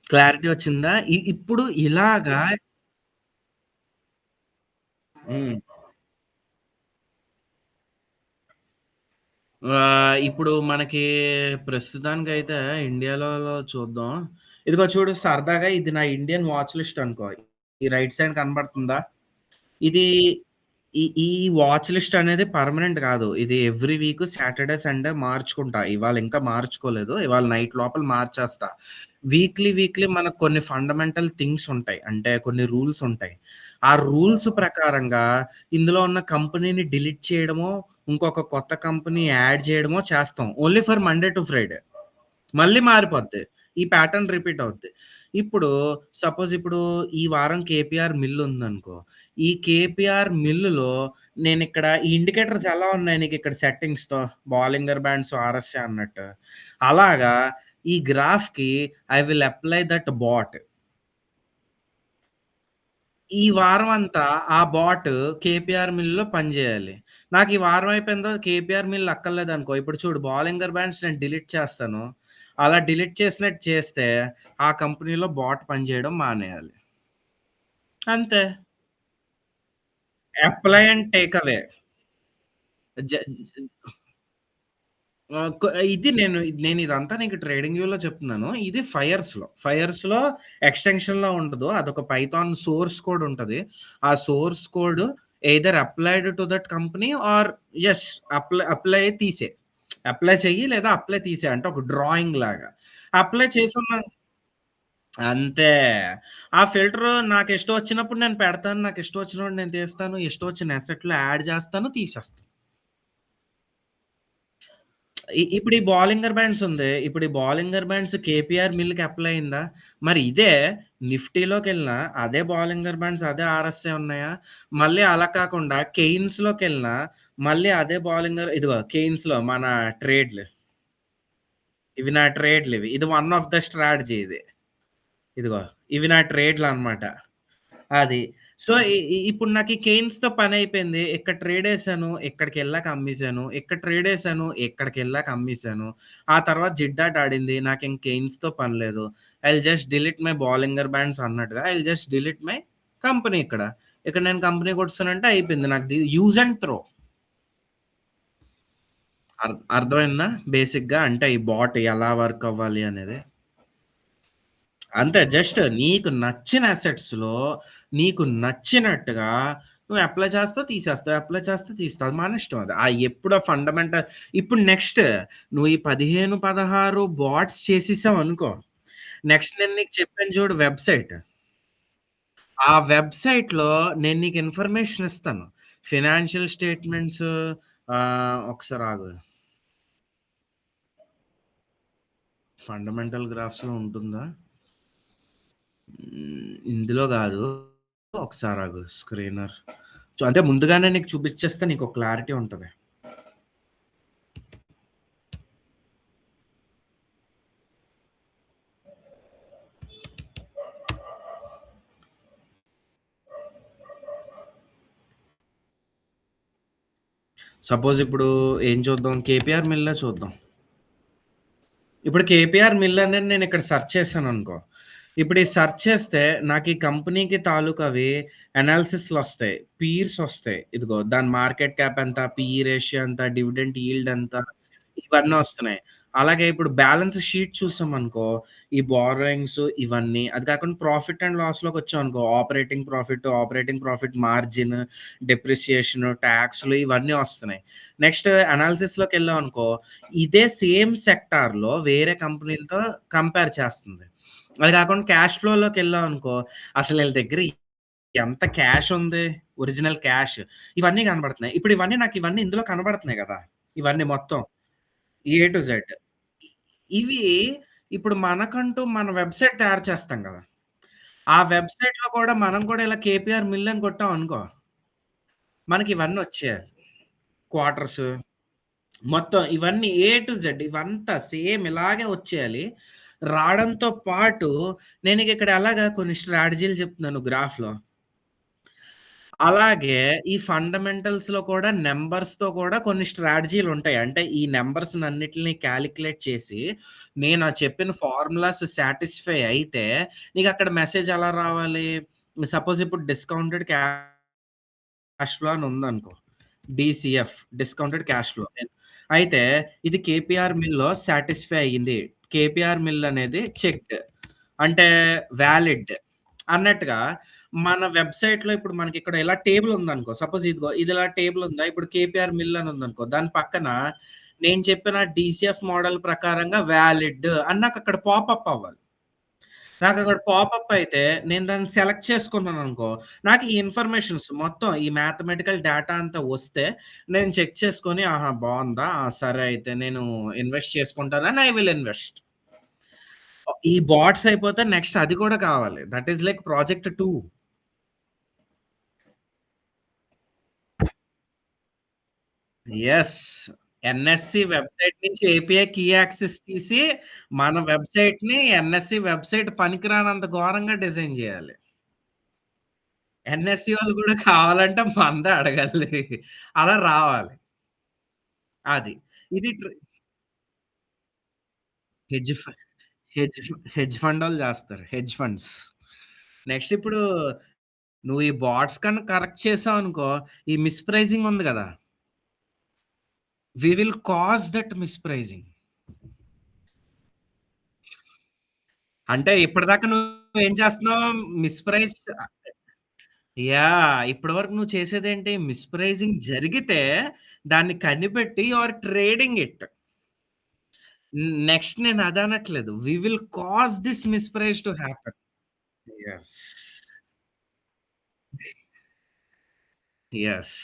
క్లారిటీ వచ్చిందా? ఇప్పుడు ఇలాగా హ్మ్. ఇప్పుడు మనకి ప్రస్తుతానికైతే ఇండియాలో చూద్దాం. ఇదిగో చూడు సరదాగా ఇది నా ఇండియన్ వాచ్ లిస్ట్ అనుకో. ఈ రైట్ సైడ్ కనబడుతుందా? ఇది ఈ వాచ్ లిస్ట్ అనేది పర్మనెంట్ గాదు. ఇది ఎవ్రీ వీక్ సాటర్‌డే, సండే మార్చుకుంటా. ఇవాళ ఇంకా మార్చుకోలేదు. ఇవాళ నైట్ లోపల మార్చేస్తా. వీక్లీ మనకు కొన్ని ఫండమెంటల్ థింగ్స్ ఉంటాయి. అంటే కొన్ని రూల్స్ ఉంటాయి. ఆ రూల్స్ ప్రకారంగా ఇందులో ఉన్న కంపెనీని డిలీట్ చేయడమో, ఇంకొక కొత్త కంపెనీ యాడ్ చేయడమో చేస్తాం. Only for Monday to Friday. మళ్ళీ మారిపోద్ది. ఈ ప్యాటర్న్ రిపీట్ అవుద్ది. ఇప్పుడు ఇప్పుడు ఈ వారం కేపీఆర్ మిల్ ఉందనుకో. ఈ కేపీఆర్ మిల్లులో నేనిక్కడ ఈ ఇండికేటర్స్ ఎలా ఉన్నాయి నీకిక్కడ సెట్టింగ్స్‌తో బాలింగర్ బ్యాండ్స్, ఆర్ఎస్ఏ అన్నట్టు. అలాగా ఈ గ్రాఫ్‌కి I will apply that bot. ఈ వారం అంతా ఆ బాట్ కేపీఆర్ మిల్‌లో పనిజేయాలి. నాకు ఈ వారం అయిపోయిన తర్వాత కేపీఆర్ మిల్ అక్కర్లేదనుకో, ఇప్పుడు చూడు బాలింగర్ బ్యాండ్స్ నేను డిలీట్ చేస్తాను. అలా డిలీట్ చేసినట్టు చేస్తే ఆ కంపెనీలో బాట్ పనిజేయడం మానేయాలి. అంతే. Apply and take away. జ జ ఆహ్, కొ ఇది నేనిదంతా నీకు ట్రేడింగ్ వ్యూలో చెప్తున్నాను. ఇది ఫైర్స్‌లో ఎక్స్‌టెన్షన్‌లో ఉండదు. అదొక పైథాన్ సోర్స్ కోడ్ ఉంటది. ఆ source code either applied to that company or yes apply తీసేయి. అప్లై చెయ్యి లేదా అప్లై తీసేయి. అంటే ఒక డ్రాయింగ్ లాగా. అప్లై చేసున్న అంతే. ఆ ఫిల్టరు నాకిష్టం వచ్చినప్పుడు నేను పెడతాను. నాకిష్టం వచ్చినప్పుడు నేను తీస్తాను. ఇష్టం వచ్చిన అసెట్‌లో యాడ్ చేస్తాను, తీసేస్తాను. ఇప్పుడు ఈ బాలింగర్ బ్యాండ్స్ ఉంది. ఇప్పుడు ఈ బాలింగర్ బ్యాండ్స్ కేపీఆర్ మిల్‌కి అప్లై అయిందా? మరి ఇదే నిఫ్టీలోకెళ్ళినా అదే బాలింగర్ బ్యాండ్స్, అదే ఆర్ఎస్ఐ ఉన్నాయా? మళ్ళీ అలా కాకుండా కెయిన్స్‌లోకెళ్ళినా మళ్ళీ అదే బాలింగర్ ఇదిగో కెయిన్స్‌లో మన ట్రేడ్‌లు. ఇవి నా ట్రేడ్‌లివి. ఇది వన్ ఆఫ్ ద స్ట్రాటజీ ఇది. ఇదిగో ఇవి నా ట్రేడ్‌లనమాట. అది. సో, ఇప్పుడు నాకీ కెయిన్స్‌తో పనయిపోయింది. ఇక్కడ ట్రేడేసాను. ఇక్కడికెళ్ళాక అమ్మేసాను. ఇక్కడ ట్రేడేసాను. ఇక్కడికెళ్ళాక అమ్మేసాను. ఆ తర్వాత జిడ్డాట ఆడింది. నాకింక కెయిన్స్‌తో పని లేదు. I will just delete my Bollinger bands అన్నట్టుగా I will just delete my company ఇక్కడ. ఇక్కడ నేను కంపెనీ కొట్టేసానంటే అయిపోయింది. నాకు యూజ్ అండ్ త్రో. అర్థమైందా? బేసిక్‌గా అంటే ఈ బాట్ ఎలా వర్క్ అవ్వాలి అనేది. అంతే జస్ట్ నీకు నచ్చిన అసెట్స్‌లో నీకు నచ్చినట్టుగా నువ్వు అప్లై చేస్తావు, తీసేస్తావు. అప్లై చేస్తావు, తీస్తావు. అది మన ఇష్టం అది. ఎప్పుడో ఫండమెంటల్ ఇప్పుడు నెక్స్ట్ నువ్వు ఈ 15, 16 బాట్స్ చేసేసావనుకో, నెక్స్ట్ నేను నీకు చెప్పాను చూడు వెబ్‌సైట్. ఆ వెబ్‌సైట్‌లో నేను నీకు ఇన్ఫర్మేషన్ ఇస్తాను. ఫినాన్షియల్ స్టేట్‌మెంట్స్ ఒకసారి ఆగు. ఫండమెంటల్ గ్రాఫ్స్‌లో ఉంటుందా? ఇందులో గాదు. ఒకసారి ఆగు స్క్రీనర్. అంటే ముందుగానే నీకు చూపిచ్చేస్తే నీకు క్లారిటీ ఉంటది. సపోజ్ ఇప్పుడు ఏం చూద్దాం? కేపీఆర్ మిల్లే చూద్దాం. ఇప్పుడు కేపీఆర్ మిల్ అనేది నేనిక్కడ సెర్చ్ చేశాననుకో. ఇప్పుడు ఈ సెర్చ్ చేస్తే నాకు ఈ కంపెనీకి తాలూకావి అనాలిసిస్‌లొస్తాయి. పీర్సొస్తాయి. ఇదిగో దాని మార్కెట్ క్యాప్ ఎంత, పీఈ రేషియో ఎంత, డివిడెండ్ యీల్డ్ ఎంత, ఇవన్నీ వస్తున్నాయి. అలాగే ఇప్పుడు బ్యాలెన్స్ షీట్ చూసామనుకో, ఈ బారోయింగ్స్ ఇవన్నీ, అది కాకుండా ప్రాఫిట్ అండ్ లాస్‌లోకొచ్చామనుకో, ఆపరేటింగ్ ప్రాఫిట్ మార్జిన్, డెప్రిసియేషన్, టాక్స్‌లు ఇవన్నీ వస్తున్నాయి. నెక్స్ట్ అనాలిసిస్‌లోకెళ్ళామనుకో, ఇదే సేమ్ సెక్టార్‌లో వేరే కంపెనీలతో కంపేర్ చేస్తుంది. అది కాకుండా క్యాష్ ఫ్లోలోకెళ్ళామనుకో, అసలు ఈళ్ళ దగ్గర ఎంత క్యాష్ ఉంది, ఒరిజినల్ క్యాష్ ఇవన్నీ కనబడుతున్నాయి. ఇప్పుడు ఇవన్నీ ఇందులో కనబడుతున్నాయి గదా! ఇవన్నీ మొత్తం. A to Z. ఇవి ఇప్పుడు మనకంటూ మన వెబ్‌సైట్ తయారు చేస్తాం గదా! ఆ వెబ్‌సైట్‌లో కూడా మనం కూడా ఇలా కేపీఆర్ మిల్ అని కొట్టామనుకో, మనకి ఇవన్నీ వచ్చేయాలి. క్వార్టర్స్ మొత్తం ఇవన్నీ ఏ టు జెడ్ ఇవంతా సేమ్ ఇలాగే వచ్చేయాలి. రావడంతో పాటు నేనికిక్కడ ఎలాగా కొన్ని స్ట్రాటజీలు చెప్తున్నాను గ్రాఫ్‌లో. అలాగే ఈ ఫండమెంటల్స్‌లో కూడా నంబర్స్‌తో కూడా కొన్ని స్ట్రాటజీలుంటాయి. అంటే ఈ నంబర్స్‌నన్నిటిని కాలిక్యులేట్ చేసి, నేను చెప్పిన ఫార్ములాస్ సాటిస్ఫై అయితే, నీకక్కడ మెసేజ్ ఎలా రావాలి? సపోజ్ ఇప్పుడు డిస్కౌంటెడ్ క్యాష్ ఫ్లో అని ఉందనుకో. DCF discounted cash flow. అయితే ఇది కేపీఆర్ మిల్‌లో సాటిస్ఫై అయ్యింది. కేపీఆర్ మిల్ అనేది చెక్డ్. అంటే వాలిడ్ అన్నట్టుగా మన వెబ్‌సైట్‌లో ఇప్పుడు మనకిక్కడ ఇలా టేబుల్ ఉందనుకో. సపోజ్ ఇదిగో ఇది ఇలా టేబుల్ ఉందా? ఇప్పుడు కేపీఆర్ మిల్ అని ఉందనుకో. దాని పక్కన నేను చెప్పిన డీసీఎఫ్ మోడల్ ప్రకారంగా వాలిడ్ అని నాకక్కడ పాపప్ అవ్వాలి. నాకక్కడ పాపప్ అయితే నేను దాన్ని సెలెక్ట్ చేసుకున్నాననుకో, నాకు ఈ ఇన్ఫర్మేషన్స్ మొత్తం ఈ మ్యాథమెటికల్ డేటా అంతా వస్తే, నేను చెక్ చేసుకొని ఆహా! బావుందా? ఆ! సరే అయితే నేను ఇన్వెస్ట్ చేసుకుంటానని ఐ విల్ ఇన్వెస్ట్. ఈ బాట్స్ అయిపోతే నెక్స్ట్ అది కూడా కావాలి. That is like project 2. Yes. NSC website నుంచి ఏపీఐ కీ యాక్సెస్ తీసి, మన వెబ్‌సైట్‌ని ఎన్ఎస్‌సి వెబ్‌సైట్ పనికిరానంత ఘోరంగా డిజైన్ జేయాలి. ఎన్ఎస్‌సి వాళ్ళు గూడా కావాలంటే మనదే అడగాలి. అలా రావాలి. అది. ఇది హెడ్జ్ ఫ హెడ్జ్ హెడ్జ్ ఫండోళ్ళు జేస్తారు. Hedge funds. నెక్స్ట్ ఇప్పుడు నువ్వు ఈ బాట్స్ కన్నా కరెక్ట్ చేసావనుకో, ఈ మిస్‌ప్రైజింగ్ ఉంది గదా! We will cause that mispricing. అంటే ఇప్పటిదాకా నువ్వేం చేస్తున్నావు? మిస్‌ప్రైస్ ఇప్పటి వరకు నువ్వు చేసేదేంటి? మిస్‌ప్రైజింగ్ జరిగితే దాన్ని కనిపెట్టి you are trading it. Next నేను అదనట్లేదు. We will cause this misprice to happen. Yes. Yes.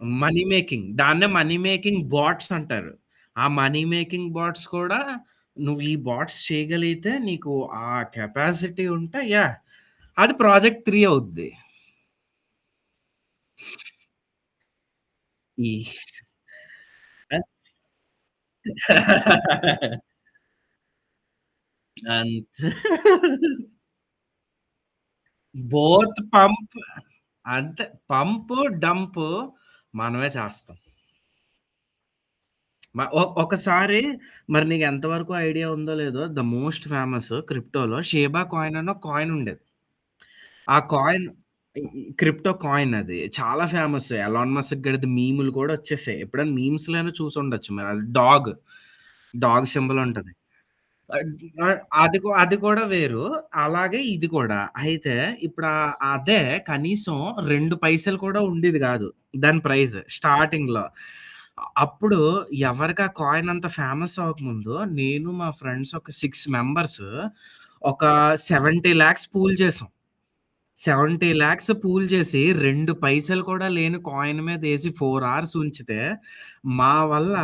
Money making. దాన్నే మనీ మేకింగ్ బాట్స్ అంటారు. ఆ మనీ మేకింగ్ బాట్స్ కూడా నువ్వు ఈ బాట్స్ చేయగలిగితే నీకు ఆ కెపాసిటీ ఉంటే యాహ్! అది ప్రాజెక్ట్ 3 అవుద్ది. ఈ ఆ! అంతే. బోత్ పంప్ అంతే. పంపు, డంపు మనమే చేస్తాం. ఒకసారి మరి నీకెంత వరకు ఐడియా ఉందో లేదో ద మోస్ట్ ఫేమస్ క్రిప్టోలో షిబా కాయిన్ అని ఒక కాయిన్ ఉండేది. ఆ కాయిన్ ఈ క్రిప్టో కాయిన్ అది. చాలా ఫేమస్. ఎలాన్ మస్క్ గడిది మీమ్‌లు కూడా వచ్చేసాయి. ఎప్పుడైనా మీమ్స్‌లోనే చూసుండొచ్చు మరి. అది డాగ్ సింబల్ ఉంటది. ఆహ్, అది కూడా వేరు. అలాగే ఇది కూడా. అయితే ఇప్పుడు అదే కనీసం 2 పైసలు కూడా ఉండేది గాదు. దాని ప్రైస్ స్టార్టింగ్‌లో. అప్పుడు ఎవరికి ఆ కాయిన్ అంత ఫేమస్ అవ్వకముందు నేను మా ఫ్రెండ్స్ ఒక 6 మెంబర్స్ ఒక 70,00,000 పూల్ చేసాం. 70,00,000 పూల్ చేసి 2 పైసలు కూడా లేని కాయిన్ మీదేసి 4 అవర్స్ ఉంచితే, మా వల్ల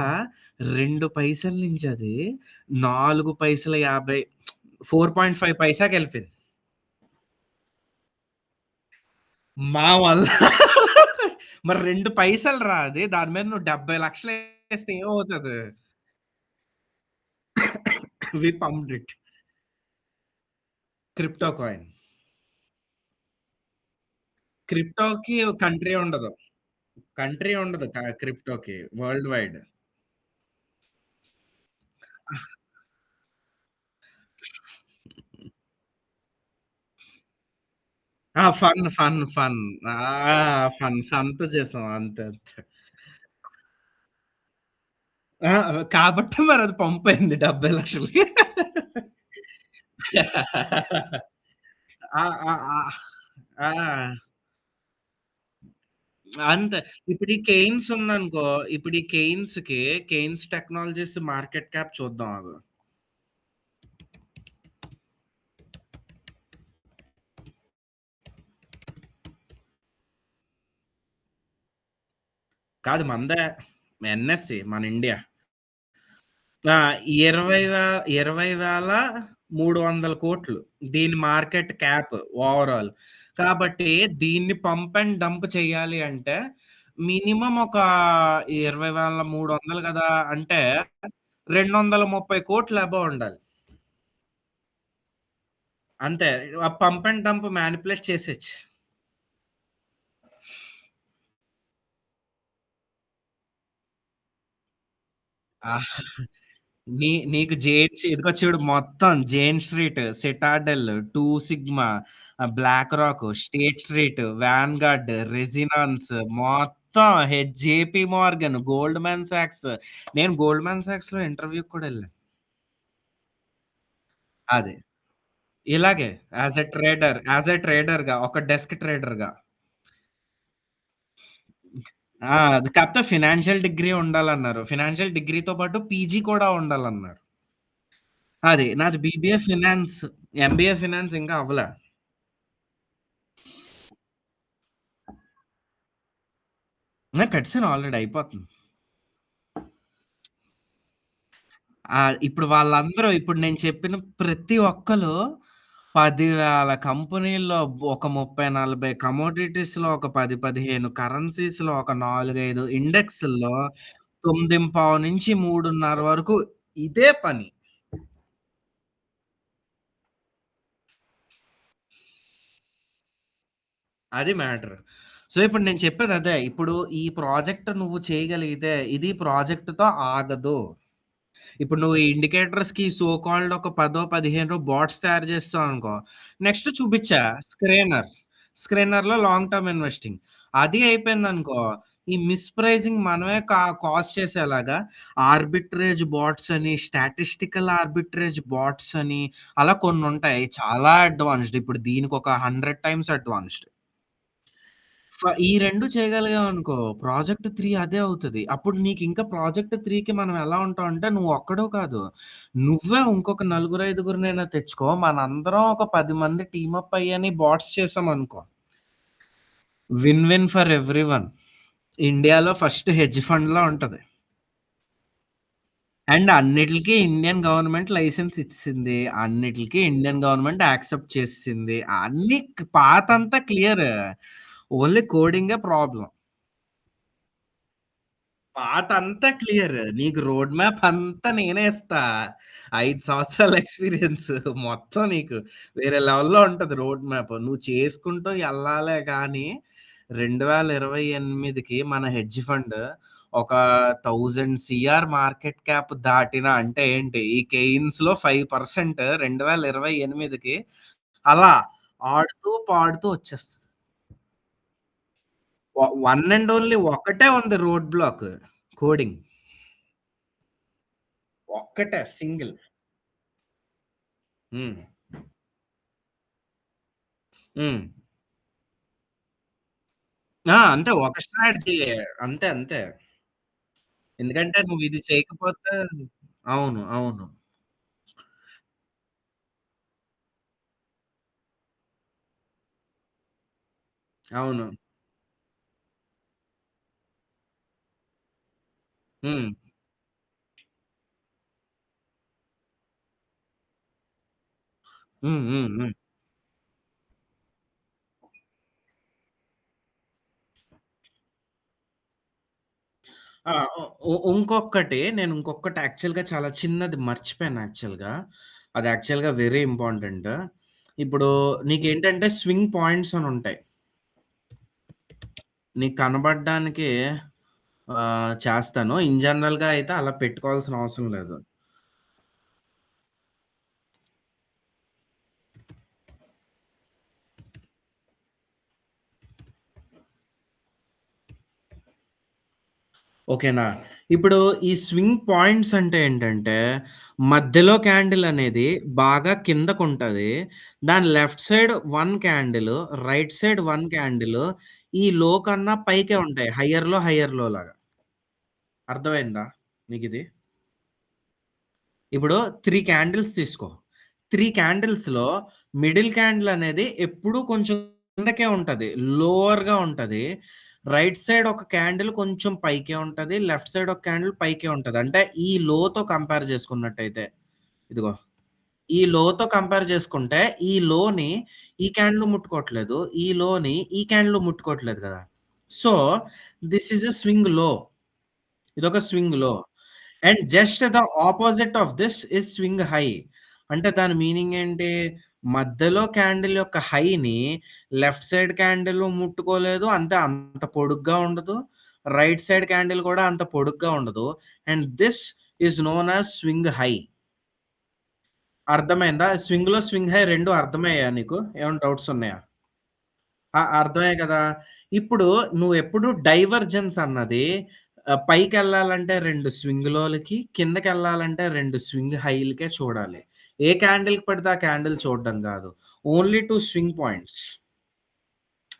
2 పైసల నుంచి అది 4 పైసల 50 4.5 పైసాకెళ్ళిపోయింది. మా వల్ల మరి 2 పైసలురా అది. దాని మీద నువ్వు 70,00,000 ఏస్తే ఏమవుతది? We pumped it. Crypto coin. క్రిప్టోకి కంట్రీ ఉండదు. కంట్రీ ఉండదు క్రిప్టోకి వరల్డ్ వైడ్. ఆ! ఫన్. ఫన్‌తో చేసాం అంతే. అంతే. ఆ! కాబట్టి మరది పంపయింది 70,00,000కి. ఆ! ఆ! ఆ! ఆ! అంతే. ఇప్పుడు ఈ కెయిన్స్ ఉందనుకో, ఇప్పుడు ఈ కెయిన్స్ టెక్నాలజీస్ మార్కెట్ క్యాప్ చూద్దాం ఆగు. కాదు మనదే. ఎన్ఎస్‌సి మన ఇండియా. ఆ! 20,300,00,00,000 దీని మార్కెట్ క్యాప్ ఓవరాల్. కాబట్టి దీన్ని పంప్ అండ్ డంప్ చేయాలి అంటే మినిమమ్ ఒక 20,300 గదా! అంటే 230,00,00,000 అబోవ్ ఉండాలి. అంతే. ఆ పంప్ అండ్ డంప్ మానిప్యులేట్ చేసేయొచ్చు. ఆ! నీకు ఇదిగో చూడు మొత్తం Jane Street, Citadel, 2 Sigma, BlackRock, State Street, Vanguard, Renaissance మొత్తం జేపీ మోర్గన్, గోల్డ్‌మాన్ సాక్స్. నేను గోల్డ్‌మాన్ సాక్స్‌లో ఇంటర్వ్యూకి కూడా ఎళ్ళా. అది. ఇలాగే యాస్ ఎ ట్రేడర్‌గా ఒక డెస్క్ ట్రేడర్‌గా. అది కాకపోతే ఫినాన్షియల్ డిగ్రీ ఉండాలన్నారు. ఫినాన్షియల్ డిగ్రీతో పాటు పీజీ కూడా ఉండాలన్నారు. అది. నాది బీబీఏ ఫినాన్స్. ఎంబీఏ ఫినాన్స్ ఇంకా అవ్వల. కట్సాను ఆల్రెడీ అయిపోతుంది. ఇప్పుడు నేను చెప్పిన ప్రతి ఒక్కళ్ళు 10,000 కంపెనీల్లో ఒక 30, 40 కమోడిటీస్‌లో ఒక 10, 15 కరెన్సీస్‌లో ఒక 4, 5 ఇండెక్స్‌ల్లో 9:15 నుంచి 3:30 వరకు ఇదే పని. అది మ్యాటర్. సో, ఇప్పుడు నేను చెప్పేదదే. ఇప్పుడు ఈ ప్రాజెక్ట్ నువ్వు చేయగలిగితే ఇది ప్రాజెక్ట్‌తో ఆగదు. ఇప్పుడు నువ్వు ఈ ఇండికేటర్స్‌కి సో కాల్డ్ ఒక 10, 15 బాట్స్ తయారు చేసేసావనుకో, నెక్స్ట్ చూపిచ్చా స్క్రీనర్. స్క్రీనర్‌లో లాంగ్ టర్మ్ ఇన్వెస్టింగ్. అది అయిపోయిందనుకో, ఈ మిస్‌ప్రైజింగ్ మనమే కాజ్ చేసేలాగా ఆర్బిట్రేజ్ బాట్స్ అని, స్టాటిస్టికల్ ఆర్బిట్రేజ్ బాట్స్ అని అలా కొన్నుంటాయి. చాలా అడ్వాన్స్‌డ్. ఇప్పుడు దీనికొక 100 టైమ్స్ అడ్వాన్స్‌డ్. ఈ 2 చేయగలిగావనుకో ప్రాజెక్ట్ 3 అదే అవుతది. అప్పుడు నీకింకా ప్రాజెక్ట్ 3కి మనం ఎలా ఉంటామంటే నువ్వొక్కడివి కాదు. నువ్వే ఇంకొక నలుగురు, ఐదుగురినైనా తెచ్చుకో. మనందరం ఒక 10 మంది టీమ్ అప్ అయ్యని బాట్స్ చేసామనుకో. Win win for everyone. ఇండియాలో ఫస్ట్ హెడ్జ్ ఫండ్‌లా ఉంటది. అండ్ అన్నిట్లికి ఇండియన్ గవర్నమెంట్ లైసెన్స్ ఇచ్చేసింది. అన్నిట్లికి ఇండియన్ గవర్నమెంట్ యాక్సెప్ట్ చేసేసింది. అన్నీ పాతంతా క్లియర్. ఓన్లీ కోడింగే ప్రాబ్లమ్. పాతంతా క్లియర్. నీకు రోడ్ మ్యాప్ అంతా నేనే ఇస్తా. 5 సంవత్సరాల ఎక్స్‌పీరియన్స్ మొత్తం నీకు వేరే లెవెల్‌లో ఉంటది రోడ్ మ్యాప్. నువ్వు చేసుకుంటూ ఎళ్ళాలే గానీ 2028కి మన హెడ్జ్ ఫండ్ ఒక 1000 సీఆర్ మార్కెట్ క్యాప్ దాటిన అంటే ఏంటి? ఈ కెయిన్స్‌లో 5% 2028కి అలా ఆడుతూ పాడుతూ వచ్చేస్తది. వన్ అండ్ ఓన్లీ ఒకటే ఉంది రోడ్ బ్లాక్ కోడింగ్. ఒక్కటే సింగిల్. హ్మ్. హ్మ్. ఆ! అంతే ఒక స్ట్రాటజీయే. అంతే. అంతే. ఎందుకంటే నువ్విది చేయకపోతే అవును. అవును. అవును. హ్మ్. హ్మ్. హ్మ్. హ్మ్. ఆ! ఇంకొక్కటి నేను ఇంకొకటి యాక్చువల్‌గా చాలా చిన్నది మర్చిపోయాను యాక్చువల్‌గా. అది యాక్చువల్‌గా వెరీ ఇంపార్టెంట్. ఇప్పుడు నీకేంటంటే స్వింగ్ పాయింట్స్ అనుంటాయి. నీకు కనపడడానికి చేస్తాను. ఇన్ జనరల్‌గా అయితే అలా పెట్టుకోవాల్సిన అవసరం లేదు. ఓకేనా. ఇప్పుడు ఈ స్వింగ్ పాయింట్స్ అంటే ఏంటంటే, మధ్యలో క్యాండిల్ అనేది బాగా కిందకుంటది. దాని left side 1 candle, right side 1 candle ఈ లో కన్నా పైకే ఉంటాయి. హైయర్‌లో, హైయర్‌లో లాగా. అర్థమైందా నీకిది? ఇప్పుడు 3 క్యాండిల్స్ తీసుకో. 3 క్యాండిల్స్‌లో మిడిల్ క్యాండిల్ అనేది ఎప్పుడూ కొంచెం కిందకే ఉంటది. లోయర్‌గా ఉంటది. రైట్ సైడ్ ఒక క్యాండిల్ కొంచెం పైకే ఉంటది. లెఫ్ట్ సైడ్ ఒక క్యాండిల్ పైకే ఉంటది. అంటే ఈ లోతో కంపేర్ చేసుకున్నట్టయితే. ఇదిగో. ఈ లోతో కంపేర్ చేసుకుంటే ఈ లోని ఈ క్యాండిల్ ముట్టుకోవట్లేదు. ఈ లోని ఈ క్యాండిల్ ముట్టుకోవట్లేదు కదా! So, this is a swing లో. ఇదొక స్వింగ్ లో. And just the opposite of this is swing high. అంటే దాని మీనింగ్ ఏంటి? మధ్యలో క్యాండిల్ యొక్క హైని లెఫ్ట్ సైడ్ క్యాండిల్ ముట్టుకోలేదు. అంటే అంత పొడుగ్గా ఉండదు. రైట్ సైడ్ క్యాండిల్ కూడా అంత పొడుగ్గా ఉండదు. And this is known as swing high. అర్థమైందా? స్వింగ్‌లో, స్వింగ్ హై 2 అర్థమయ్యాయా నీకు? ఏమైనా డౌట్స్ ఉన్నాయా? అర్థమయ్యాయి కదా! ఇప్పుడు నువ్వెప్పుడు డైవర్జెన్స్ అన్నది పైకెళ్ళాలంటే 2 స్వింగ్ లోలకి, కిందకెళ్ళాలంటే 2 స్వింగ్ హైలకే చూడాలి. ఏ క్యాండిల్‌కి పడితే ఆ క్యాండిల్ చూడడం గాదు. Only 2 swing points.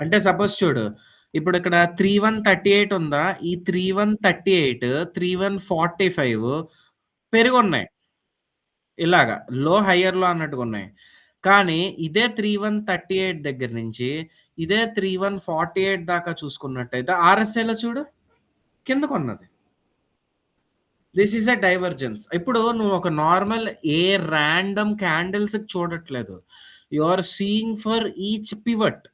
అంటే సపోజ్ చూడు. ఇప్పుడిక్కడ 3138 ఉందా? ఈ 3138, 3145 పెరిగున్నాయి. ఇలాగా లో, హైయర్‌లో అన్నట్టుగున్నాయి. కానీ ఇదే 3138 దగ్గర నుంచి ఇదే 3148 దాకా చూసుకున్నట్టయితే ఆర్ఎస్ఐలో చూడు కిందకున్నది. This is a divergence. ఇప్పుడు నువ్వు ఒక నార్మల్ ఏ రాండమ్ క్యాండిల్స్‌కి చూడట్లేదు. You are seeing for each pivot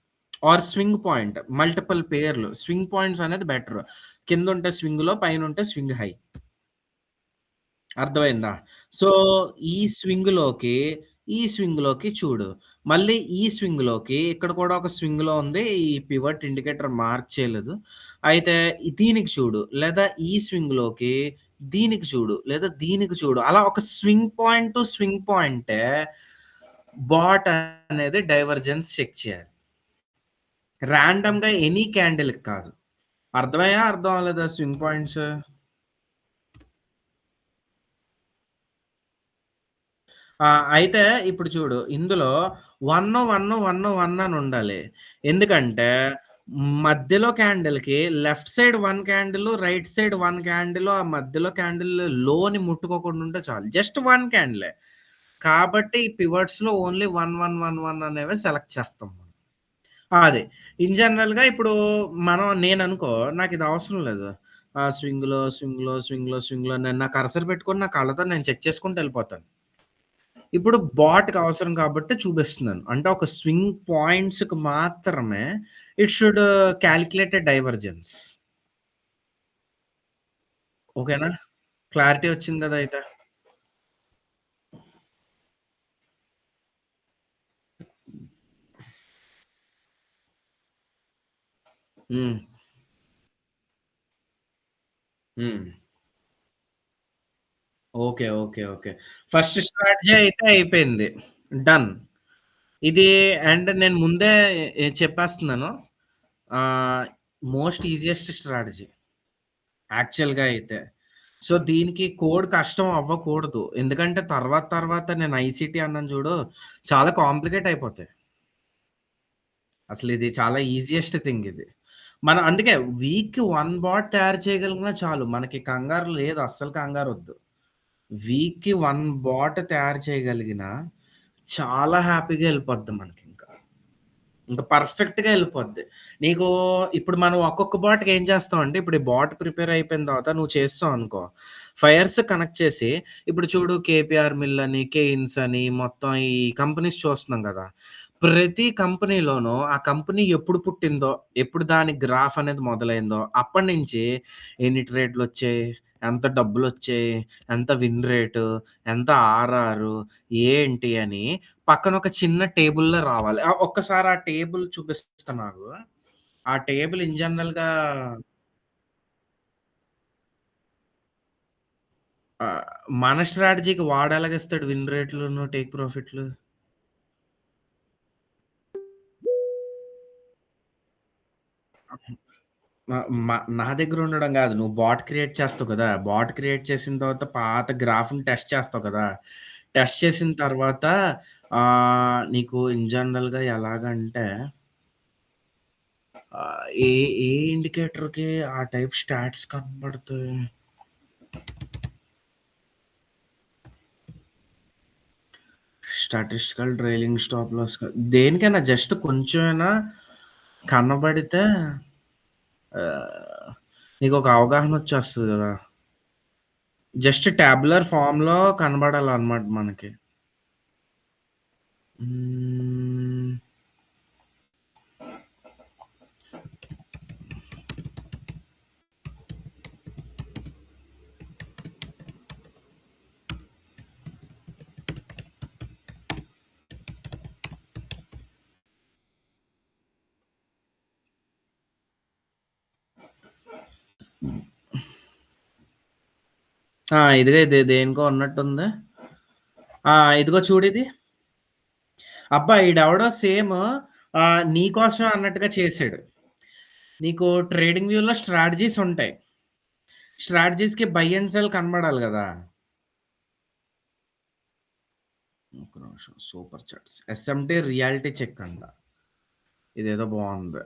or swing point. Multiple పేర్లు. స్వింగ్ పాయింట్స్ అనేది బెటర్. కిందుంటే స్వింగ్‌లో, పైనుంటే స్వింగ్ హై. అర్థమైందా? సో, ఈ స్వింగ్‌లోకి, ఈ స్వింగ్‌లోకి చూడు. మళ్ళీ ఈ స్వింగ్‌లోకి ఇక్కడ కూడా ఒక స్వింగ్‌లో ఉంది. ఈ పివట్ ఇండికేటర్ మార్క్ చేయలేదు. అయితే దీనికి చూడు. లేదా ఈ స్వింగ్‌లోకి దీనికి చూడు. లేదా దీనికి చూడు. అలా ఒక స్వింగ్ పాయింట్ టు స్వింగ్ పాయింటే బాట్ అనేది డైవర్జెన్స్ చెక్ చేయాలి. రాండమ్‌గా ఎనీ క్యాండిల్‌కి కాదు. అర్థమయ్యాయా? అర్థం అవ్వలేదా స్వింగ్ పాయింట్స్? అయితే ఇప్పుడు చూడు ఇందులో 1, 1, 1, 1 అని ఉండాలి. ఎందుకంటే మధ్యలో క్యాండిల్‌కి left side 1 candle, right side 1 candle ఆ మధ్యలో క్యాండిల్ లోని ముట్టుకోకుండా ఉంటే చాలు. జస్ట్ 1 క్యాండిలే. కాబట్టి పివట్స్‌లో ఓన్లీ 1, 1, 1, 1 అనేవే సెలెక్ట్ చేస్తాం మనం. అదే. ఇన్ జనరల్‌గా ఇప్పుడు నేననుకో నాకిది అవసరం లేదు. స్వింగ్‌లో నేను నా కర్సర్ పెట్టుకొని నా కళ్ళతో నేను చెక్ చేసుకుంటూ ఎళ్ళిపోతాను. ఇప్పుడు బాట్‌కి అవసరం కాబట్టి చూపిస్తున్నాను. అంటే ఒక స్వింగ్ పాయింట్స్‌కి మాత్రమే it should calculate a divergence. ఓకేనా? క్లారిటీ వచ్చింది కదా! అయితే. హ్మ్. హ్మ్. ఓకే. ఫస్ట్ స్ట్రాటజీ అయితే అయిపోయింది. డన్. ఇది నేను ముందే చెప్పేస్తున్నాను. ఆహ్, మోస్ట్ ఈజియెస్ట్ స్ట్రాటజీ యాక్చువల్‌గా అయితే. సో, దీనికి కోడ్ కష్టం అవ్వకూడదు. ఎందుకంటే తర్వాత నేను ఐసీటీ అన్నాను చూడు, చాలా కాంప్లికేట్ అయిపోతాయి. అసలిది చాలా ఈజియెస్ట్ థింగ్ ఇది. అందుకే వీక్‌కి 1 బాట్ తయారు చేయగలిగినా చాలు. మనకి కంగారు లేదు. అస్సలు కంగారొద్దు. వీక్‌కి 1 బాట్ తయారు చేయగలిగినా చాలా హ్యాపీగా ఎళ్ళిపోద్ది మనకింక. ఇంక పర్ఫెక్ట్‌గా ఎళ్ళిపోద్ది. నీకు ఇప్పుడు మనం ఒక్కొక్క బాట్‌కి ఏం చేస్తామంటే, ఇప్పుడు ఈ బాట్ ప్రిపేర్ అయిపోయిన తర్వాత నువ్వు చేసేసావనుకో, ఫైర్స్ కనెక్ట్ చేసి ఇప్పుడు చూడు కేపీఆర్ మిల్ అని, కేయిన్స్ అని మొత్తం ఈ కంపెనీస్ చూస్తున్నాం గదా! ప్రతి కంపెనీలోనూ ఆ కంపెనీ ఎప్పుడు పుట్టిందో, ఎప్పుడు దాని గ్రాఫ్ అనేది మొదలైందో, అప్పటినుంచి ఎన్ని ట్రేడ్‌లొచ్చాయి, ఎంత డబ్బులొచ్చాయి, ఎంత విన్ రేటు, ఎంత ఆర్ఆర్ ఏంటి అని పక్కన ఒక చిన్న టేబుల్‌లో రావాలి. ఒక్కసారి ఆ టేబుల్ చూపిస్తా నాకు. ఆ టేబుల్ ఇన్ జనరల్‌గా ఆహ్, మన స్ట్రాటజీకి వాడెలాగిస్తాడు విన్ రేట్లును, టేక్ ప్రాఫిట్‌లు? మ మ నా దగ్గర ఉండడం గాదు. నువ్వు బాట్ క్రియేట్ చేస్తావు కదా! బాట్ క్రియేట్ చేసిన తర్వాత పాత గ్రాఫ్‌ని టెస్ట్ చేస్తావు కదా! టెస్ట్ చేసిన తర్వాత నీకు ఇన్ జనరల్‌గా ఎలాగంటే ఏ ఏ ఇండికేటర్‌కి ఆ టైప్ స్టాట్స్ కనపడతాయి? స్టాటిస్టికల్ ట్రైలింగ్ స్టాప్ లాస్ దేనికైనా జస్ట్ కొంచెమైనా కనబడితే ఆహ్, నీకొక అవగాహనొచ్చేస్తది గదా! జస్ట్ టాబ్యులర్ ఫార్మ్‌లో కనబడాలన్నమాట మనకి. హ్మ్. ఇదిగో ఇది దేనికో ఉన్నట్టుంది. ఇదిగో చూడిది. అబ్బా! ఈడెవడో నీకోసమే అన్నట్టుగా చేసాడు. నీకు ట్రేడింగ్ వ్యూలో స్ట్రాటజీస్ ఉంటాయి. స్ట్రాటజీస్‌కి బై అండ్ సెల్ కనబడాలి గదా! ఒక్క నిమిషం. Super chats. SMT reality check అంట. ఇదేదో బావుంది.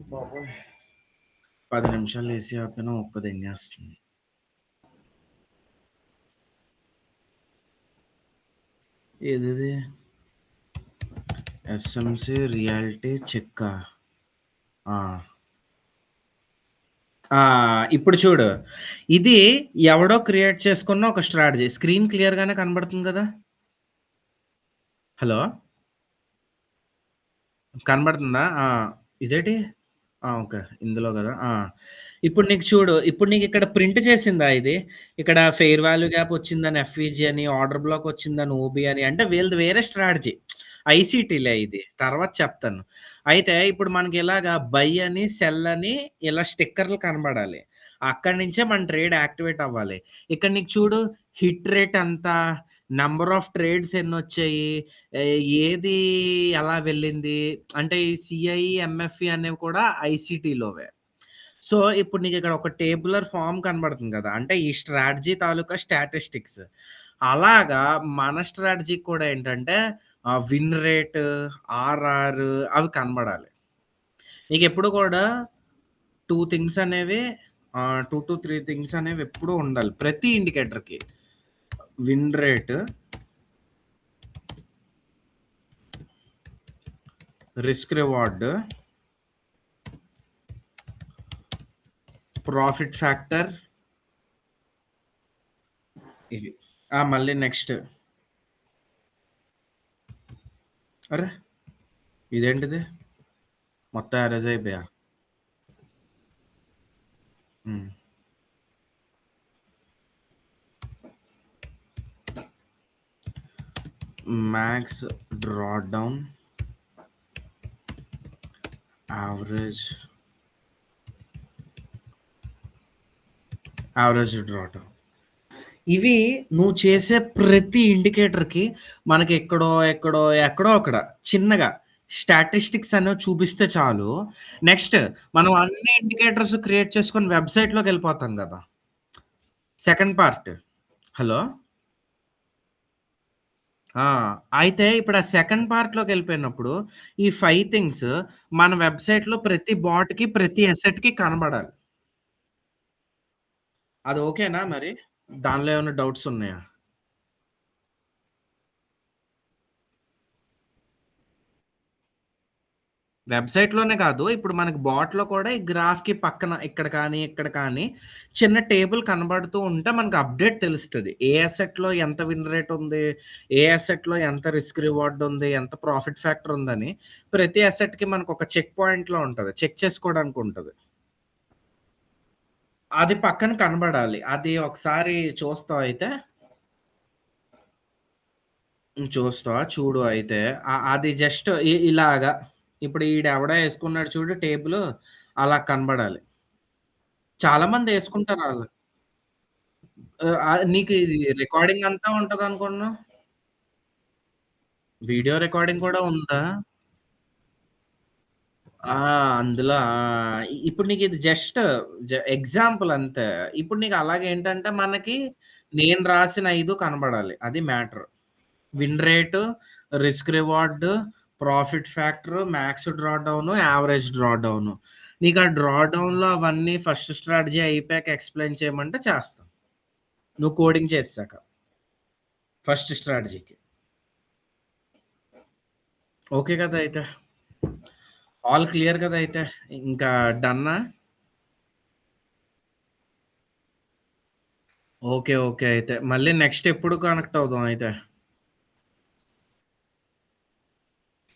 బాబోయ్! 10 నిమిషాలు ఏసీ ఆపినా ఒక్క దెంగేస్తుంది. ఏదిది? SMC reality చెక్కా? ఆ! ఆ! ఇప్పుడు చూడు. ఇది ఎవడో క్రియేట్ చేసుకున్న ఒక స్ట్రాటజీ. స్క్రీన్ క్లియర్‌గానే కనబడుతుంది గదా! హలో! కనబడుతుందా? ఇదేటి? ఓకే. ఇందులో గదా! ఇప్పుడు నీకు చూడు. ఇప్పుడు నీకిక్కడ ప్రింట్ చేసిందా ఇది? ఇక్కడ ఫెయిర్ వాల్యూ గ్యాప్ వచ్చిందని ఎఫ్‌విజీ అని, ఆర్డర్ బ్లాక్ వచ్చిందని ఓబీ అని అంటే వీళ్ళది వేరే స్ట్రాటజీ. ఐసీటీలే ఇది. తర్వాత చెప్తాను. అయితే ఇప్పుడు మనకిలాగా బై అని, సెల్ అని ఇలా స్టిక్కర్‌లు కనబడాలి. అక్కడి నుంచే మన ట్రేడ్ యాక్టివేట్ అవ్వాలి. ఇక్కడ నీకు చూడు హిట్ రేట్ ఎంత, నంబర్ ఆఫ్ ట్రేడ్స్ ఎన్నొచ్చాయి, ఏది ఎలా వెళ్ళింది, అంటే ఈ సీఐఈ, ఎంఎఫ్ఈ అనేవి కూడా ఐసీటీలోవే. సో, ఇప్పుడు నీకిక్కడ ఒక టేబులర్ ఫార్మ్ కనబడుతుంది గదా! అంటే ఈ స్ట్రాటజీ తాలూకా స్టాటిస్టిక్స్. అలాగా మన స్ట్రాటజీకి కూడా ఏంటంటే విన్ రేట్, ఆర్ఆర్ అవి కనబడాలి. నీకెప్పుడు కూడా 2 థింగ్స్ అనేవి 2-3 థింగ్స్ అనేవెప్పుడూ ఉండాలి. ప్రతి ఇండికేటర్‌కి. Win rate, risk reward, profit factor ఇవి. మళ్ళీ నెక్స్ట్ అరె! ఇదేంటిది? మొత్తం ఎరేజ్ అయిపోయా. హ్మ్. Max drawdown, average drawdown. ఇవి నువ్వు చేసే ప్రతి ఇండికేటర్‌కి మనకి ఎక్కడో అక్కడ చిన్నగా స్టాటిస్టిక్స్ అనేవి చూపిస్తే చాలు. నెక్స్ట్ మనం అన్ని ఇండికేటర్స్ క్రియేట్ చేసుకొని వెబ్‌సైట్‌లోకెళ్ళిపోతాం గదా! Second part. హలో! ఆ! అయితే ఇప్పుడు ఆ సెకండ్ పార్ట్‌లోకెళ్ళిపోయినప్పుడు ఈ 5 థింగ్స్ మన వెబ్‌సైట్‌లో ప్రతి బాట్‌కి, ప్రతి అసెట్‌కి కనబడాలి. అది ఓకేనా మరి? దానిలో ఏమైనా డౌట్స్ ఉన్నాయా? వెబ్‌సైట్‌లోనే కాదు. ఇప్పుడు మనకి బాట్‌లో కూడా ఈ గ్రాఫ్‌కి పక్కన ఇక్కడ కానీ, ఇక్కడ కానీ చిన్న టేబుల్ కనబడుతూ ఉంటే మనకు అప్‌డేట్ తెలుస్తది. ఏ అసెట్‌లో ఎంత విన్ రేట్ ఉంది? ఏ అసెట్‌లో ఎంత రిస్క్ రివార్డ్ ఉంది? ఎంత ప్రాఫిట్ ఫ్యాక్టర్ ఉందని ప్రతి అసెట్‌కి మనకొక చెక్ పాయింట్‌లో ఉంటది. చెక్ చేసుకోవడానికి ఉంటది. అది పక్కన కనబడాలి. అది ఒకసారి చూస్తావా అయితే? చూస్తావా? చూడు అయితే. అది జస్ట్ ఇలాగా ఇప్పుడు ఈడెవడో యేసుకున్నాడు చూడు టేబులు అలా కనబడాలి. చాలా మందేసుకుంటారు ఆళ్ళు. నీకు ఇది రికార్డింగ్ అంతా ఉంటదనుకున్నా? వీడియో రికార్డింగ్ కూడా ఉందా? ఆ! అందులో ఇప్పుడు నీకిది జస్ట్ ఎగ్జాంపుల్ అంతే. ఇప్పుడు నీకు అలాగేంటంటే మనకి నేను రాసిన 5 కనబడాలి. అది matter. Win rate, risk reward, profit factor, max drawdown, average drawdown. నీకు ఆ డ్రాడౌన్‌లో అవన్నీ ఫస్ట్ స్ట్రాటజీ అయిపోయాక ఎక్స్‌ప్లెయిన్ చేయమంటే చేస్తా. నువ్వు కోడింగ్ చేసాక. ఫస్ట్ స్ట్రాటజీకి. ఓకే కదా! అయితే. ఆల్ క్లియర్ కదా! అయితే. ఇంకా డన్నా? ఓకే. ఓకే. అయితే. మళ్ళీ నెక్స్ట్ ఎప్పుడు కనెక్ట్ అవుదాం అయితే?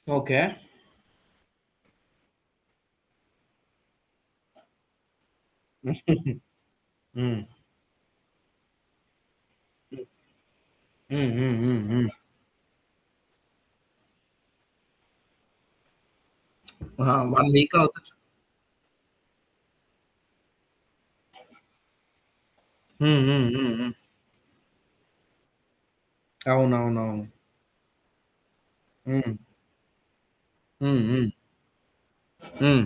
ఓకే. హ్మ్. హ్మ్. హ్మ్. హ్మ్. హ్మ్. ఆ! 1 వీక్ అవుతది. హ్మ్. హ్మ్. హ్మ్. హ్మ్. అవునవునవును. హ్మ్. హ్మ్. హ్మ్. హ్మ్.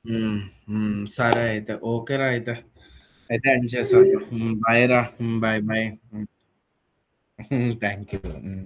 హ్మ్. హ్మ్. సరే అయితే. ఓకేరా అయితే. అయితే ఎండ్ చేసేద్దాం. హ్మ్. బాయ్ రా. హ్మ్. బాయ్. బాయ్. హ్మ్. Thank you. హ్మ్.